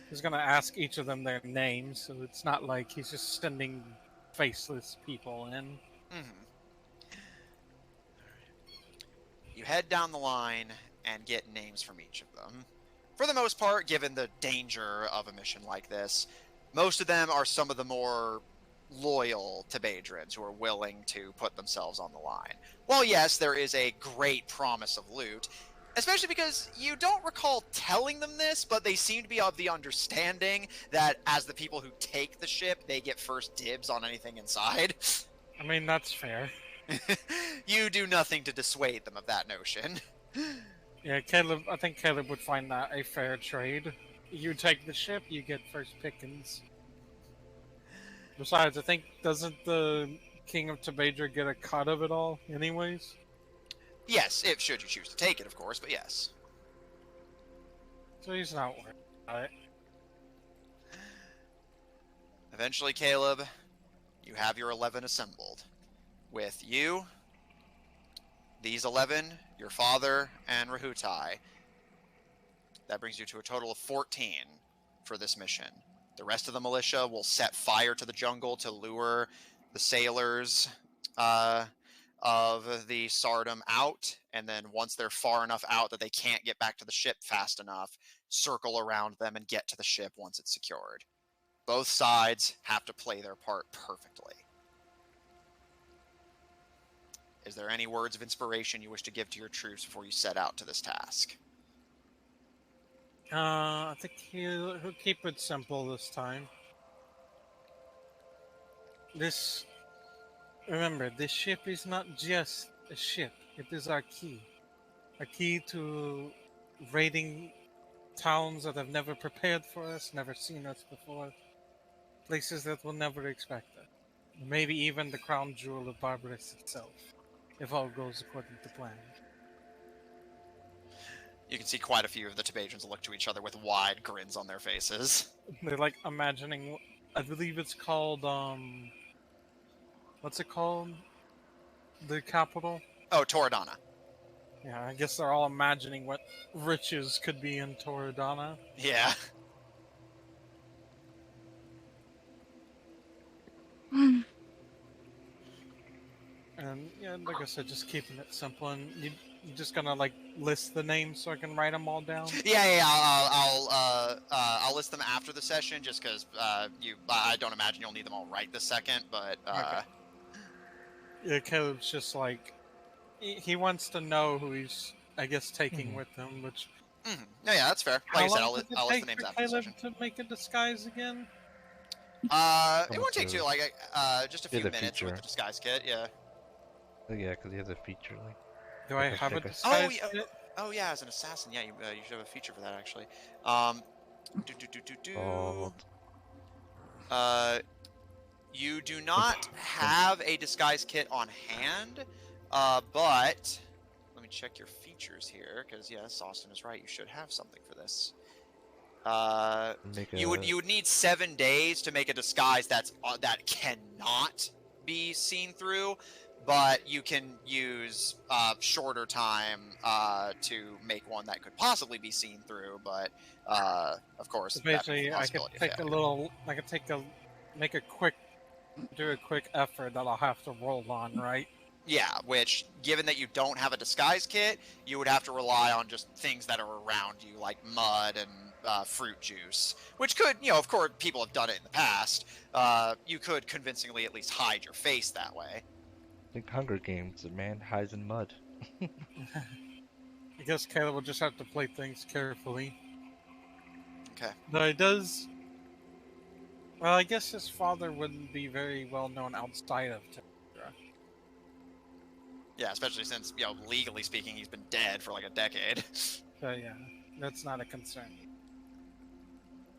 He's gonna ask each of them their names, so it's not like he's just sending faceless people in. Mm-hmm. You head down the line and get names from each of them. For the most part, given the danger of a mission like this, most of them are some of the more loyal Tebadrians who are willing to put themselves on the line. While yes, there is a great promise of loot, especially because you don't recall telling them this, but they seem to be of the understanding that as the people who take the ship, they get first dibs on anything inside. I mean, that's fair. You do nothing to dissuade them of that notion. Yeah, I think Caleb would find that a fair trade. You take the ship, you get first pickings. Besides, I think, doesn't the King of Tebadra get a cut of it all, anyways? Yes, if should you choose to take it, of course, but yes. So he's not worried about it. Eventually, Caleb, you have your 11 assembled. With you, these 11, your father, and Rahutai. That brings you to a total of 14 for this mission. The rest of the militia will set fire to the jungle to lure the sailors of the Sardom out, and then once they're far enough out that they can't get back to the ship fast enough, circle around them and get to the ship once it's secured. Both sides have to play their part perfectly. Is there any words of inspiration you wish to give to your troops before you set out to this task? I think he'll keep it simple this time. Remember, this ship is not just a ship. It is our key. A key to raiding towns that have never prepared for us, never seen us before. Places that will never expect us. Maybe even the crown jewel of Barbaris itself, if all goes according to plan. You can see quite a few of the Tebadrians look to each other with wide grins on their faces. They're like imagining, I believe it's called, what's it called? The capital? Oh, Toradana. Yeah, I guess they're all imagining what riches could be in Toradana. Yeah. And yeah, like I said, just keeping it simple. And you're just gonna like list the names so I can write them all down. Yeah. I'll list them after the session, just because I don't imagine you'll need them all right this second. But Okay. Yeah, Caleb's just like he wants to know who he's, I guess, taking with him. Which No, yeah, that's fair. Like I said, how long I'll list the does it names take for after the Caleb session. to make a disguise again? It won't take too like just a few the minutes feature. with the disguise kit. Yeah. Oh, yeah, because he has a feature link. Do I Okay, have a take a- disguise kit? Oh yeah, as an assassin, yeah, you should have a feature for that actually. Oh, You do not have a disguise kit on hand, but let me check your features here, because yes, Austin is right. You should have something for this. You would need 7 days to make a disguise that cannot be seen through, but you can use shorter time to make one that could possibly be seen through. But of course, So basically, I could do a quick effort that I'll have to roll on, right? Yeah, which, given that you don't have a disguise kit, you would have to rely on just things that are around you, like mud and fruit juice. Which could, of course, people have done it in the past. You could convincingly at least hide your face that way. think Hunger Games, a man hides in mud. I guess Caleb will just have to play things carefully. Okay. But it does. Well, I guess his father wouldn't be very well known outside of Tundra. Yeah, especially since, legally speaking, he's been dead for like a decade. So yeah, that's not a concern.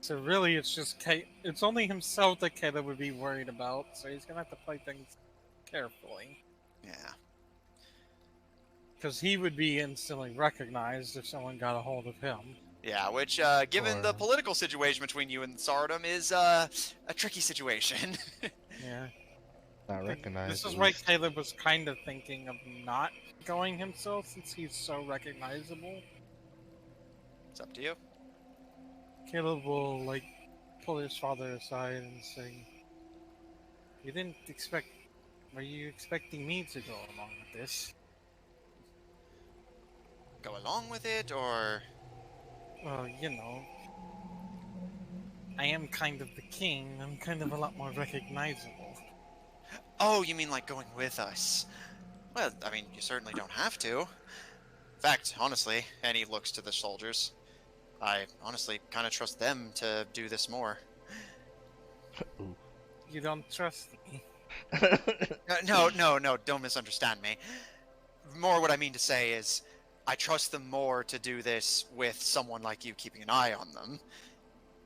So really, it's just it's only himself that Caleb would be worried about. So he's gonna have to play things carefully. Yeah. Because he would be instantly recognized if someone got a hold of him. Yeah, which, given the political situation between you and Sardom, is a tricky situation. Yeah. Not recognized. This is at why least. Caleb was kind of thinking of not going himself, since he's so recognizable. It's up to you. Caleb will, pull his father aside and say, You didn't expect... Were you expecting me to go along with this? Go along with it, or... Well, you know... I am kind of the king. I'm kind of a lot more recognizable. Oh, you mean like going with us? Well, I mean, you certainly don't have to. In fact, honestly, and he looks to the soldiers, I honestly kind of trust them to do this more. Ooh. You don't trust me. No, don't misunderstand me. More what I mean to say is, I trust them more to do this with someone like you keeping an eye on them.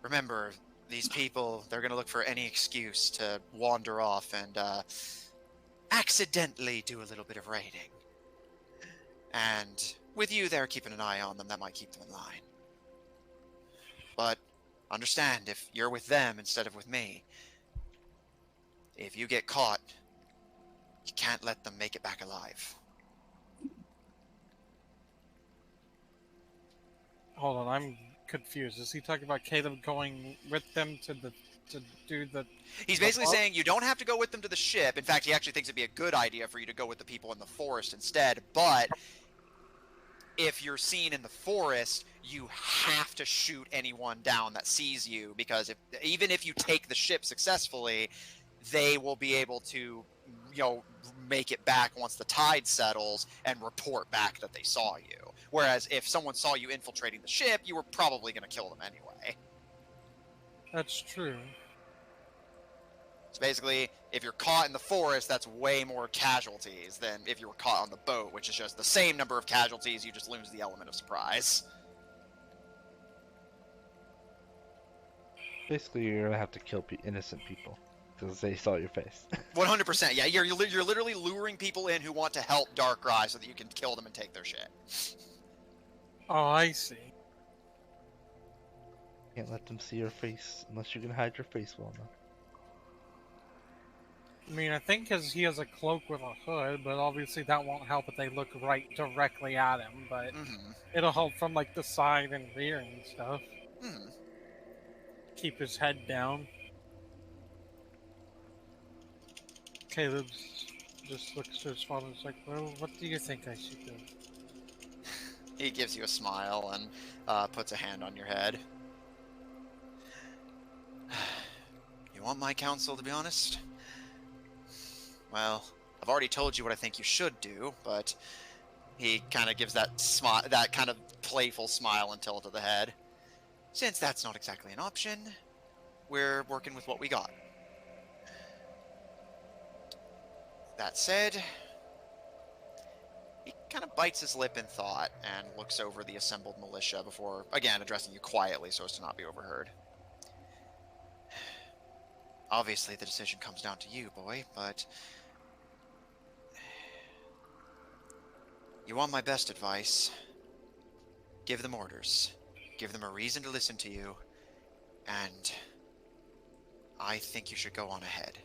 Remember, these people, they're going to look for any excuse to wander off and accidentally do a little bit of raiding. And with you there keeping an eye on them, that might keep them in line. But understand, if you're with them instead of with me, if you get caught, you can't let them make it back alive. Hold on, I'm confused. Is he talking about Caleb going with them to do the... He's basically saying you don't have to go with them to the ship. In fact, he actually thinks it'd be a good idea for you to go with the people in the forest instead. But if you're seen in the forest, you have to shoot anyone down that sees you, because even if you take the ship successfully, they will be able to, make it back once the tide settles and report back that they saw you. Whereas if someone saw you infiltrating the ship, you were probably going to kill them anyway. That's true. So basically, if you're caught in the forest, that's way more casualties than if you were caught on the boat, which is just the same number of casualties, you just lose the element of surprise. Basically, you're gonna have to kill innocent people because they saw your face. 100%, yeah. You're literally luring people in who want to help Darkrai so that you can kill them and take their shit. Oh, I see. Can't let them see your face unless you can hide your face well enough. I mean, I think he has a cloak with a hood, but obviously that won't help if they look right directly at him, but it'll help from, like, the side and rear and stuff. Keep his head down. Caleb just looks to his father and is like, well, what do you think I should do? He gives you a smile and puts a hand on your head. You want my counsel, to be honest? Well, I've already told you what I think you should do, but he kind of gives that kind of playful smile and tilt of the head. Since that's not exactly an option, we're working with what we got. That said, he kind of bites his lip in thought and looks over the assembled militia before, again, addressing you quietly so as to not be overheard. Obviously, the decision comes down to you, boy, but you want my best advice. Give them orders. Give them a reason to listen to you, and I think you should go on ahead.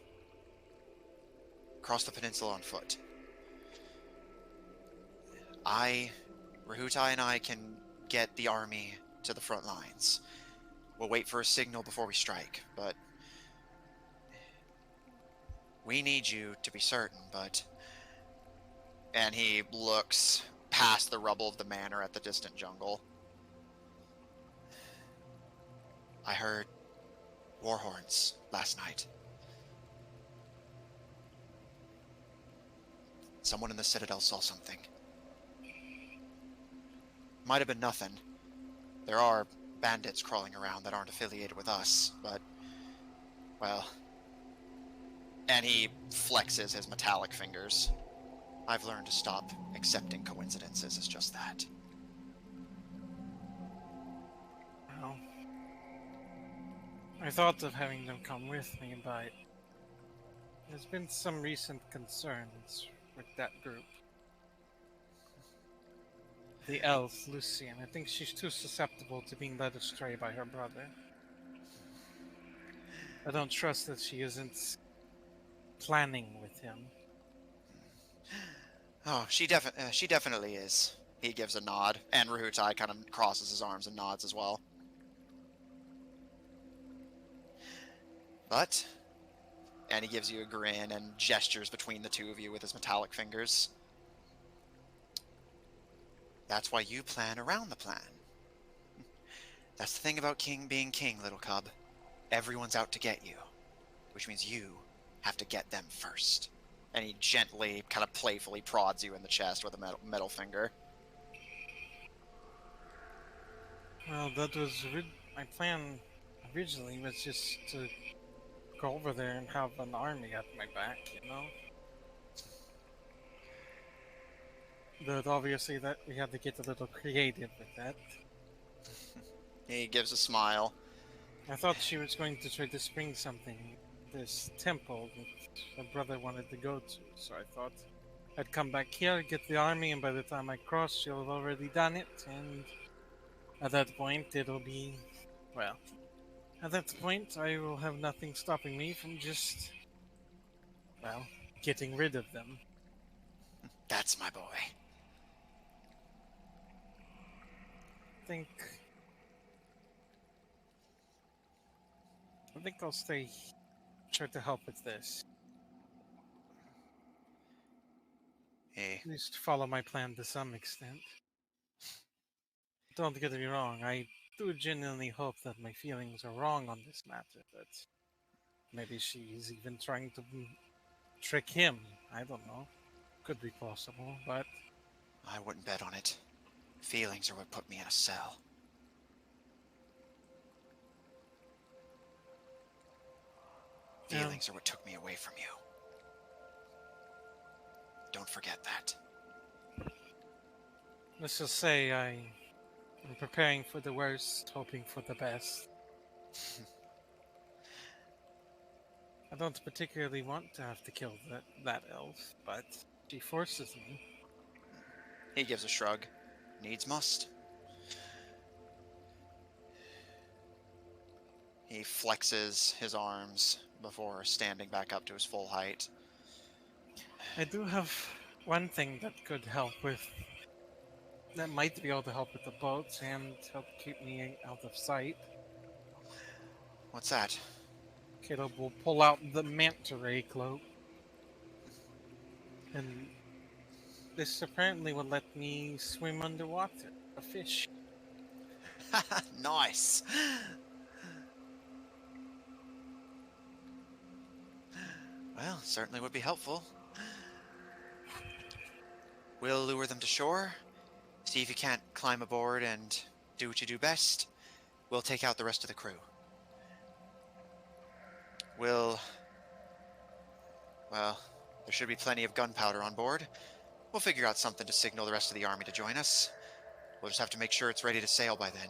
Cross the peninsula on foot. Rahutai and I can get the army to the front lines. We'll wait for a signal before we strike, but we need you to be certain, but... And he looks past the rubble of the manor at the distant jungle. I heard war horns last night. Someone in the Citadel saw something. Might have been nothing. There are bandits crawling around that aren't affiliated with us, but... well... And he flexes his metallic fingers. I've learned to stop accepting coincidences as just that. Well, I thought of having them come with me, but there's been some recent concerns with that group. The elf, Lucian, I think she's too susceptible to being led astray by her brother. I don't trust that she isn't planning with him. Oh, she definitely is. He gives a nod, and Rahutai kind of crosses his arms and nods as well. But And he gives you a grin and gestures between the two of you with his metallic fingers. That's why you plan around the plan. That's the thing about being king, little cub. Everyone's out to get you, which means you have to get them first. And he gently, kind of playfully prods you in the chest with a metal finger. Well, that was my plan originally, was just to go over there and have an army at my back, you know? But obviously that we had to get a little creative with that. He gives a smile. I thought she was going to try to spring something, this temple that her brother wanted to go to, so I thought I'd come back here, get the army, and by the time I cross, she'll have already done it, and at that point it'll be, well, at that point I will have nothing stopping me from just, well, getting rid of them. That's my boy. I think I'll try to help with this. Hey, At least follow my plan to some extent. Don't get me wrong, I do genuinely hope that my feelings are wrong on this matter, but maybe she's even trying to trick him. I don't know. Could be possible, but I wouldn't bet on it. Feelings are what put me in a cell. Feelings are what took me away from you. Don't forget that. let's just say I'm preparing for the worst, hoping for the best. I don't particularly want to have to kill that elf, but she forces me. He gives a shrug. Needs must. He flexes his arms before standing back up to his full height. I do have one thing that could help with... that might be able to help with the boats and help keep me out of sight. What's that? Caleb will pull out the manta ray cloak. And this apparently will let me swim underwater, a fish. Nice. Well, certainly would be helpful. We'll lure them to shore, see if you can't climb aboard and do what you do best. We'll take out the rest of the crew. Well, there should be plenty of gunpowder on board. We'll figure out something to signal the rest of the army to join us. We'll just have to make sure it's ready to sail by then.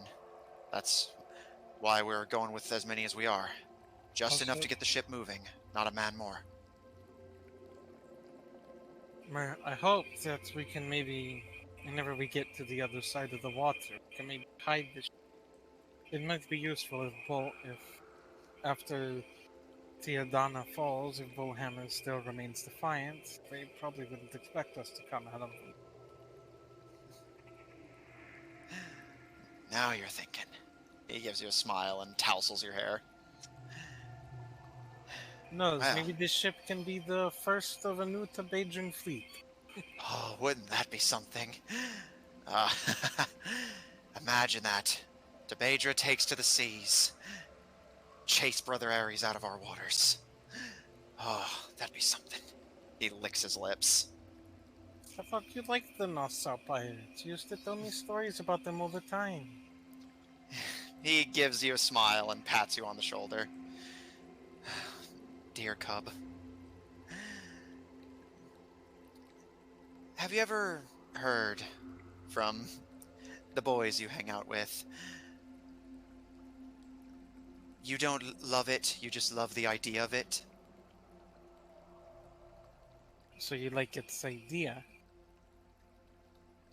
That's why we're going with as many as we are. Just enough to get the ship moving, not a man more. I hope that we can maybe, whenever we get to the other side of the water, we can maybe hide the ship. It might be useful if after Theodana falls, if Bohammer still remains defiant, they probably wouldn't expect us to come out of them. Now you're thinking. He gives you a smile and tousles your hair. No, Well. maybe this ship can be the first of a new Tabadran fleet. Oh, wouldn't that be something? Imagine that. Debadra takes to the seas. Chase Brother Ares out of our waters. Oh, that'd be something. He licks his lips. I thought you liked the Nassau pirates. You used to tell me stories about them all the time. He gives you a smile and pats you on the shoulder. Dear cub. Have you ever heard from the boys you hang out with? You don't love it, you just love the idea of it? So you like its idea?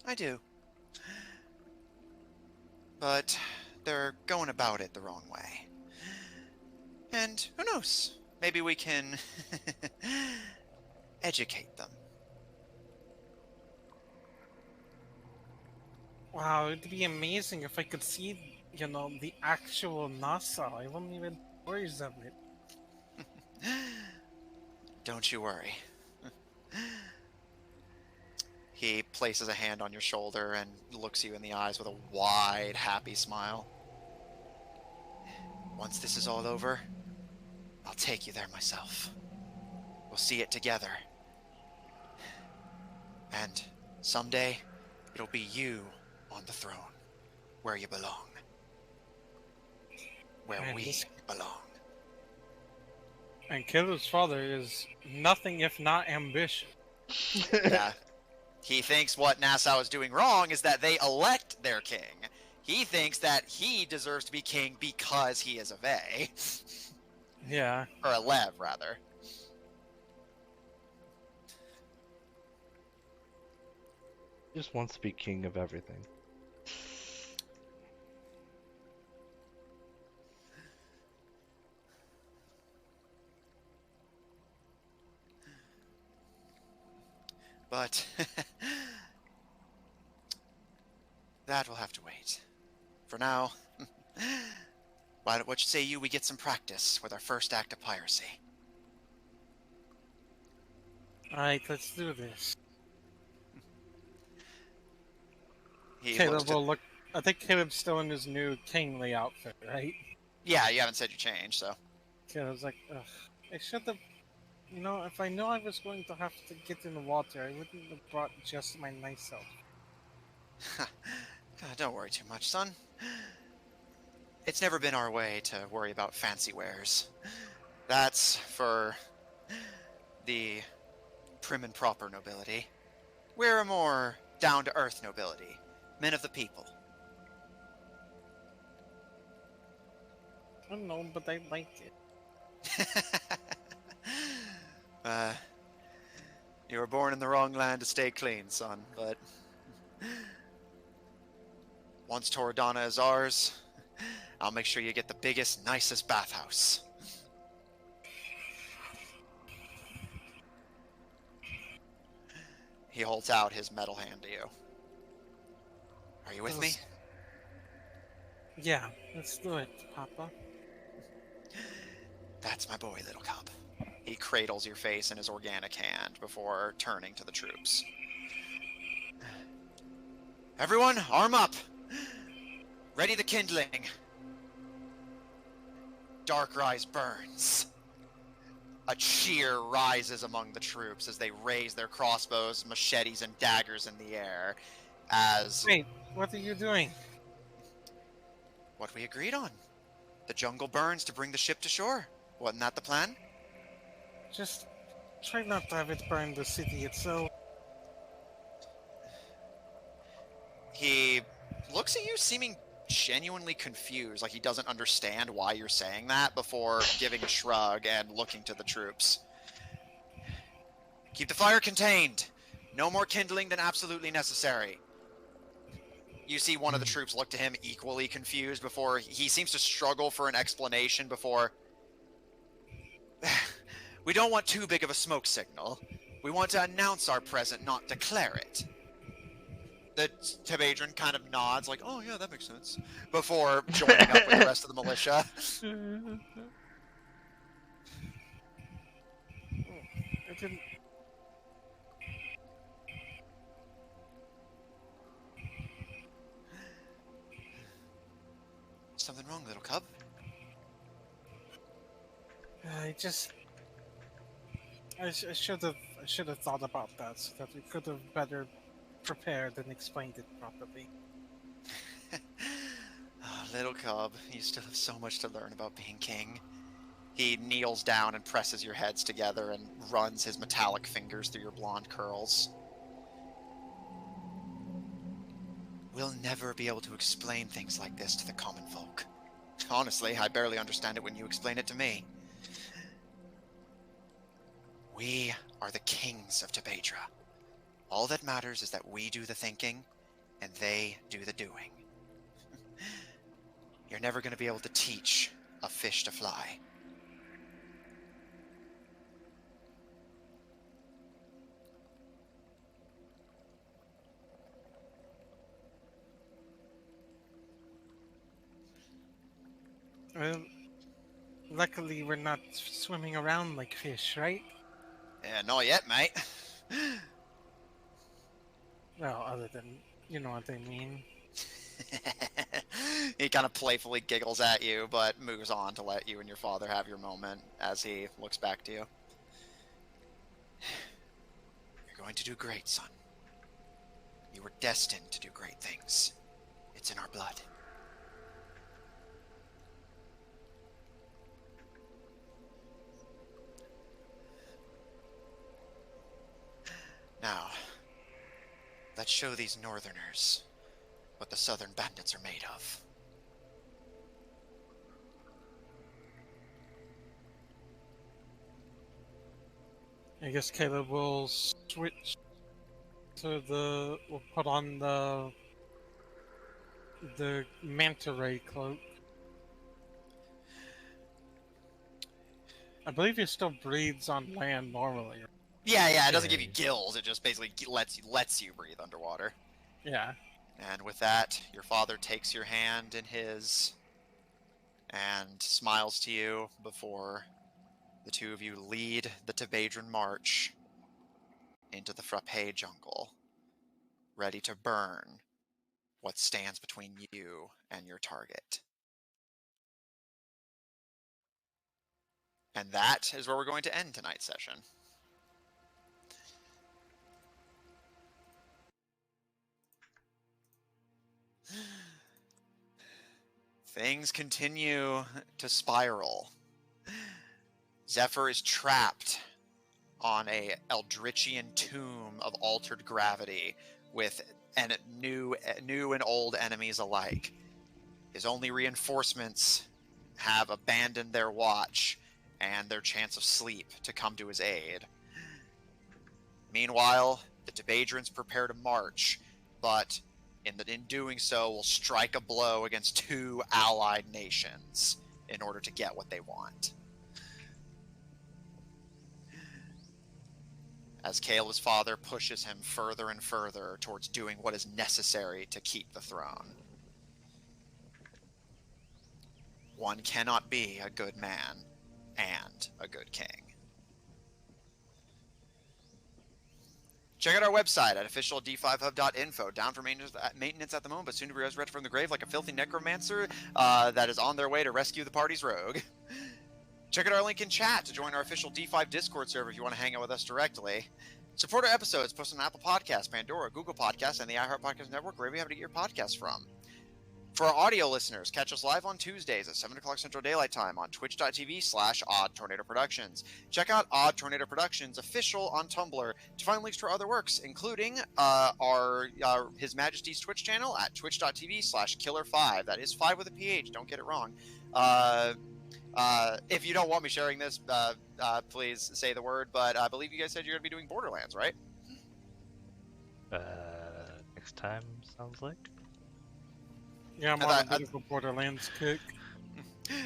I do. But they're going about it the wrong way. And who knows? Maybe we can educate them. Wow, it'd be amazing if I could see, the actual Nassau. I wouldn't even worry of it. Don't you worry. He places a hand on your shoulder and looks you in the eyes with a wide, happy smile. Once this is all over, I'll take you there myself. We'll see it together. And someday, it'll be you on the throne, where you belong. Where Man, we belong. And Caleb's father is nothing if not ambitious. Yeah. He thinks what Nassau is doing wrong is that they elect their king. He thinks that he deserves to be king because he is a Vey. Yeah. Or a Lev, rather. Just wants to be king of everything. But that will have to wait. For now, what you say we get some practice with our first act of piracy? Alright, let's do this. He Caleb looks to... will look. I think Caleb's still in his new kingly outfit, right? Yeah, you haven't said you changed, so... Caleb's like, ugh. I should have. You know, if I knew I was going to have to get in the water, I wouldn't have brought just my nice self. Don't worry too much, son. It's never been our way to worry about fancy wares. That's for the prim and proper nobility. We're a more down-to-earth nobility. Men of the people. I don't know, but I like it. You were born in the wrong land to stay clean, son, but... Once Toradana is ours, I'll make sure you get the biggest, nicest bathhouse. He holds out his metal hand to you. Are you with me? Yeah, let's do it, Papa. That's my boy, little cub. He cradles your face in his organic hand before turning to the troops. Everyone, arm up! Ready the kindling. Dark Rise burns. A cheer rises among the troops as they raise their crossbows, machetes, and daggers in the air as... Wait, what are you doing? What we agreed on. The jungle burns to bring the ship to shore. Wasn't that the plan? Just try not to have it burn the city itself. He looks at you seeming genuinely confused, like he doesn't understand why you're saying that, before giving a shrug and looking to the troops. Keep the fire contained. No more kindling than absolutely necessary. You see one of the troops look to him equally confused before he seems to struggle for an explanation before... We don't want too big of a smoke signal. We want to announce our presence, not declare it. The Tebadron kind of nods like, oh yeah, that makes sense, before joining up with the rest of the militia. I didn't... Something wrong, little cub? I should have thought about that so that we could have better prepared and explained it properly. Oh, little cub, you still have so much to learn about being king. He kneels down and presses your heads together and runs his metallic fingers through your blonde curls. We'll never be able to explain things like this to the common folk. Honestly, I barely understand it when you explain it to me. We are the kings of Tebadra. All that matters is that we do the thinking, and they do the doing. You're never going to be able to teach a fish to fly. Well, luckily we're not swimming around like fish, right? Yeah, not yet, mate. Well, other than, you know what they mean. He kind of playfully giggles at you, but moves on to let you and your father have your moment as he looks back to you. You're going to do great, son. You were destined to do great things. It's in our blood. Now, let's show these northerners what the southern bandits are made of. I guess Caleb will switch to we'll put on the manta ray cloak. I believe he still breathes on land normally. Yeah, it doesn't give you Yeah. gills, it just basically lets you breathe underwater. Yeah. And with that, your father takes your hand in his and smiles to you before the two of you lead the Tebadran march into the Frappe jungle, ready to burn what stands between you and your target. And that is where we're going to end tonight's session. Things continue to spiral. Zephyr is trapped on a Eldritchian tomb of altered gravity with new and old enemies alike. His only reinforcements have abandoned their watch and their chance of sleep to come to his aid. Meanwhile, the Tebadrans prepare to march, but in doing so will strike a blow against two allied nations in order to get what they want. As Caleb's father pushes him further and further towards doing what is necessary to keep the throne. One cannot be a good man and a good king. Check out our website at officiald5hub.info. Down for maintenance at the moment, but soon to be resurrected from the grave like a filthy necromancer that is on their way to rescue the party's rogue. Check out our link in chat to join our official D5 Discord server if you want to hang out with us directly. Support our episodes posted on Apple Podcasts, Pandora, Google Podcasts, and the iHeart Podcast Network, wherever you have to get your podcasts from. For our audio listeners, catch us live on Tuesdays at 7 o'clock Central Daylight Time on twitch.tv/Odd Tornado Productions. Check out Odd Tornado Productions official on Tumblr to find links to our other works, including His Majesty's Twitch channel at twitch.tv/Killer5. That is 5 with a PH, don't get it wrong. If you don't want me sharing this, please say the word, but I believe you guys said you're going to be doing Borderlands, right? Next time, sounds like. Yeah, I'm on a bit of a Borderlands kick.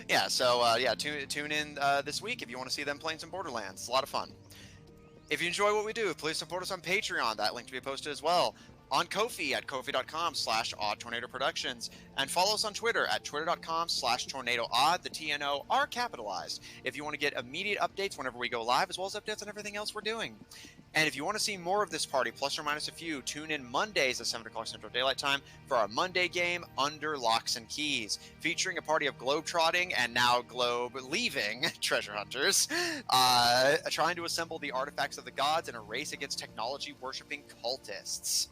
Yeah, so tune in this week if you want to see them playing some Borderlands. It's a lot of fun. If you enjoy what we do, please support us on Patreon. That link to be posted as well. On Ko-fi at ko-fi.com/oddtornadoproductions. And follow us on Twitter at twitter.com/tornadoodd. The TNO are capitalized. If you want to get immediate updates whenever we go live, as well as updates on everything else we're doing. And if you want to see more of this party, plus or minus a few, tune in Mondays at 7 o'clock Central Daylight Time for our Monday game, Under Locks and Keys, featuring a party of globe-trotting and now globe-leaving treasure hunters, trying to assemble the artifacts of the gods in a race against technology-worshipping cultists.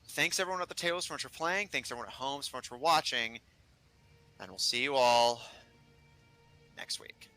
Thanks everyone at the table so much for playing. Thanks everyone at home so much for watching. And we'll see you all next week.